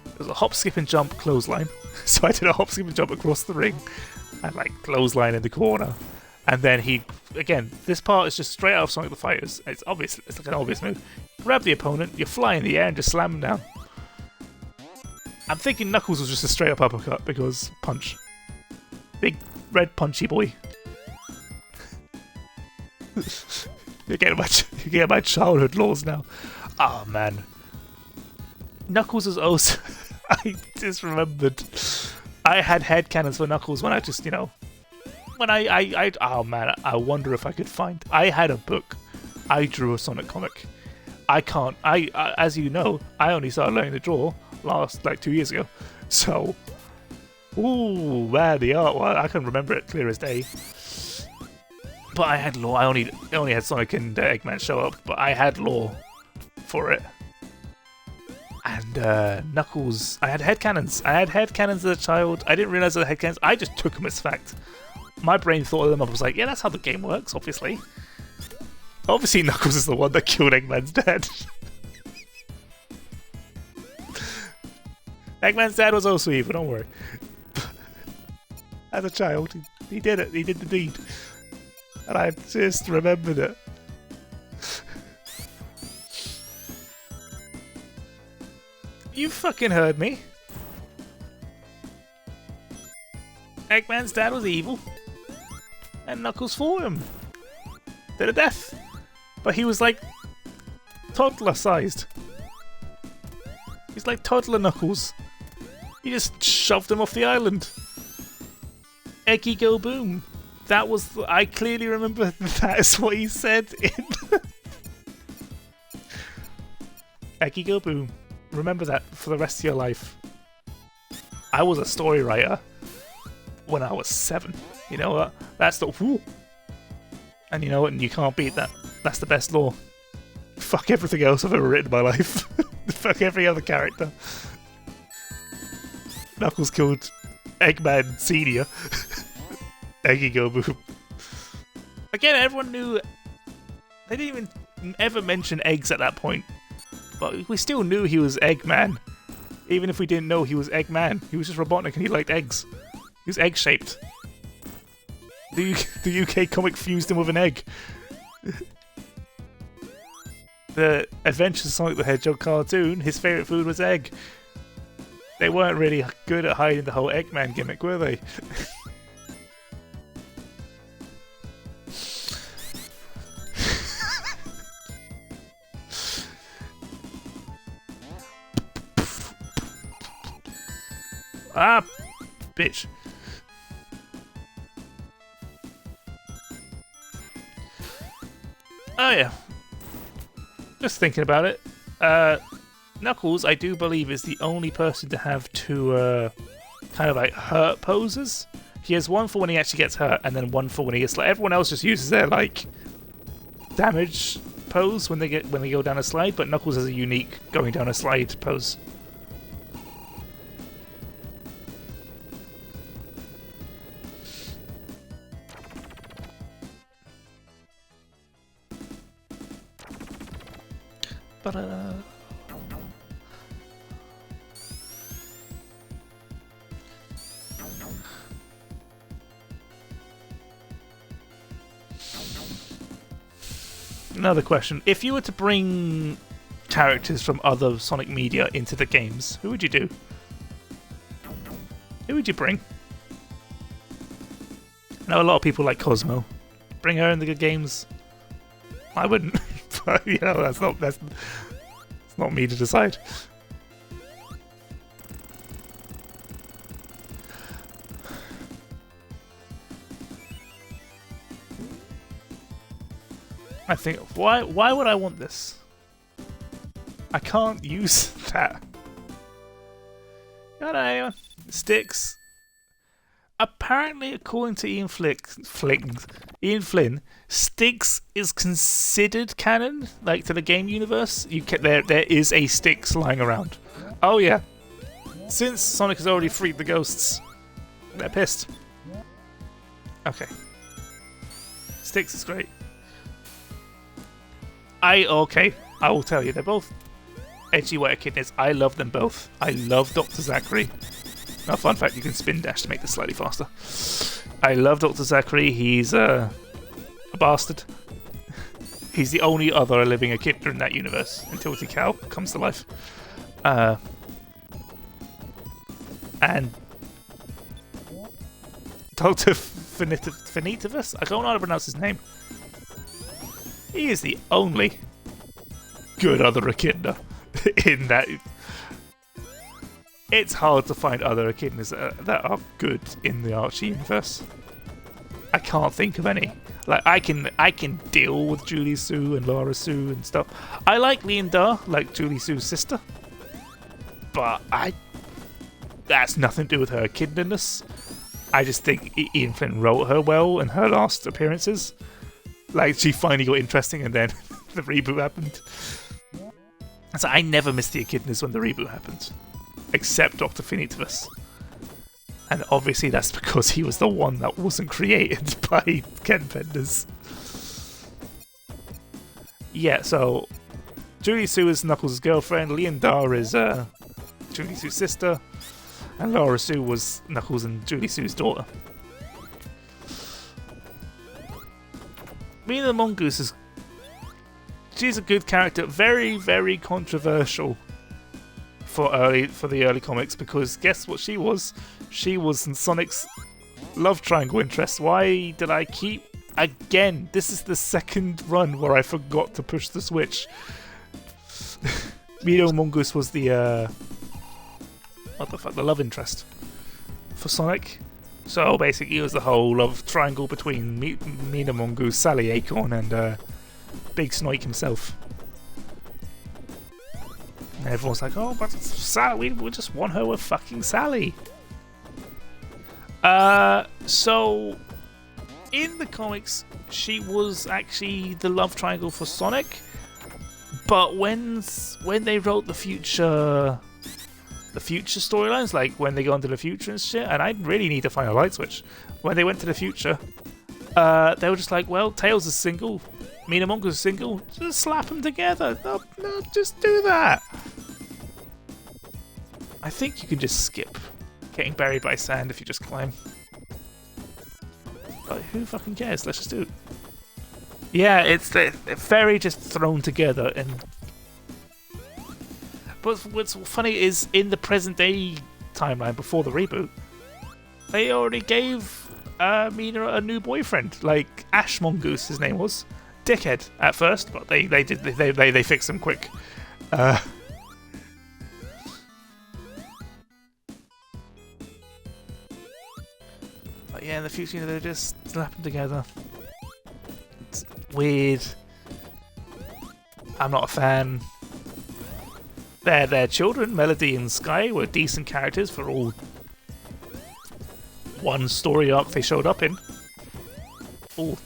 It was a hop, skip, and jump clothesline. So I did a hop, skip, and jump across the ring, and like clothesline in the corner. And then he, again, this part is just straight out of Sonic the Fighters. It's obvious, it's like an obvious move. Grab the opponent, you fly in the air and just slam him down. I'm thinking Knuckles was just a straight up uppercut because punch. Big red punchy boy. You're getting my childhood laws now. Oh man. Knuckles was also I just remembered. I had headcanons for Knuckles when I just, you know, when I oh man, I wonder if I could find. I had a book. I drew a Sonic comic. I as you know, I only started learning to draw last like 2 years ago. So, ooh man, the art. Well, I can remember it clear as day. But I had lore. I only had Sonic and Eggman show up, but I had lore for it. And Knuckles, I had headcanons. I had headcanons as a child. I didn't realize I had headcanons. I just took them as fact. My brain thought of them. I was like, yeah, that's how the game works, obviously. Obviously, Knuckles is the one that killed Eggman's dad. Eggman's dad was also evil, don't worry. As a child, he did it. He did the deed. And I just remembered it. You fucking heard me. Eggman's dad was evil. And Knuckles fought him. To the death. But he was like toddler sized. He's like toddler Knuckles. He just shoved him off the island. Eggy Go Boom. That was... I clearly remember that is what he said in... Eggy Go Boom. Remember that for the rest of your life. I was a story writer when I was 7. You know what? That's the... Whoo. And you know what? And you can't beat that. That's the best lore. Fuck everything else I've ever written in my life. Fuck every other character. Knuckles killed Eggman Senior. Eggy Go Boom. Again, everyone knew... They didn't even ever mention eggs at that point. But we still knew he was Eggman. Even if we didn't know he was Eggman. He was just Robotnik and he liked eggs. He was egg-shaped. The UK comic fused him with an egg. The Adventures of Sonic the Hedgehog cartoon, his favourite food was egg. They weren't really good at hiding the whole Eggman gimmick, were they? Ah, bitch. Oh yeah. Just thinking about it. Knuckles, I do believe, is the only person to have 2 kind of like hurt poses. He has one for when he actually gets hurt, and then one for when he gets... Like, everyone else just uses their like damage pose when they go down a slide, but Knuckles has a unique going down a slide pose. Another question. If you were to bring characters from other Sonic media into the games, who would you do? Who would you bring? I know a lot of people like Cosmo. Bring her in the games. I wouldn't. But, you know, that's not me to decide. I think, why would I want this? I can't use that. Got anyone? Sticks. Apparently, according to Ian Flynn, Sticks is considered canon, like to the game universe. There is a Sticks lying around. Oh yeah. Since Sonic has already freed the ghosts, they're pissed. Okay. Sticks is great. I will tell you, they're both edgy white echidnas. I love them both. I love Dr. Zachary. Now, fun fact, you can spin dash to make this slightly faster. I love Dr. Zachary. He's a bastard. He's the only other living echidna in that universe until Tikal comes to life. And Dr. Finitavus? I don't know how to pronounce his name. He is the only good other echidna in that. It's hard to find other echidnas that are good in the Archie universe. I can't think of any. Like I can deal with Julie Sue and Laura Sue and stuff. I like Leondar, like Julie Sue's sister, but that's nothing to do with her echidness. I just think Ian Flynn wrote her well in her last appearances. Like, she finally got interesting and then the reboot happened. So I never missed the echidnas when the reboot happened. Except Dr. Finitavus. And obviously that's because he was the one that wasn't created by Ken Penders. Yeah, so Julie Sue is Knuckles' girlfriend, Leondar is Julie Sue's sister, and Laura Sue was Knuckles and Julie Sue's daughter. Mina the Mongoose she's a good character, very, very controversial for the early comics, because guess what she was? She was Sonic's love triangle interest. Why did I keep... Again, this is the second run where I forgot to push the switch. Mina Mongoose was the... what the fuck? The love interest for Sonic. So basically, it was the whole love triangle between Mina Mongoose, Sally Acorn, and Big Snoik himself. And everyone's like, "Oh, but Sally, we just want her with fucking Sally." So in the comics, she was actually the love triangle for Sonic, but when they wrote the future storylines, like when they go into the future and shit, and I really need to find a light switch. When they went to the future, they were just like, well, Tails is single, Mina Mongoose is single, just slap them together. No, just do that. I think you can just skip getting buried by sand if you just climb. But who fucking cares? Let's just do it. Yeah, it's very just thrown together. And but what's funny is in the present day timeline before the reboot, they already gave Mina a new boyfriend. Like Ash Mongoose, his name was. Dickhead at first, but they fixed him quick. But yeah, in the future they're just slapping together. It's weird. I'm not a fan. Their children, Melody and Sky, were decent characters for all one story arc they showed up in. Oh,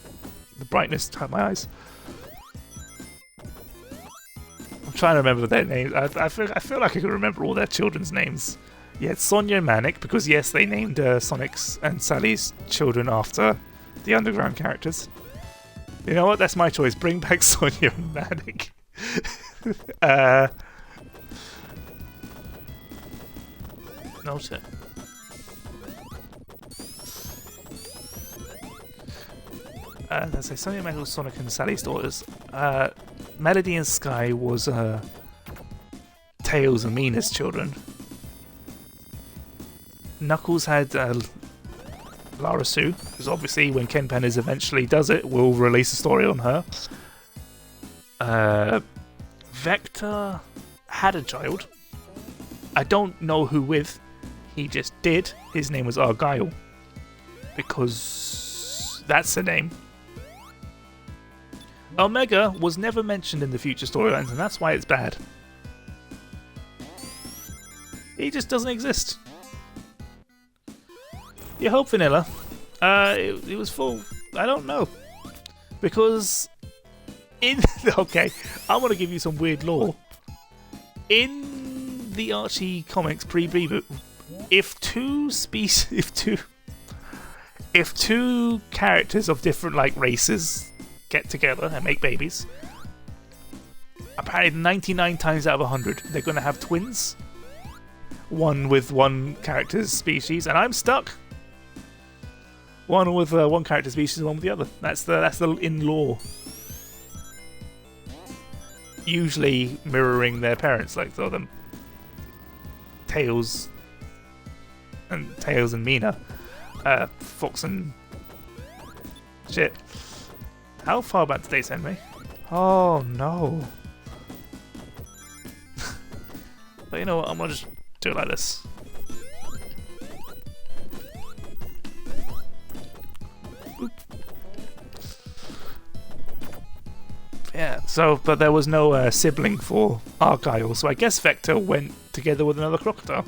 the brightness hurt my eyes. I'm trying to remember their names. I feel like I can remember all their children's names. Yeah, it's Sonia and Manic, because yes, they named Sonic's and Sally's children after the Underground characters. You know what? That's my choice. Bring back Sonia and Manic. No shit. Let's say Sonia and Manic was Sonic and Sally's daughters. Melody and Sky was Tails and Mina's children. Knuckles had Lara Sue, because obviously when Ken Pennis eventually does it, we'll release a story on her. Vector had a child. I don't know who with. He just did. His name was Argyle, because that's the name. Omega was never mentioned in the future storylines, and that's why it's bad. He just doesn't exist. You hope Vanilla. It was full. I don't know. Because okay, I want to give you some weird lore. In the Archie comics pre-reboot, if two characters of different like races get together and make babies, apparently 99 times out of 100 they're going to have twins. One with one character's species, and I'm stuck. One with one character species and one with the other. That's the in lore. Usually mirroring their parents, like them Tails and Mina, Fox and shit. How far back did they send me? Oh no! But you know what? I'm gonna just do it like this. Yeah, so, but there was no sibling for Argyle, so I guess Vector went together with another crocodile.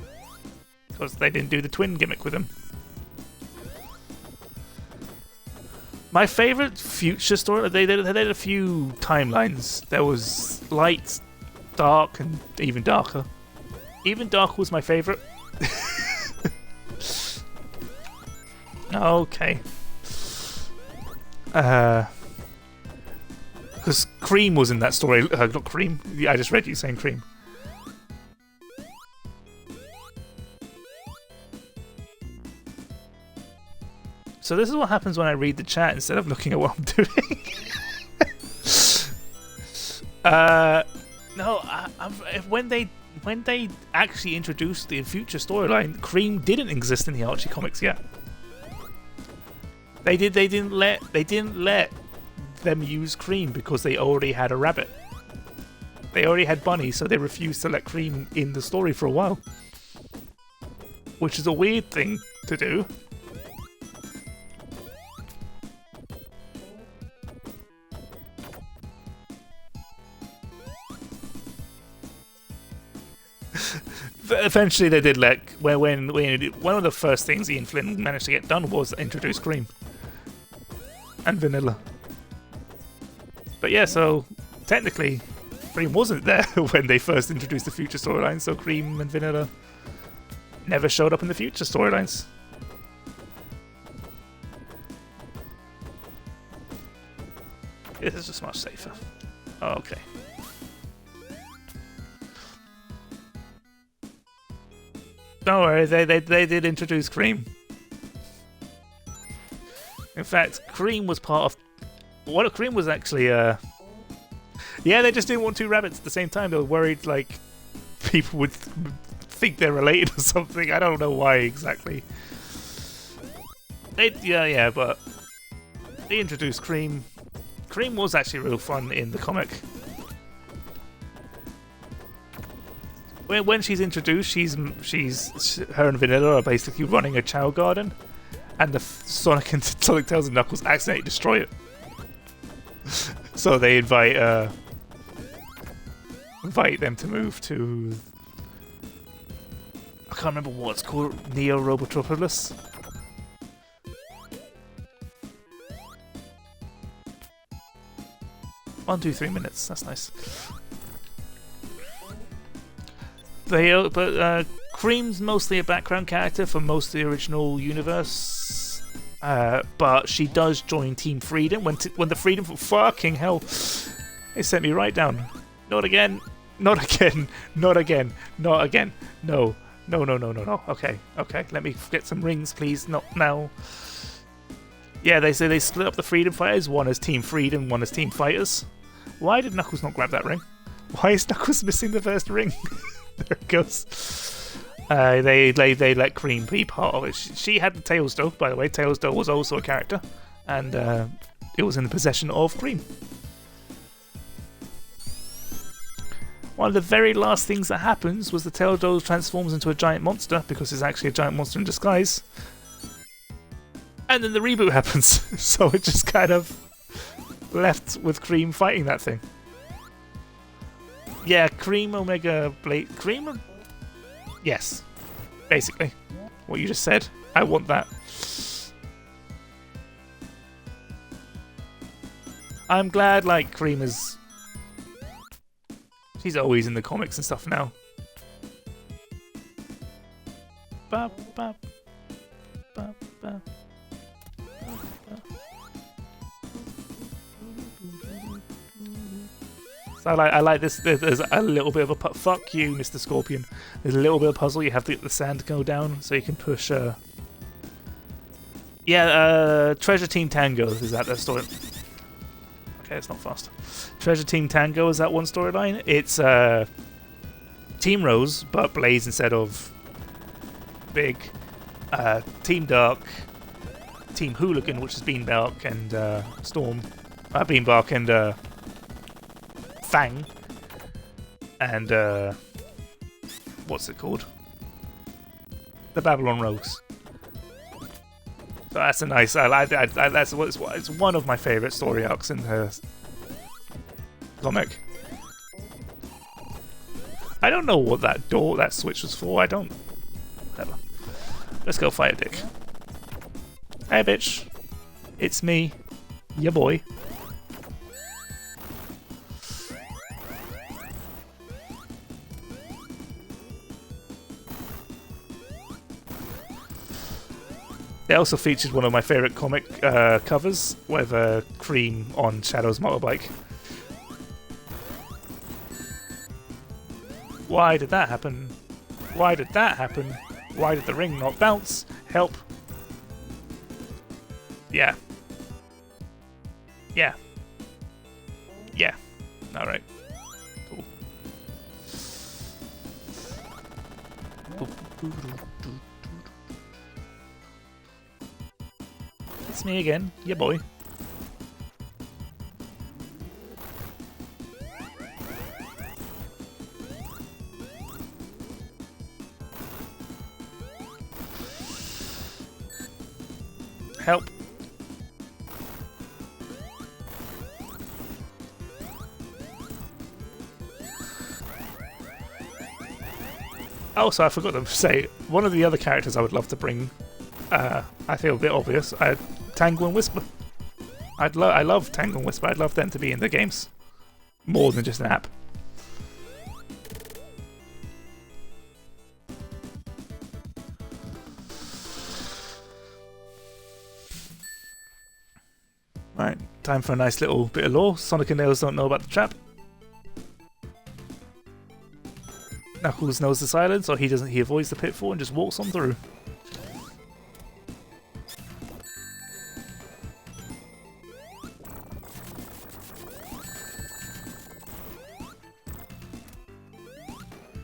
Because they didn't do the twin gimmick with him. My favourite future story, they did a few timelines. There was light, dark, and even darker. Even darker was my favourite. Okay. Because Cream was in that story. Not Cream. I just read you saying Cream. So this is what happens when I read the chat instead of looking at what I'm doing. When they actually introduced the future storyline, Cream didn't exist in the Archie comics yet. They didn't let them use Cream because they already had a rabbit. They already had Bunny, so they refused to let Cream in the story for a while. Which is a weird thing to do. But eventually they did let... When one of the first things Ian Flynn managed to get done was introduce cream. And vanilla. But yeah, so technically cream wasn't there when they first introduced the future storyline, so cream and vanilla never showed up in the future storylines. This is just much safer. Okay. Don't worry, they did introduce cream. In fact, cream was part of... What cream was actually... Yeah, they just didn't want two rabbits at the same time. They were worried, like, people would think they're related or something. I don't know why exactly. Yeah, but they introduced cream. Cream was actually real fun in the comic. When she's introduced, her and Vanilla are basically running a chow garden, and the Sonic Tails and Knuckles accidentally destroy it. So they invite them to move to... I can't remember what it's called. Neo Robotropolis. 1, 2, 3 minutes. That's nice. Cream's mostly a background character for most of the original universe, but she does join Team Freedom when the Freedom... Fucking hell! It sent me right down. Not again. Not again. Not again. Not again. No. No. Okay. Let me get some rings, please. Not now. Yeah, they say they split up the Freedom Fighters. One as Team Freedom, one as Team Fighters. Why did Knuckles not grab that ring? Why is Knuckles missing the first ring? There it goes. They let Cream be part of it. She had the Tails Dough, by the way. Tails Dough was also a character, and it was in the possession of Cream. One of the very last things that happens was the Tails Dough transforms into a giant monster, because it's actually a giant monster in disguise. And then the reboot happens, so it just kind of left with Cream fighting that thing. Yeah, Cream Omega Blade... Cream... Yes. Basically. What you just said. I want that. I'm glad, like, Cream is... She's always in the comics and stuff now. Ba, ba, ba, ba. So I like this. There's a little bit of a fuck you, Mr. Scorpion. There's a little bit of puzzle. You have to get the sand to go down so you can push. Treasure Team Tango is that their story? Okay, it's not fast. Treasure Team Tango is that one storyline. It's Team Rose, but Blaze instead of Big. Team Dark, Team Hooligan, which is Beanbark and Storm. Beanbark and Fang, and what's it called? The Babylon Rogues. So that's a nice. It's one of my favorite story arcs in the comic. I don't know what that switch was for. I don't. Whatever. Let's go fight a dick. Hey, bitch! It's me, your boy. It also features one of my favourite comic covers with Cream on Shadow's motorbike. Why did that happen? Why did that happen? Why did the ring not bounce? Help. Yeah. Yeah. Yeah. Alright. Cool. It's me again, yeah boy. Help. Also, I forgot to say, one of the other characters I would love to bring, I feel a bit obvious, Tangle and Whisper. I love Tangle and Whisper. I'd love them to be in the games. More than just an app. Right, time for a nice little bit of lore. Sonic and Nails don't know about the trap. Knuckles knows the silence, or he doesn't. He avoids the pitfall and just walks on through.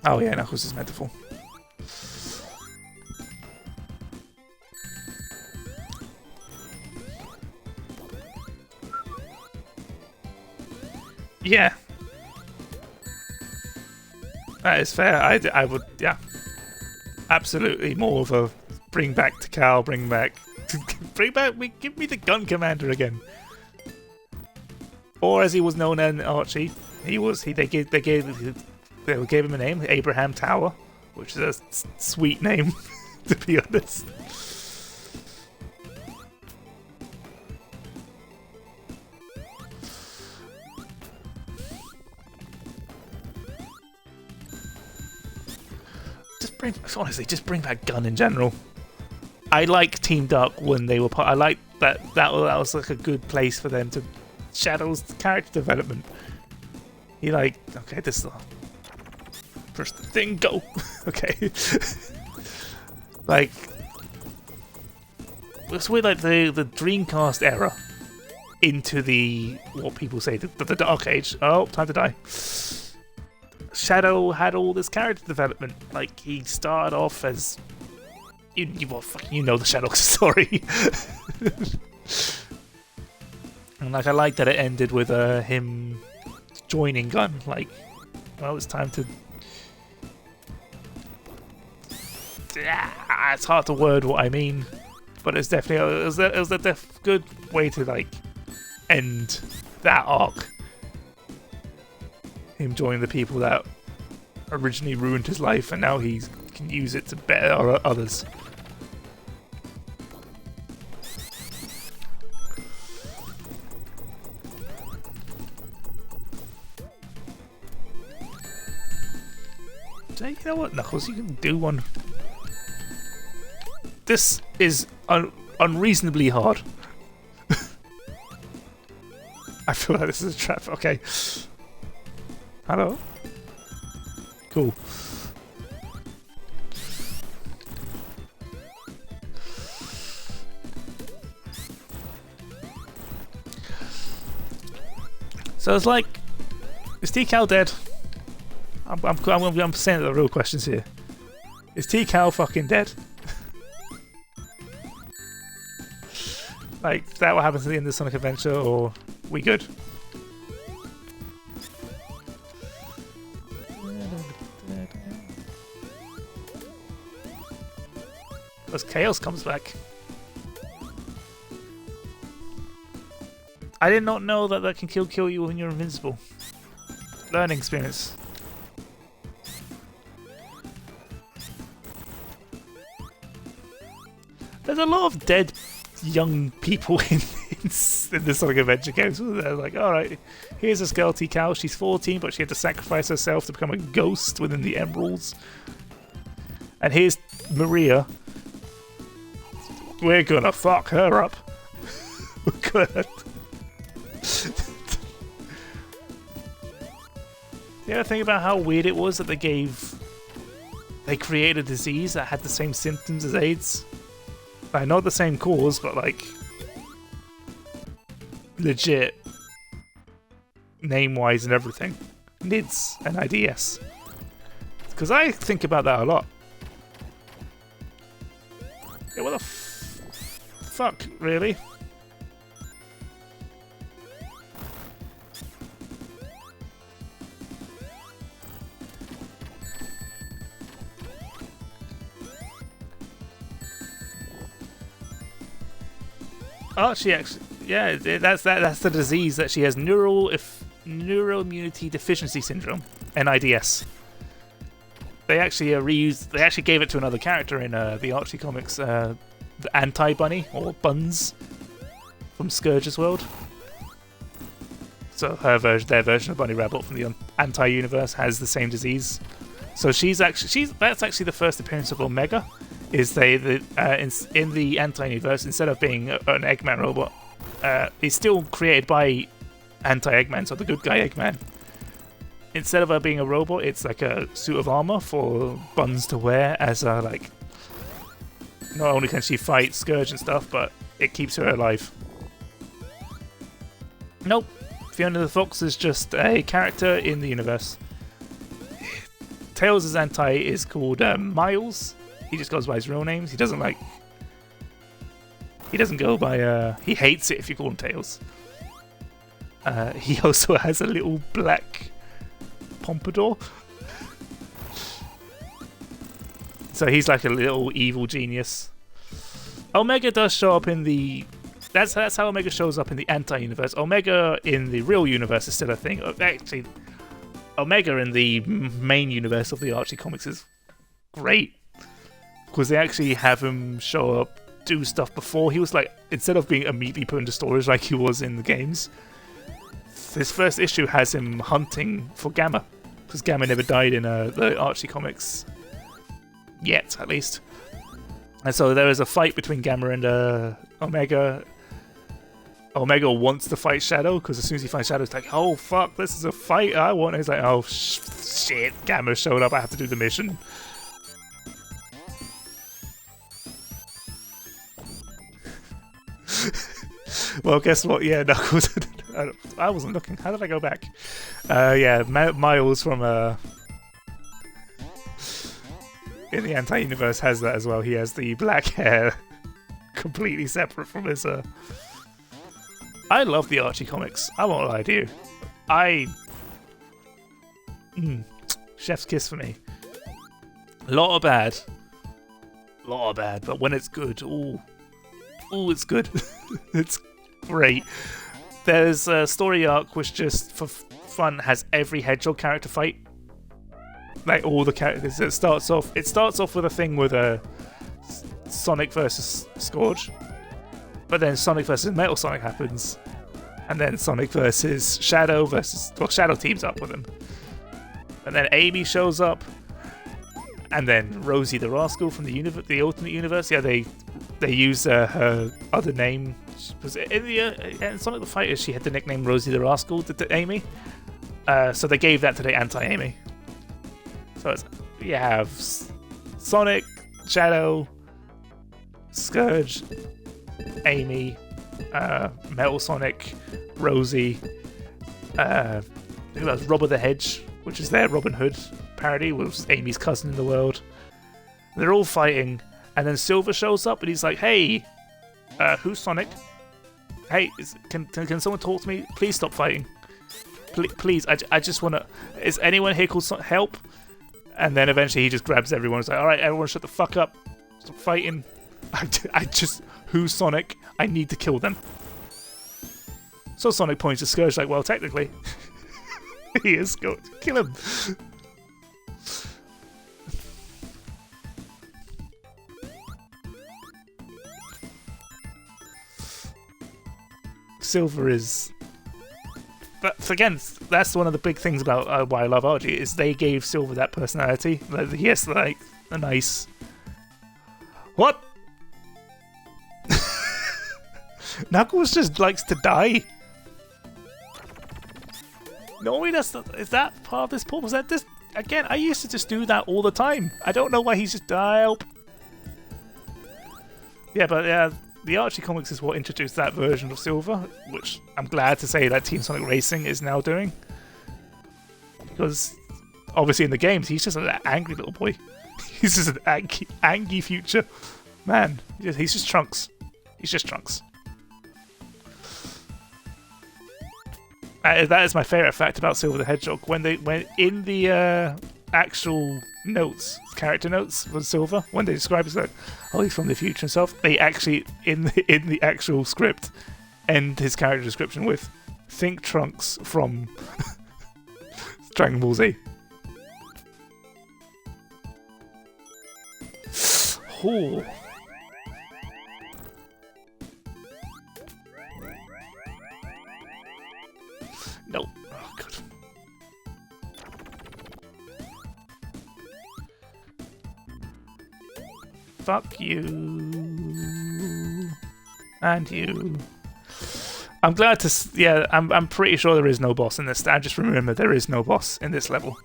Oh yeah, Knuckles is meant to fall. Yeah. That is fair. I would, yeah. Absolutely more of a bring back to Cal, bring back, give me the gun commander again. Or as he was known in Archie, they gave him a name, Abraham Tower, which is a sweet name, to be honest. Honestly, just bring back Gun in general. I like Team Dark when they were part. I like that was like a good place for them to Shadow's character development. He like, okay, this is push the thing, go. Okay. Like, it's weird, like the Dreamcast era into the what people say the Dark Age. Oh, time to die. Shadow had all this character development. Like, he started off as you know the Shadow story. And like, I like that it ended with him joining Gun. Like, well, it's time to. It's hard to word what I mean, but it's definitely it was a good way to like end that arc. Him joining the people that originally ruined his life, and now he can use it to better others. You know what, Knuckles? You can do one. This is unreasonably hard. I feel like this is a trap. Okay. Hello? Cool. So it's like, is T-Cal dead? I'm saying the real questions here. Is T-Cal fucking dead? Like, is that what happens at the end of Sonic Adventure, or we good? As Chaos comes back. I did not know that can kill you when you're invincible. Learning experience. There's a lot of dead young people in the Sonic Adventure games. They're like, alright, here's this girl T-Cal, she's 14, but she had to sacrifice herself to become a ghost within the Emeralds. And here's Maria. We're gonna fuck her up. We're gonna... You ever think about how weird it was that they created a disease that had the same symptoms as AIDS? Like, not the same cause, but like legit name-wise and everything. NIDS and IDS. Because I think about that a lot. Yeah, what the fuck, really? Oh, she actually, yeah, that's the disease that she has, neuroimmunity deficiency syndrome, NIDS. they actually reused. They actually gave it to another character in the Archie comics, the Anti-Bunny or Buns from Scourge's world. So their version of Bunny Rabbit from the Anti-universe has the same disease. So that's actually the first appearance of Omega. Is in the Anti-universe, instead of being an Eggman robot, he's still created by Anti-Eggman, so the good guy Eggman. Instead of her being a robot, it's like a suit of armor for Buns to wear as a, like, not only can she fight Scourge and stuff, but it keeps her alive. Nope. Fiona the Fox is just a character in the universe. Tails' anti is called Miles. He just goes by his real names. He doesn't go by, he hates it if you call him Tails. He also has a little black pompadour. So he's like a little evil genius. Omega does show up in the... That's how Omega shows up in the Anti-universe. Omega in the real universe is still a thing. Actually, Omega in the main universe of the Archie comics is great. Because they actually have him show up, do stuff before. He was like, instead of being immediately put into storage like he was in the games, his first issue has him hunting for Gamma. Because Gamma never died in the Archie comics. Yet, at least. And so there is a fight between Gamma and Omega. Omega wants to fight Shadow, because as soon as he finds Shadow, it's like, oh fuck, this is a fight I want. And he's like, oh shit, Gamma showed up, I have to do the mission. Well, guess what? Yeah, Knuckles. I wasn't looking. How did I go back? Yeah, Miles from in the Anti-universe has that as well. He has the black hair, completely separate from his. I love the Archie comics. I won't lie to you. Chef's kiss for me. A lot of bad, but when it's good, ooh, it's good. It's great. There's a story arc which just for fun has every Hedgehog character fight. Like all the characters. It starts off with a thing with a Sonic versus Scourge, but then Sonic versus Metal Sonic happens, and then Sonic versus Shadow Shadow teams up with him, and then Amy shows up, and then Rosie the Rascal from the alternate universe. Yeah, they use her other name. Was in Sonic the Fighter, she had the nickname Rosie the Rascal to Amy. So they gave that to the Anti-Amy. So you have Sonic, Shadow, Scourge, Amy, Metal Sonic, Rosie, who else? Robber the Hedge, which is their Robin Hood parody, was Amy's cousin in the world. They're all fighting, and then Silver shows up and he's like, hey, who's Sonic? Hey, can someone talk to me? Please stop fighting. Please, I just want to... Is anyone here called help? And then eventually he just grabs everyone and is like, alright, everyone shut the fuck up. Stop fighting. Who's Sonic? I need to kill them. So Sonic points to Scourge like, well, technically, he is going to kill him. Silver is... But again, that's one of the big things about why I love Archie, is they gave Silver that personality. Like, yes, like, a nice... What? Knuckles just likes to die. No, he does. Is that part of this pull? Was that this? Again, I used to just do that all the time. I don't know why he's just help. Yeah, but yeah, the Archie comics is what introduced that version of Silver, which I'm glad to say that Team Sonic Racing is now doing. Because obviously in the games, he's just an angry little boy. He's just an angry future man. He's just Trunks. He's just Trunks. That is my favourite fact about Silver the Hedgehog. When in the actual notes, character notes for Silver, when they describe it, like, oh, he's from the future and stuff, they actually in the actual script end his character description with, think Trunks from Dragon Ball Z. Oh. Nope. Oh, God. Fuck you. And you. I'm glad to... Yeah, I'm pretty sure there is no boss in this. I just remember there is no boss in this level.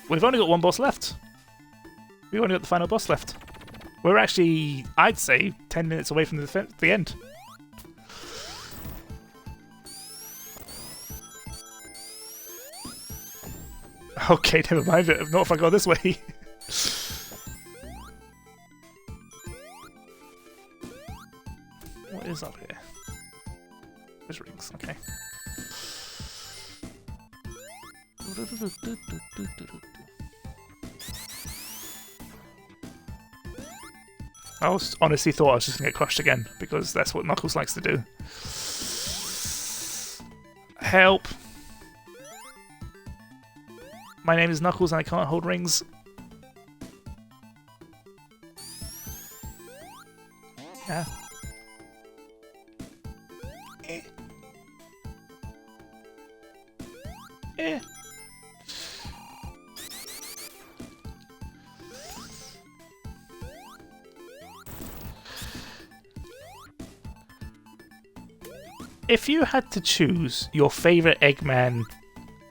We've only got one boss left. We've only got the final boss left. We're actually, I'd say, 10 minutes away from the end. Okay, never mind. Not if I go this way. What is up here? There's rings, okay. I honestly thought I was just going to get crushed again, because that's what Knuckles likes to do. Help! My name is Knuckles and I can't hold rings. Yeah. Eh. Eh. If you had to choose your favorite Eggman,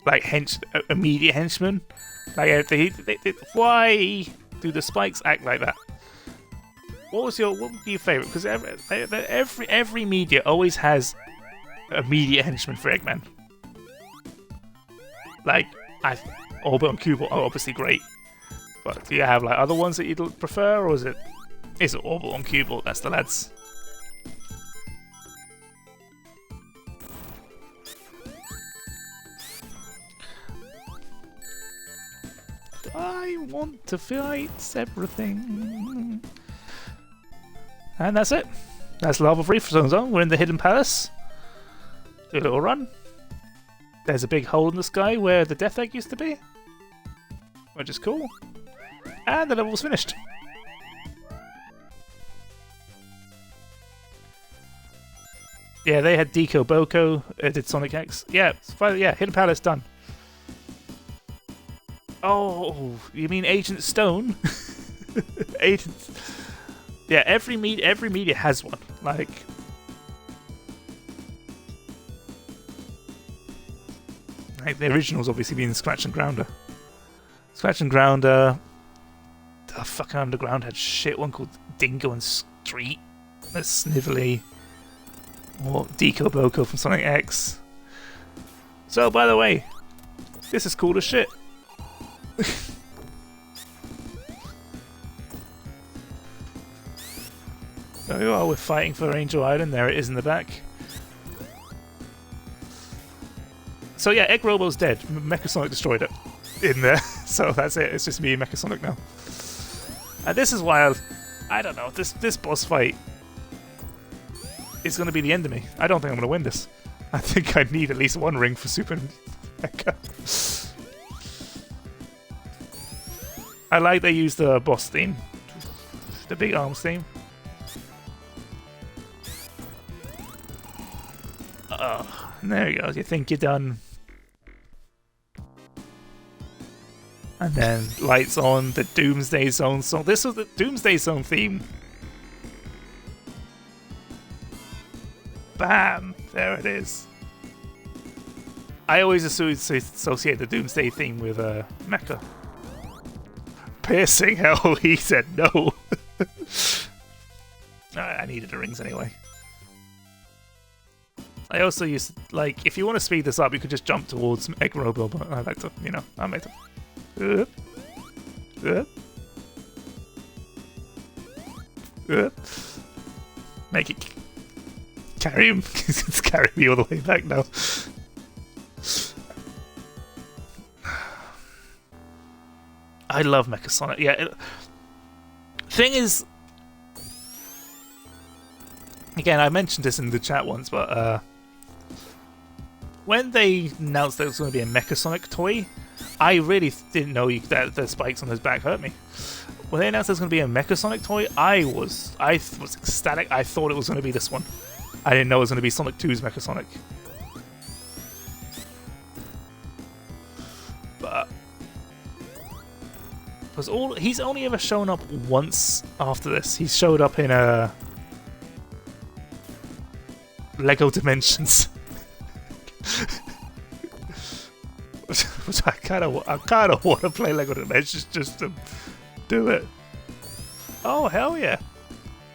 like immediate henchman, like why do the spikes act like that? What would be your favorite? Because every media always has immediate henchman for Eggman. Like Orbit and Cubert are obviously great, but do you have like other ones that you'd prefer, or is it Orbit and Cubert? That's the lads. I want to fight everything. And that's it. That's Lava Free Zone. We're in the Hidden Palace. Do a little run. There's a big hole in the sky where the Death Egg used to be, which is cool. And the level's finished. Yeah, they had Deco Boko, did Sonic X. Yeah, Hidden Palace done. Oh, you mean Agent Stone? Agent. Yeah, every media has one. Like the original's obviously been Scratch and Grounder. Scratch and Grounder. The fucking Underground had shit one called Dingo and Street. That's Snively. Or Deco Boko from Sonic X. So, by the way, this is cool as shit. There we are, we're fighting for Angel Island. There it is in the back. So yeah, Egg Robo's dead. Mechasonic destroyed it in there. So that's it. It's just me and Mechasonic now. And this is why I don't know. This boss fight is going to be the end of me. I don't think I'm going to win this. I think I need at least one ring for Super Mecha. I like they use the boss theme. The big arms theme. There you go. You think you're done. And then lights on the Doomsday Zone song. This was the Doomsday Zone theme. Bam! There it is. I always associate the Doomsday theme with Mecha. Piercing hell, he said no. I needed the rings anyway. I also used, like, if you want to speed this up, you could just jump towards Egg Robo, but I like to, you know, I make it. Make it carry him. It's carrying me all the way back now. I love Mechasonic. Yeah. Thing is, again, I mentioned this in the chat once, but when they announced there was going to be a Mechasonic toy, I really didn't know that the spikes on his back hurt me. When they announced there's going to be a Mecha Sonic toy, I was ecstatic. I thought it was going to be this one. I didn't know it was going to be Sonic 2's Mecha Sonic. But he's only ever shown up once after this. He showed up in Lego Dimensions. Which I kind of want to play Lego Dimensions just to do it. Oh hell yeah!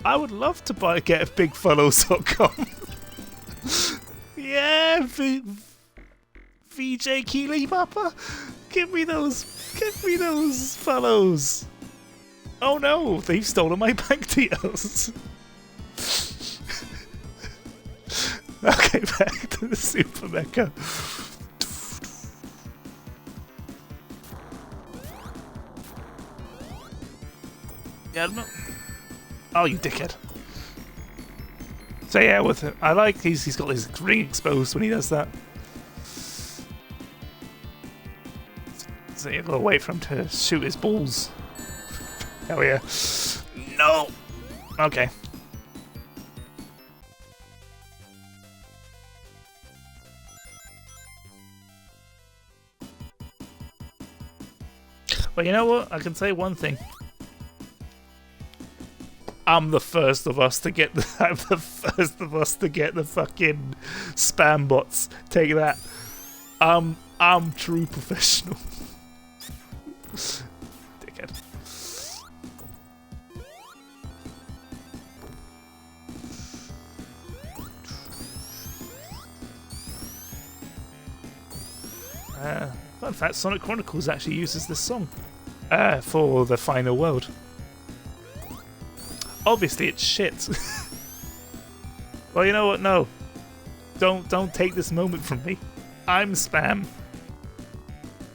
I would love to get a bigfellows.com. Yeah, VJ Keeley Papa, give me those fellows. Oh no, they've stolen my bank details. Okay, back to the Super Mecha. Yeah, no. Oh, you dickhead. So yeah, with him, I like he's got his ring exposed when he does that. So you gotta wait for him to shoot his balls. Hell yeah. No! Okay. But you know what? I can say one thing. I'm the first of us to get the fucking spam bots. Take that. I'm true professional. Dickhead. Fun fact, Sonic Chronicles actually uses this song for the final world. Obviously it's shit. Well, you know what? No. Don't take this moment from me. I'm spam.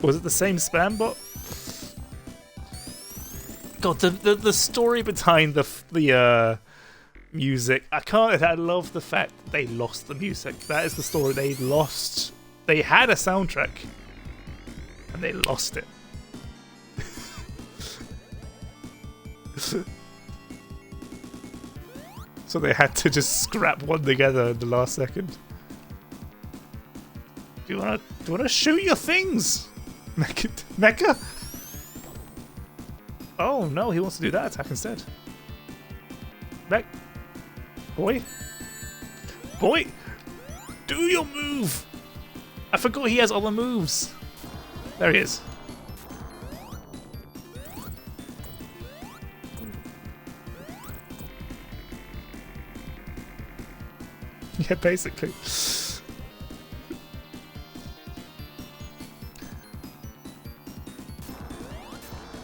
Was it the same spam bot? God, the story behind the music. I love the fact that they lost the music. That is the story. They lost. They had a soundtrack and they lost it. So they had to just scrap one together in the last second. Do you wanna shoot your things, Mecha? Oh no, he wants to do that attack instead. Boy, do your move. I forgot he has other moves. There he is. Yeah, basically.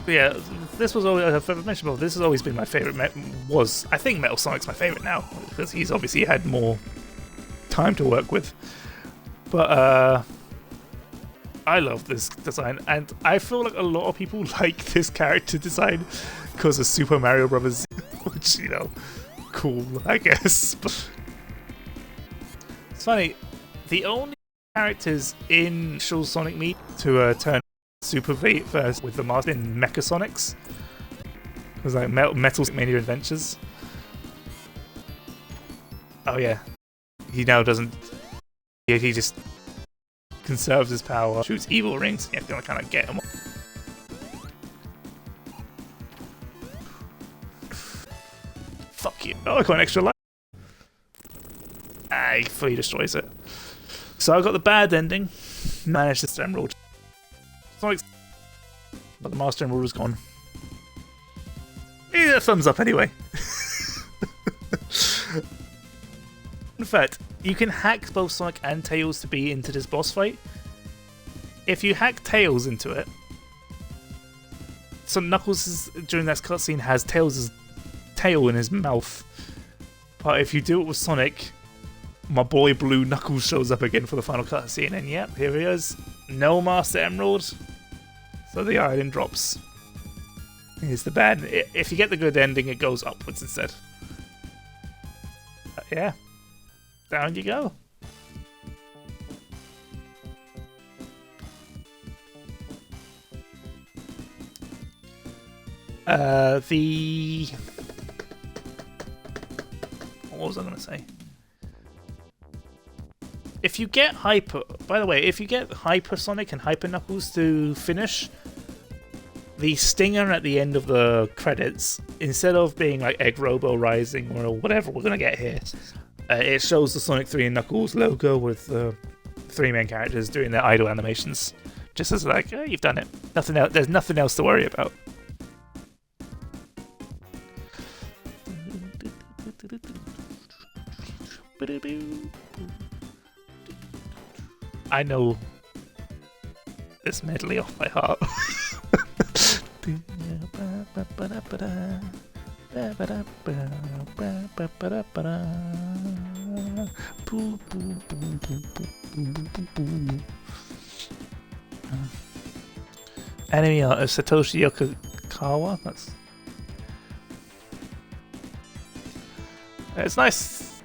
But yeah, this was always, I've mentioned before, this has always been my favourite. I think Metal Sonic's my favourite now, because he's obviously had more time to work with. But I love this design, and I feel like a lot of people like this character design because of Super Mario Brothers, which, you know, cool, I guess. But it's funny, the only characters in actual Sonic Meat to turn Super V first with the master in Mecha Sonics. It was like Metal Mania Adventures. Oh yeah, he now doesn't. He just conserves his power, shoots evil rings. Yeah, gonna kind of get him. Fuck you! Oh, I got an extra life. Ah, he fully destroys it. So I got the bad ending. Managed this emerald. Sonic's, but the Master Emerald was gone. Yeah, thumbs up anyway. In fact, you can hack both Sonic and Tails to be into this boss fight. If you hack Tails into it, so Knuckles during that cutscene has Tails' tail in his mouth. But if you do it with Sonic, my boy Blue Knuckles shows up again for the final cutscene, and yep, here he is. No Master Emerald, so the iron drops. Here's the bad. If you get the good ending, it goes upwards instead. Yeah, down you go. The what was I going to say? If you get Hyper, by the way, if you get Hyper Sonic and Hyper Knuckles to finish, the stinger at the end of the credits, instead of being like Egg Robo Rising or whatever we're going to get here, it shows the Sonic 3 and Knuckles logo with the three main characters doing their idle animations. Just as like, oh, you've done it. Nothing else. There's nothing else to worry about. I know this medley off by heart. Enemy art of Satoshi Yokokawa. It's nice.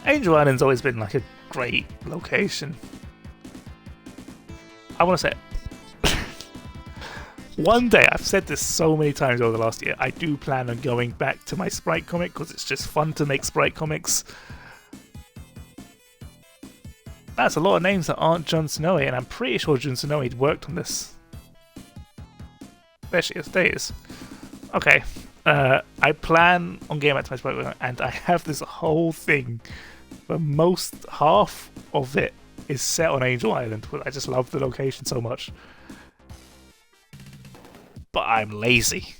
Angel Island's always been like a great location. I want to say one day, I've said this so many times over the last year, I do plan on going back to my Sprite comic because it's just fun to make Sprite comics. That's a lot of names that aren't Jun Sonoe, and I'm pretty sure Jun Sonoe worked on this. There she is, there is. Okay, I plan on getting back to my Sprite comic, and I have this whole thing, but most half of it is set on Angel Island. I just love the location so much. But I'm lazy.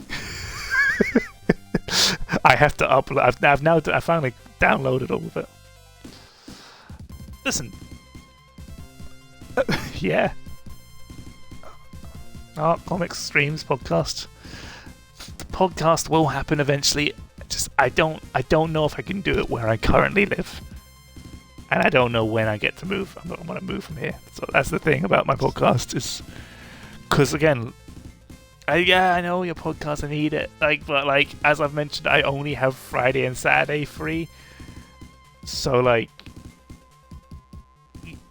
I have to upload. I finally downloaded all of it. Listen. Yeah. Art, comics, streams, podcast. The podcast will happen eventually. I don't know if I can do it where I currently live. And I don't know when I get to move. I'm not going to move from here. So that's the thing about my podcast is, because again, I know your podcast. I need it. But as I've mentioned, I only have Friday and Saturday free. So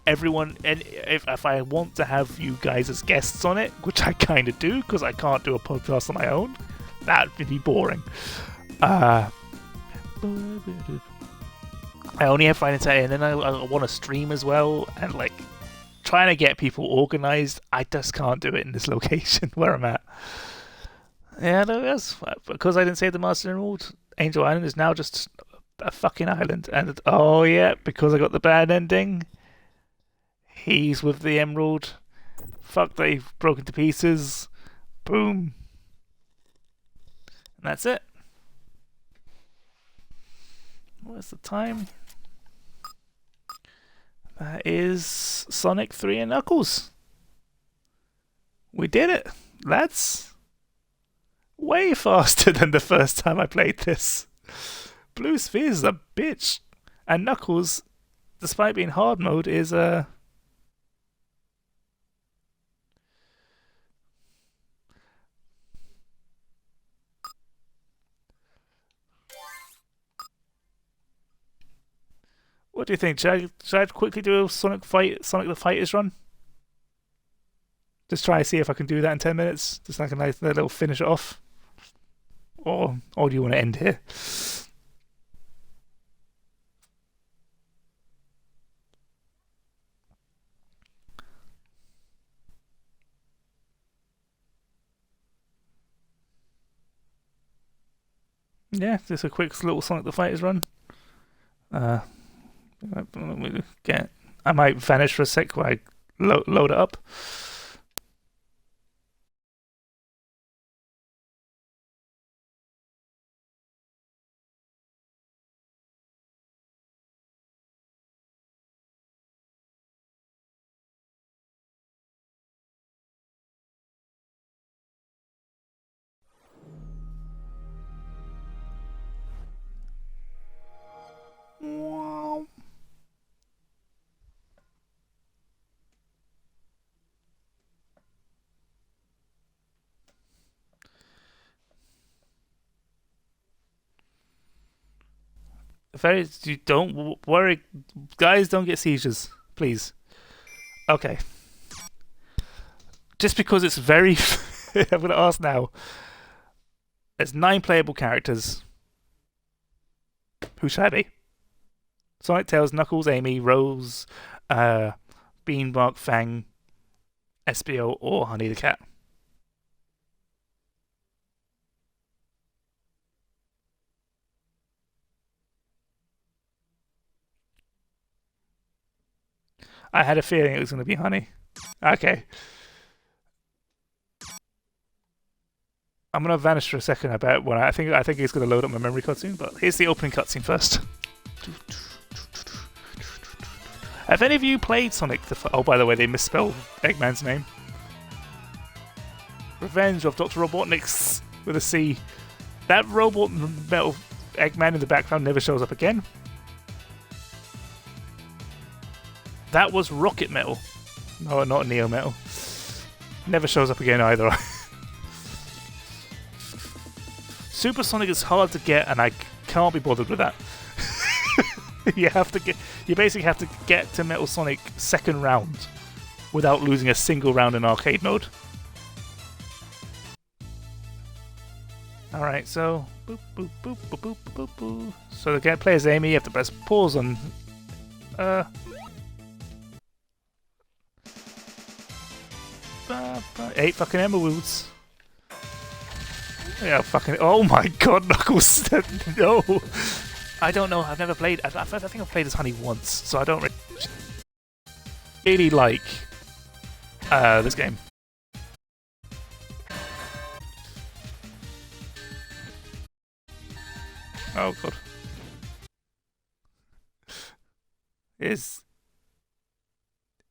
everyone, and if I want to have you guys as guests on it, which I kind of do, because I can't do a podcast on my own, that would be boring. I only have Friday and Saturday, and then I want to stream as well, and trying to get people organised, I just can't do it in this location where I'm at. Yeah, that's because I didn't save the Master Emerald. Angel Island is now just a fucking island, and oh yeah, because I got the bad ending. He's with the Emerald. Fuck, they've broken to pieces. Boom. And that's it. What's the time? That is Sonic 3 and Knuckles. We did it. That's way faster than the first time I played this. Blue Sphere is a bitch. And Knuckles, despite being hard mode, is What do you think? Should I quickly do a Sonic the Fighters run? Just try to see if I can do that in 10 minutes. Just like a nice little finish it off. Or do you want to end here? Yeah, just a quick little Sonic the Fighters run. I might vanish for a sec while I load it up. Wow. You don't worry, guys. Don't get seizures, please. Okay. Just because it's very, I'm gonna ask now. There's 9 playable characters. Who shall I be? Sonic, Tails, Knuckles, Amy, Rose, Beanbag, Fang, Espio, or Honey the Cat. I had a feeling it was going to be Honey. Okay. I'm gonna vanish for a second. I bet when I think it's gonna load up my memory cutscene. But here's the opening cutscene first. Have any of you played Sonic the? Oh, by the way, they misspelled Eggman's name. Revenge of Dr. Robotnik's with a C. That robot metal Eggman in the background never shows up again. That was Rocket Metal. No, not Neo Metal. Never shows up again either. Super Sonic is hard to get, and I can't be bothered with that. You basically have to get to Metal Sonic second round without losing a single round in arcade mode. Alright, so boop boop boop boop boop boop boop. So to play as Amy, you have to press pause on 8 fucking emeralds. Yeah, fucking. Oh my god, Knuckles! No! I don't know, I've never played. I think I've played as Honey once, so I don't really like this game. Oh god. Is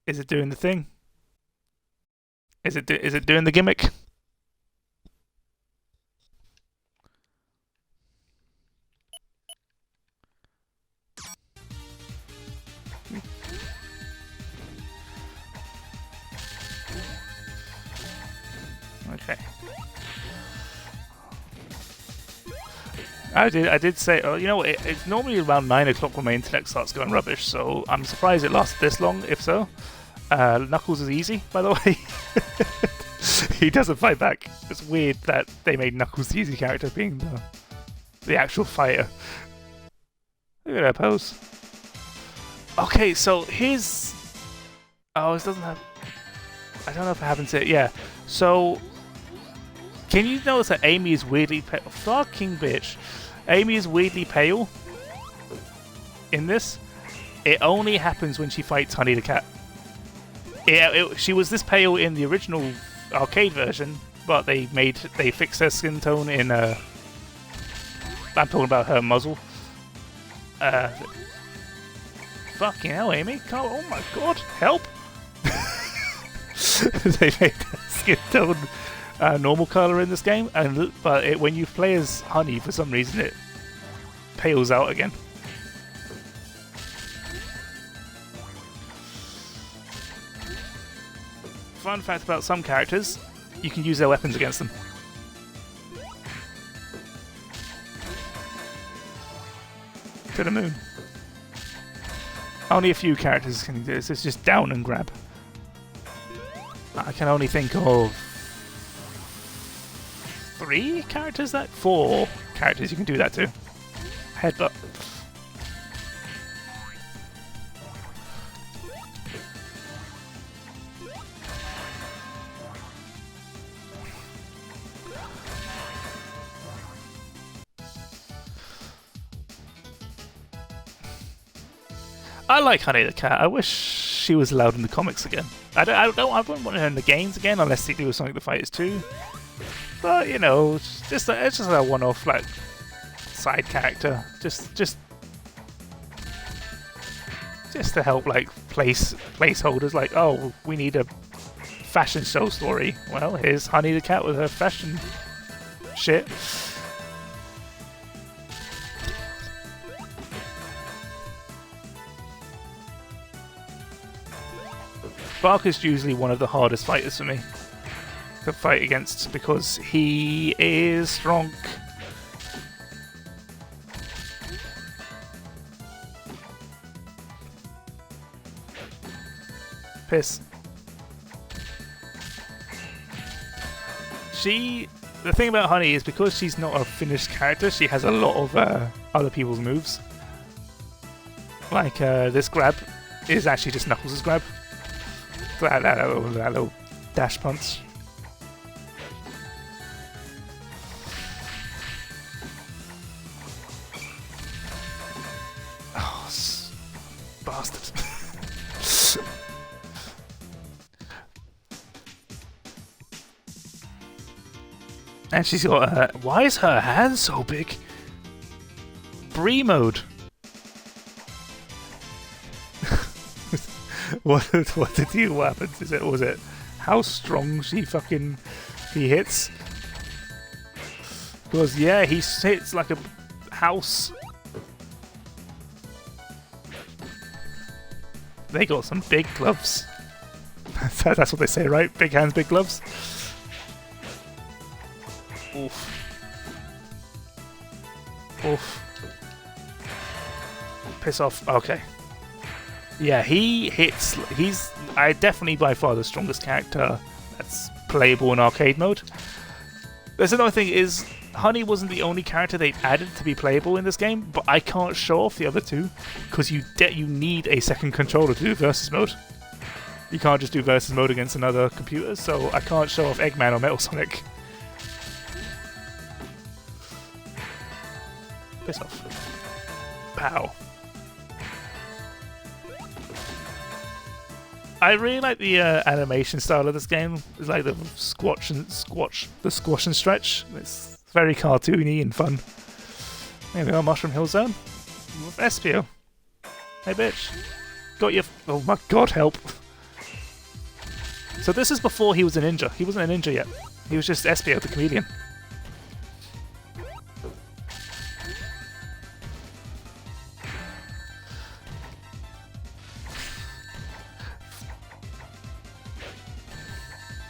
it doing the thing? Is it doing the gimmick? Okay. I did say, you know, it's normally around 9 o'clock when my internet starts going rubbish, so I'm surprised it lasted this long, if so. Knuckles is easy, by the way. He doesn't fight back. It's weird that they made Knuckles the easy character being the actual fighter. Look at that pose. Okay, so his... Oh, it doesn't have... I don't know if it happens here. Yeah, so... Can you notice that Amy is weirdly pale? Fucking bitch. Amy is weirdly pale in this. It only happens when she fights Honey the Cat. She was this pale in the original arcade version, but they fixed her skin tone in I'm talking about her muzzle. Fucking hell, Amy. Oh my god, help! They made her skin tone normal color in this game, but when you play as Honey, for some reason it pales out again. Fun fact about some characters, you can use their weapons against them. To the moon. Only a few characters can do this, it's just down and grab. I can only think of 4 characters you can do that to. Headbutt. I like Honey the Cat. I wish she was allowed in the comics again. I wouldn't want her in the games again unless they do Sonic the Fighters 2. But you know, it's just a one-off like side character, just to help like placeholders. Like, oh, we need a fashion show story. Well, here's Honey the Cat with her fashion shit. Barker's usually one of the hardest fighters for me to fight against because he is strong. Piss. the thing about Honey is because she's not a finished character, she has a lot of other people's moves. Like this grab is actually just Knuckles' grab. That little dash punch. Oh, bastard. And she's got why is her hand so big? Bree mode. What happens? Was it how strong he hits? Because yeah, he hits like a house. They got some big gloves. That's what they say, right? Big hands, big gloves. Oof. Oof. Piss off. Okay. Yeah, he's definitely by far the strongest character that's playable in arcade mode. There's another thing is, Honey wasn't the only character they added to be playable in this game, but I can't show off the other two, because you need a second controller to do versus mode. You can't just do versus mode against another computer, so I can't show off Eggman or Metal Sonic. Piss off. Pow. I really like the animation style of this game. It's like the squash and stretch. It's very cartoony and fun. There we are, Mushroom Hill Zone. With Espio. Hey bitch. Got your... Oh my god, help. So this is before he was a ninja. He wasn't a ninja yet. He was just Espio the comedian.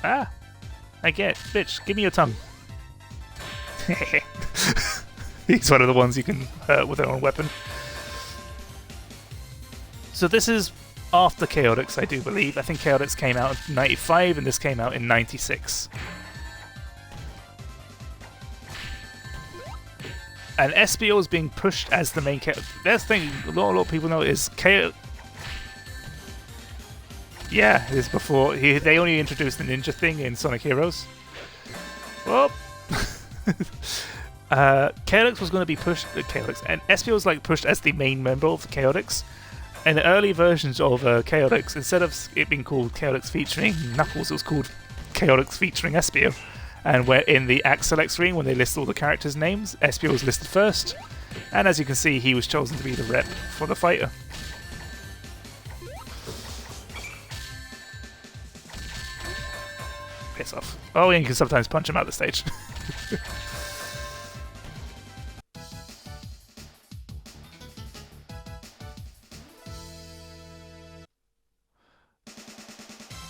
Ah! I get it. Bitch, give me your tongue. He's one of the ones you can hurt with their own weapon. So this is after Chaotix, I do believe. I think Chaotix came out in 95 and this came out in 96. And Espio is being pushed as the main character. That's the thing a lot of people know is Chaotix. Yeah, it is before. They only introduced the ninja thing in Sonic Heroes. Well, Chaotix was going to be pushed. Chaotix and Espio was like pushed as the main member of Chaotix. And the early versions of Chaotix, instead of it being called Chaotix featuring Knuckles, it was called Chaotix featuring Espio. And where in the Act Select screen, when they list all the characters' names, Espio was listed first. And as you can see, he was chosen to be the rep for the fighter. Piss off. Oh, and you can sometimes punch him out the stage.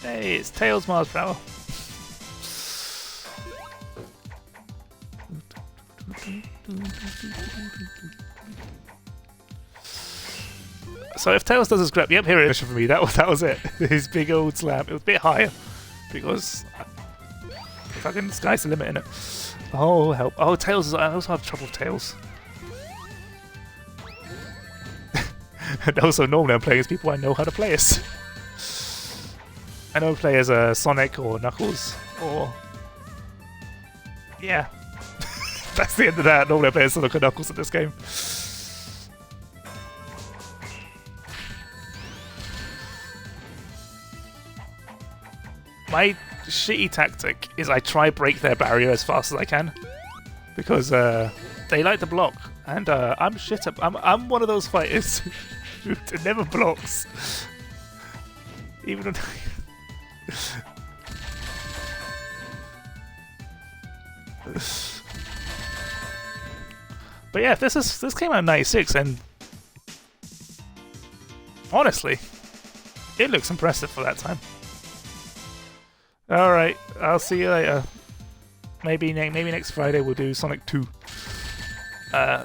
Hey, it's Tails Mars Power. So if Tails does his grab, yep, here it is for me. That was it. His big old slam. It was a bit higher because fucking the sky's the limit, innit? Oh help! Oh, Tails. I also have trouble with Tails. And also, normally I'm playing as people I know how to play as. I know play as Sonic or Knuckles or yeah. That's the end of that. Normally I play as Sonic or Knuckles in this game. My shitty tactic is I try break their barrier as fast as I can because they like to block, and I'm shit up. I'm one of those fighters who never blocks, even when But yeah, this came out in '96, and honestly, it looks impressive for that time. All right, I'll see you later. Maybe next Friday we'll do Sonic 2. I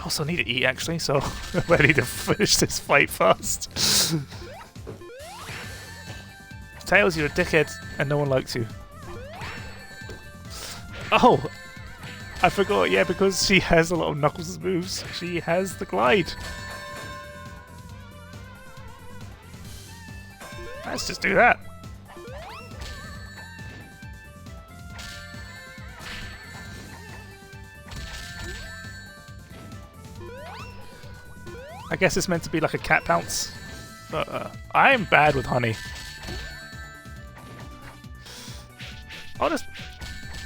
also need to eat actually, so I need to finish this fight fast. Tails, you're a dickhead, and no one likes you. Oh! I forgot, yeah, because she has a lot of Knuckles' moves. She has the glide. Let's just do that. I guess it's meant to be like a cat pounce, but I am bad with honey. Oh,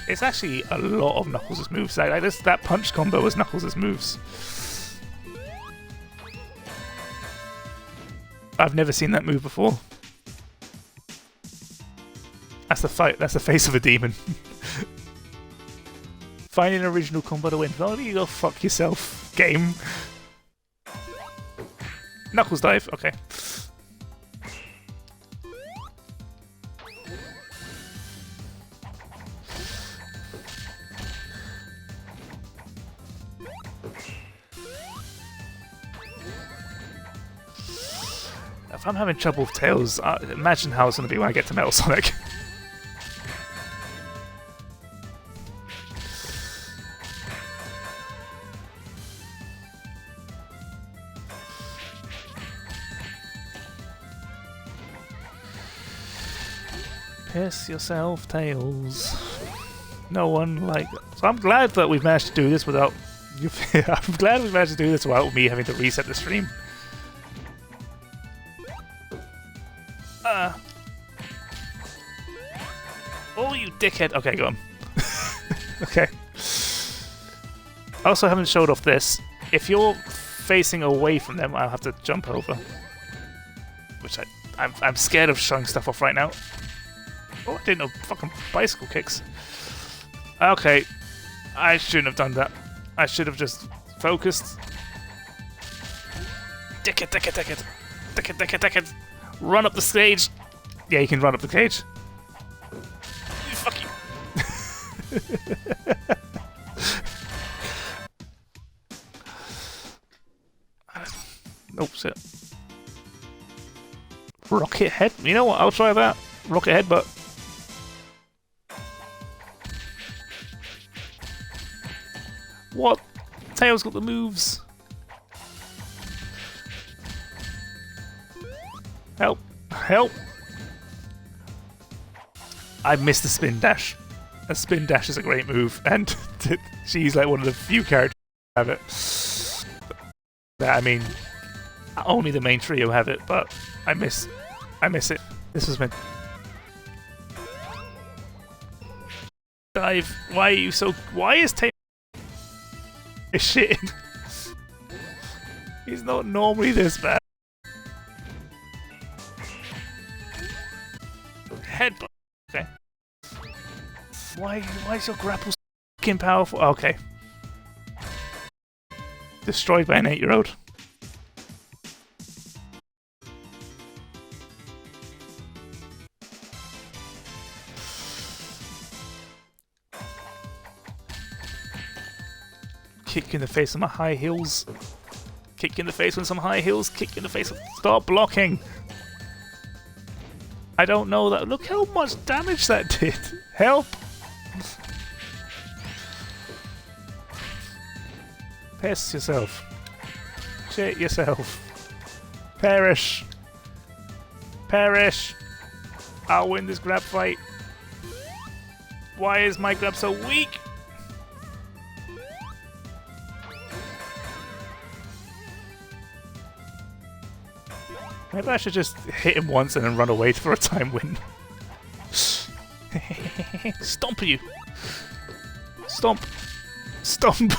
it's actually a lot of Knuckles' moves. Like that punch combo was Knuckles' moves. I've never seen that move before. That's the fight. That's the face of a demon. Find an original combo to win. Oh, you go fuck yourself, game. Knuckles dive. Okay. If I'm having trouble with Tails, imagine how it's going to be when I get to Metal Sonic. Piss yourself, Tails. No one like. So I'm glad that we've managed to do this without. I'm glad we've managed to do this without me having to reset the stream. Oh, you dickhead. Okay, go on. Okay. I also haven't showed off this. If you're facing away from them, I'll have to jump over. Which I'm scared of showing stuff off right now. Oh, I didn't know fucking bicycle kicks. Okay. I shouldn't have done that. I should have just focused. Dick it, dick it, dick it. Dick it, dick it, dick it. Run up the stage. Yeah, you can run up the cage. Fuck you. Nope, shit. Rocket head? You know what? I'll try that. Rocket headbutt. What? Tails got the moves. Help. Help. I missed the spin dash. A spin dash is a great move, and she's like one of the few characters who have it. I mean, only the main trio have it, but I miss it. This was meant. Dive. Why are you so? Why is Tails shit? He's not normally this bad. Headbutt. Okay. Why is your grapple so fucking powerful? Okay. Destroyed by an 8-year-old. Kick in the face with my high heels. Kick in the face with some high heels. Kick in the face with... Stop blocking! I don't know that. Look how much damage that did. Help! Piss yourself. Shit yourself. Perish. Perish. I'll win this grab fight. Why is my grab so weak? Maybe I should just hit him once and then run away for a time win. Stomp you! Stomp! Stomp!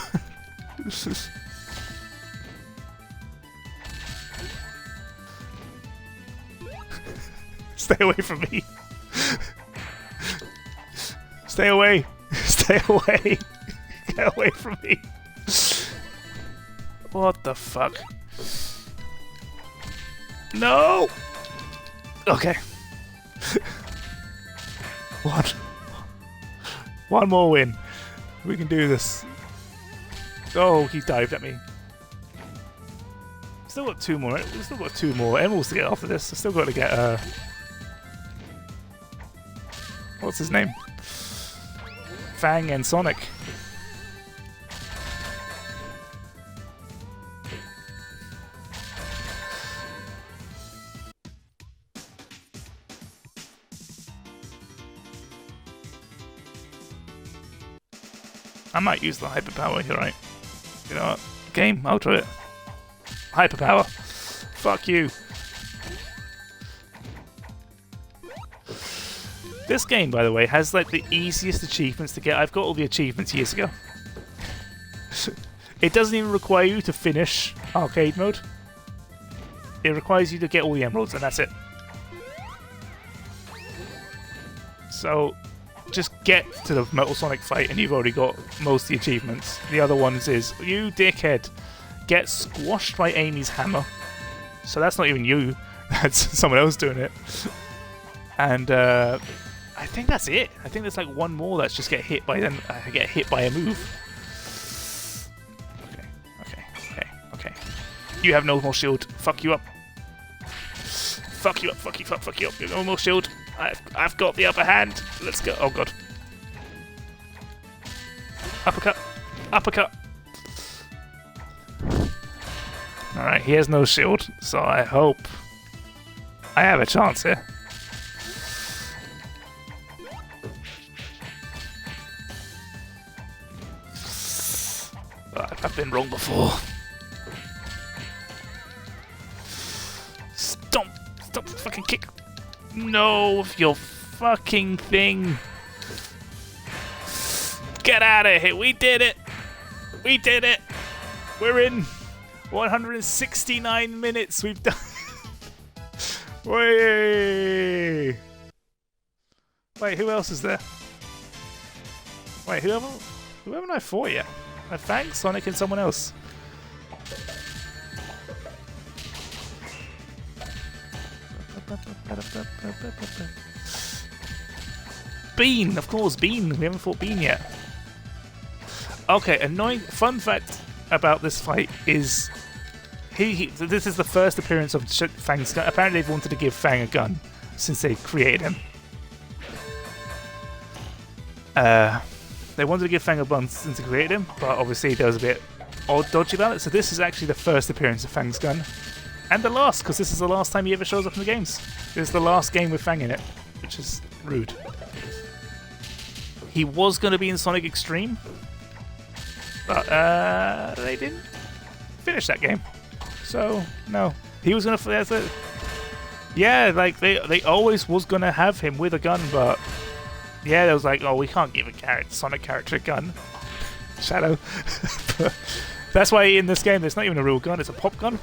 Stay away from me! Stay away! Stay away! Get away from me! What the fuck? No! Okay. One more win. We can do this. Oh, he dived at me. Still got two more. We've still got two more emeralds to get after this. I've still got to get what's his name? Fang and Sonic. I might use the hyper power, you're right. You know what? Game, I'll try it. Hyper power. Fuck you. This game, by the way, has like the easiest achievements to get. I've got all the achievements years ago. It doesn't even require you to finish arcade mode. It requires you to get all the emeralds, and that's it. So, just get to the Metal Sonic fight, and you've already got most of the achievements. The other ones is, you dickhead, get squashed by Amy's hammer. So that's not even you. That's someone else doing it. And I think that's it. I think there's like one more that's just get hit by a move. Okay. You have no more shield. Fuck you up. Fuck you up. Fuck you up. You have no more shield. I've got the upper hand. Let's go. Oh god. Uppercut. Alright, he has no shield, so I hope I have a chance here. I've been wrong before. Stop the fucking kick. No, your fucking thing. Get out of here. We did it. We're in 169 minutes. We've done. Wait, who else is there? Wait, who haven't I fought yet? I Fang, Sonic, and someone else. Bean, of course, Bean. We haven't fought Bean yet. Okay, annoying. Fun fact about this fight is this is the first appearance of Fang's gun. Apparently, they've wanted to give Fang a gun since they created him. They wanted to give Fang a gun since they created him, but obviously there was a bit dodgy about it. So this is actually the first appearance of Fang's gun. And the last, because this is the last time he ever shows up in the games. This is the last game with Fang in it, which is rude. He was going to be in Sonic Extreme, but they didn't finish that game. So, no. He was going to... Yeah, like, they always was going to have him with a gun, but... Yeah, they was like, oh, we can't give a Sonic character a gun. Shadow. But that's why in this game, there's not even a real gun, it's a pop gun.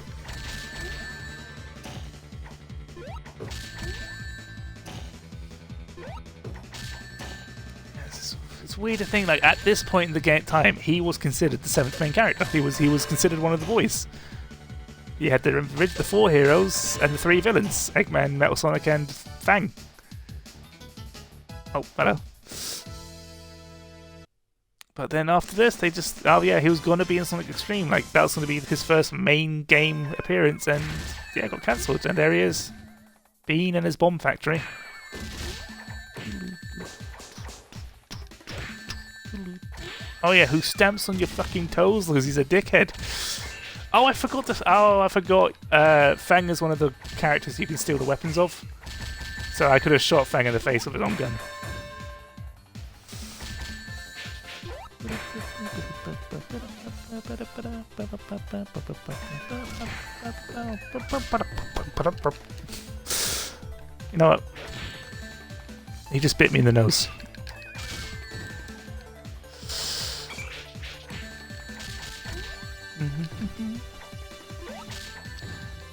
It's weird to think, like, at this point in the game time, he was considered the 7th main character. He was considered one of the boys. You had the 4 heroes and the 3 villains: Eggman, Metal Sonic, and Fang. Oh, hello. But then after this, they just... Oh yeah, he was going to be in Sonic Extreme. Like, that was going to be his first main game appearance, and yeah, got cancelled. And there he is. Bean and his bomb factory. Oh yeah, who stamps on your fucking toes because he's a dickhead. Oh, I forgot this. Oh, I forgot. Fang is one of the characters you can steal the weapons of. So I could have shot Fang in the face with his own gun. You know what? He just bit me in the nose.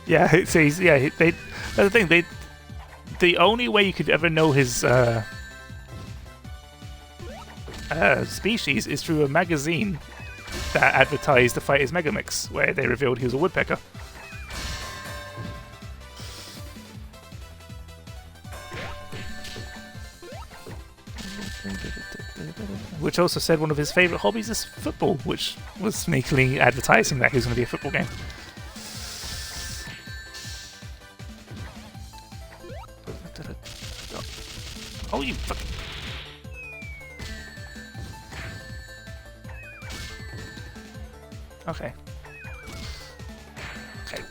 Yeah, that's the thing. The only way you could ever know his species is through a magazine that advertised the fight as Megamix, where they revealed he was a woodpecker. Which also said one of his favourite hobbies is football, which was sneakily advertising that he was going to be a football game. Oh, you fucking... Okay. Okay.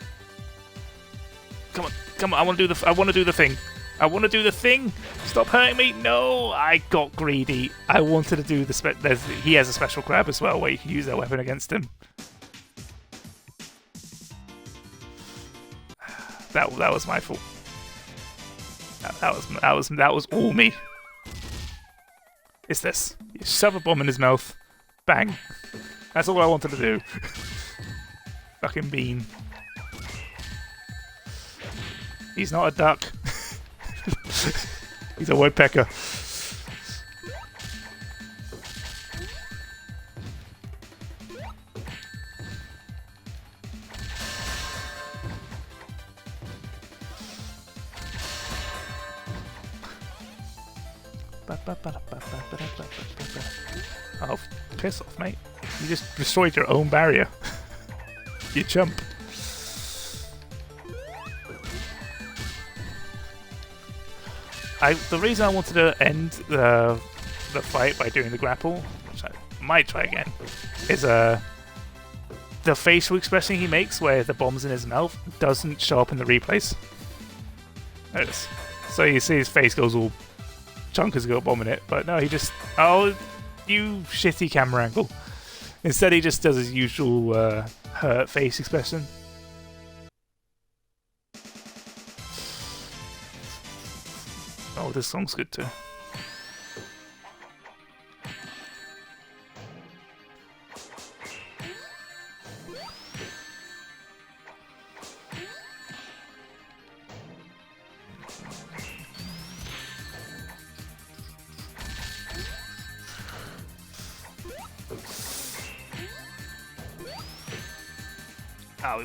Come on, come on! I want to do the. I want to do the thing. I want to do the thing. Stop hurting me! No, I got greedy. I wanted to do the he has a special grab as well, where you can use that weapon against him. That was my fault. That was all me. It's this. You shove a bomb in his mouth. Bang. That's all I wanted to do. Fucking bean. He's not a duck. He's a woodpecker. Oh, piss off, mate. You just destroyed your own barrier. You chump. The reason I wanted to end the fight by doing the grapple, which I might try again, is the facial expression he makes where the bomb's in his mouth doesn't show up in the replays. Notice. So you see his face goes all chunk has got a bomb in it, but no, he just, oh, you shitty camera angle. Instead he just does his usual hurt face expression. Oh, this song's good too. Oh.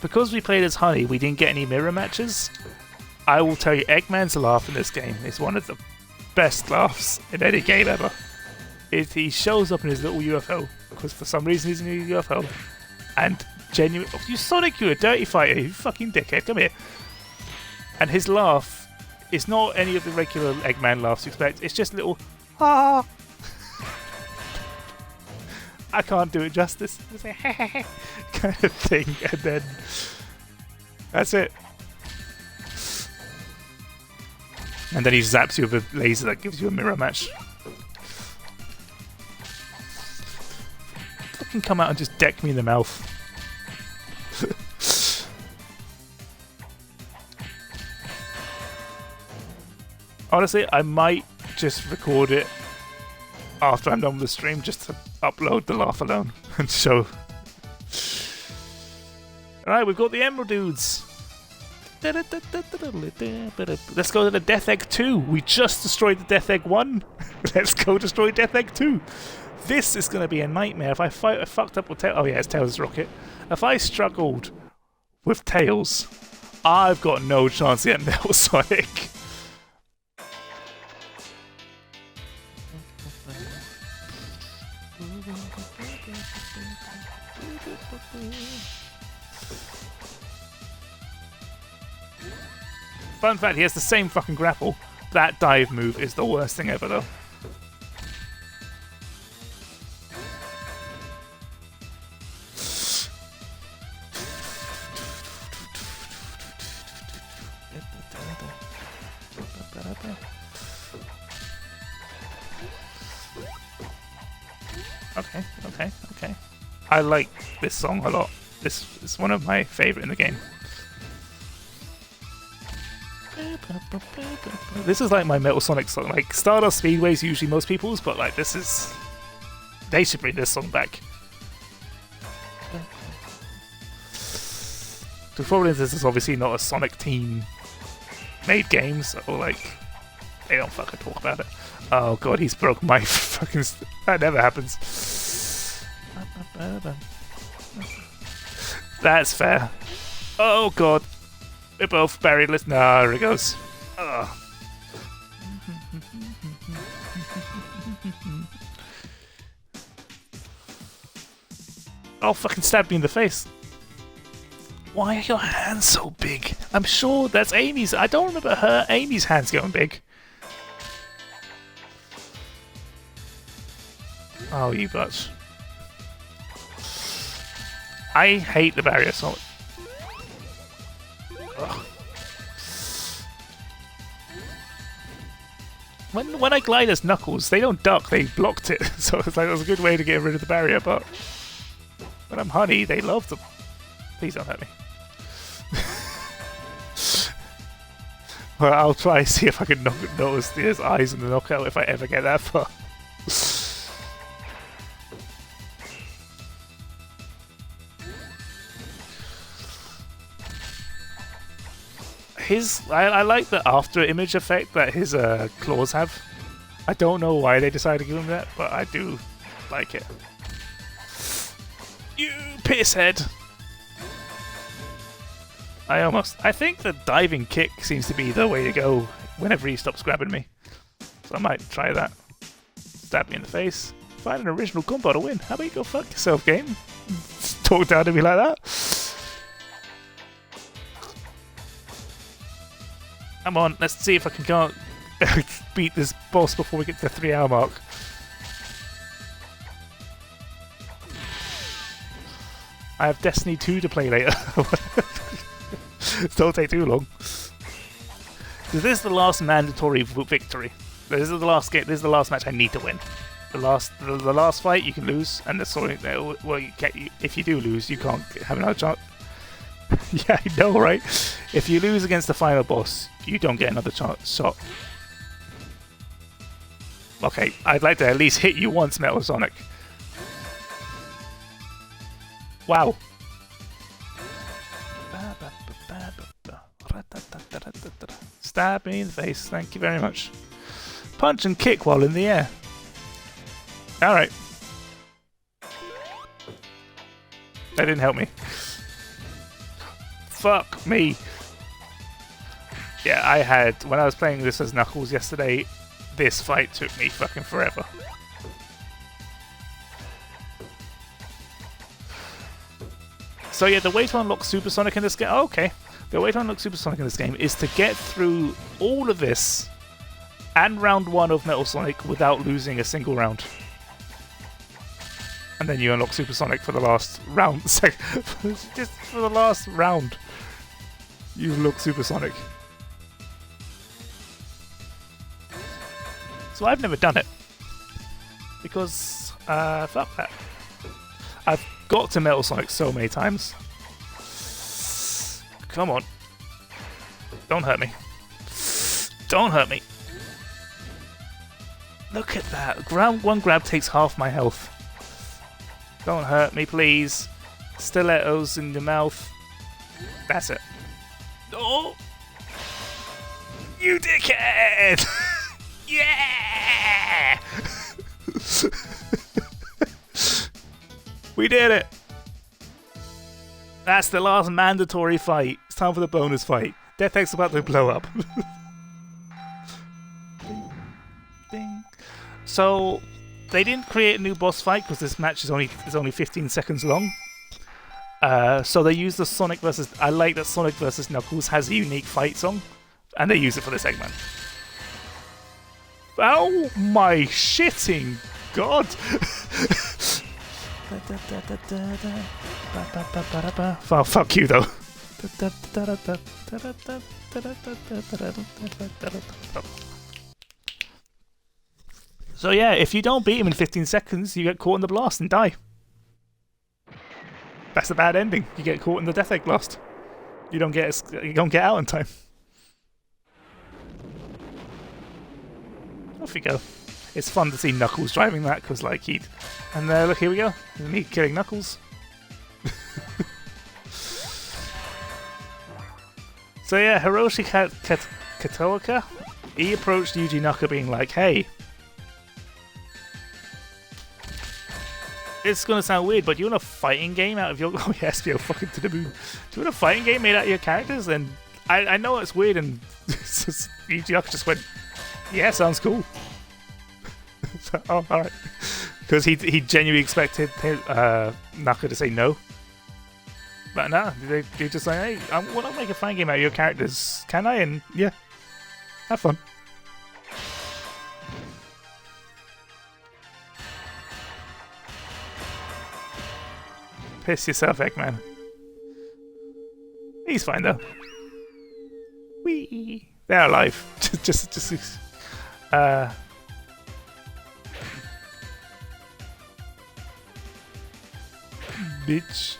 Because we played as Honey, we didn't get any mirror matches. I will tell you, Eggman's laugh in this game is one of the best laughs in any game ever. He shows up in his little UFO, because for some reason he's in a UFO, and genuine. Oh, you Sonic, you a dirty fighter, you fucking dickhead, come here. And his laugh is not any of the regular Eggman laughs you expect, it's just a little, ah. I can't do it justice. It's like, kind of thing, and then that's it. And then he zaps you with a laser that gives you a mirror match. Fucking come out and just deck me in the mouth. Honestly, I might just record it after I'm done with the stream, just to upload the laugh alone and show. Alright, we've got the Emerald Dudes. Let's go to the Death Egg 2. We just destroyed the Death Egg 1. Let's go destroy Death Egg 2. This is going to be a nightmare. If I fucked up with Tails. Oh yeah, it's Tails' rocket. If I struggled with Tails, I've got no chance to get Metal Sonic. Fun fact, he has the same fucking grapple. That dive move is the worst thing ever, though. Okay. I like this song a lot. This is one of my favourite in the game. This is like my Metal Sonic song. Like, Stardust Speedway is usually most people's, but like, this is... They should bring this song back. The problem is, this is obviously not a Sonic team made game, so like, they don't fucking talk about it. Oh god, he's broke my fucking... That never happens. That's fair. Oh god. We're both buried. Let's... No, there it goes. Ugh. Oh, fucking stab me in the face. Why are your hands so big? I'm sure that's Amy's. I don't remember Amy's hands going big. Oh, you butch. I hate the barrier so much. Ugh. When I glide as Knuckles, they don't duck, they blocked it. So it's like, it was a good way to get rid of the barrier, but when I'm Honey, they love them. Please don't hurt me. Well, I'll try and see if I can notice his eyes in the knockout if I ever get that far. I like the after image effect that his claws have. I don't know why they decided to give him that, but I do like it. You pisshead! I think the diving kick seems to be the way to go whenever he stops grabbing me. So I might try that. Stab me in the face. Find an original combo to win. How about you go fuck yourself, game? Talk down to me like that. Come on, let's see if I can beat this boss before we get to the 3-hour mark. I have Destiny 2 to play later. Don't take too long. This is the last mandatory victory. This is the last game. This is the last match I need to win. The last fight you can lose, and the Sonic. Well, if you do lose, you can't have another chance. Yeah, I know, right? If you lose against the final boss, you don't get another shot. Okay, I'd like to at least hit you once, Metal Sonic. Wow. Stab me in the face, thank you very much. Punch and kick while in the air. Alright. That didn't help me. Fuck me. Yeah, when I was playing this as Knuckles yesterday, this fight took me fucking forever. So yeah, the way to unlock Super Sonic in this game... Oh, okay. The way to unlock Super Sonic in this game is to get through all of this and round 1 of Metal Sonic without losing a single round. And then you unlock Super Sonic for the last round. Just for the last round, you unlock Super Sonic. So I've never done it. Because, fuck that. I've got to Metal Sonic so many times. Come on. Don't hurt me. Don't hurt me. Look at that. One grab takes half my health. Don't hurt me, please. Stilettos in the mouth. That's it. Oh! You dickhead! Yeah! We did it! That's the last mandatory fight. It's time for the bonus fight. Death Egg's about to blow up. Ding, ding. So, they didn't create a new boss fight because this match is only 15 seconds long. So they used the Sonic versus... I like that Sonic versus Knuckles has a unique fight song, and they use it for this segment. Oh my shitting god! Oh, fuck you though. So yeah, if you don't beat him in 15 seconds, you get caught in the blast and die. That's a bad ending. You get caught in the Death Egg blast. You don't get out in time. Off you go. It's fun to see Knuckles driving that because, like, and look, here we go. Me killing Knuckles. So yeah, Hiroshi Katoaka, he approached Yuji Naka being like, hey, it's gonna sound weird, but you want a fighting game out of your... Oh yes, SPO fucking to the moon. Do you want a fighting game made out of your characters? And I know it's weird, and Yuji Naka just went, yeah, sounds cool. So, oh, alright. Because he genuinely expected Naka to say no. But no, they just like, hey, I want to make a fighting game out of your characters. Can I? And yeah, have fun. Piss yourself, Eggman. He's fine though. Whee! They're alive. just. Bitch.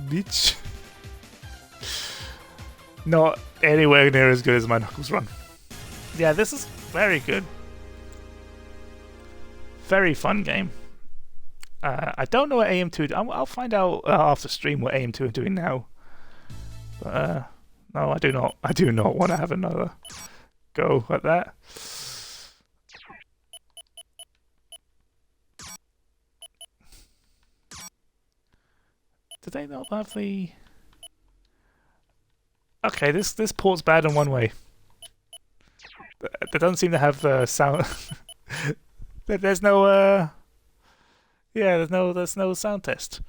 Bitch. Not anywhere near as good as my Knuckles run. Yeah, this is very good. Very fun game. I don't know what AM2 I'll find out after stream what AM2 are doing now. But no, I do not. I do not want to have another go at that. Do they not have the? Okay, this port's bad in one way. They don't seem to have the sound. There's no there's no sound test.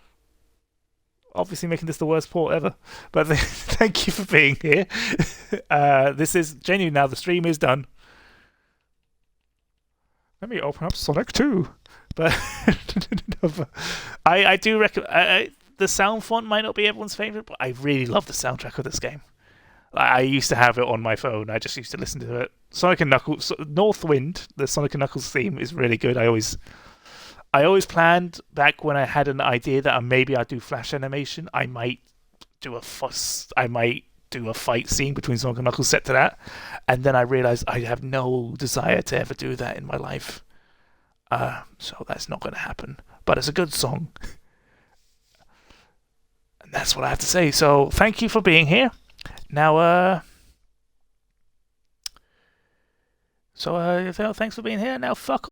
Obviously making this the worst port ever. But thank you for being here. This is genuine now. The stream is done. Let me open up Sonic 2. But I do recommend. The sound font might not be everyone's favorite, but I really love the soundtrack of this game. I used to have it on my phone. I just used to listen to it. Sonic and Knuckles, Northwind, the Sonic and Knuckles theme is really good. I always planned back when I had an idea that maybe I'd do flash animation. I might do a fight scene between Sonic and Knuckles set to that, and then I realized I have no desire to ever do that in my life. So that's not going to happen. But it's a good song. And that's what I have to say. So thank you for being here. Now, thanks for being here. Now, fuck off.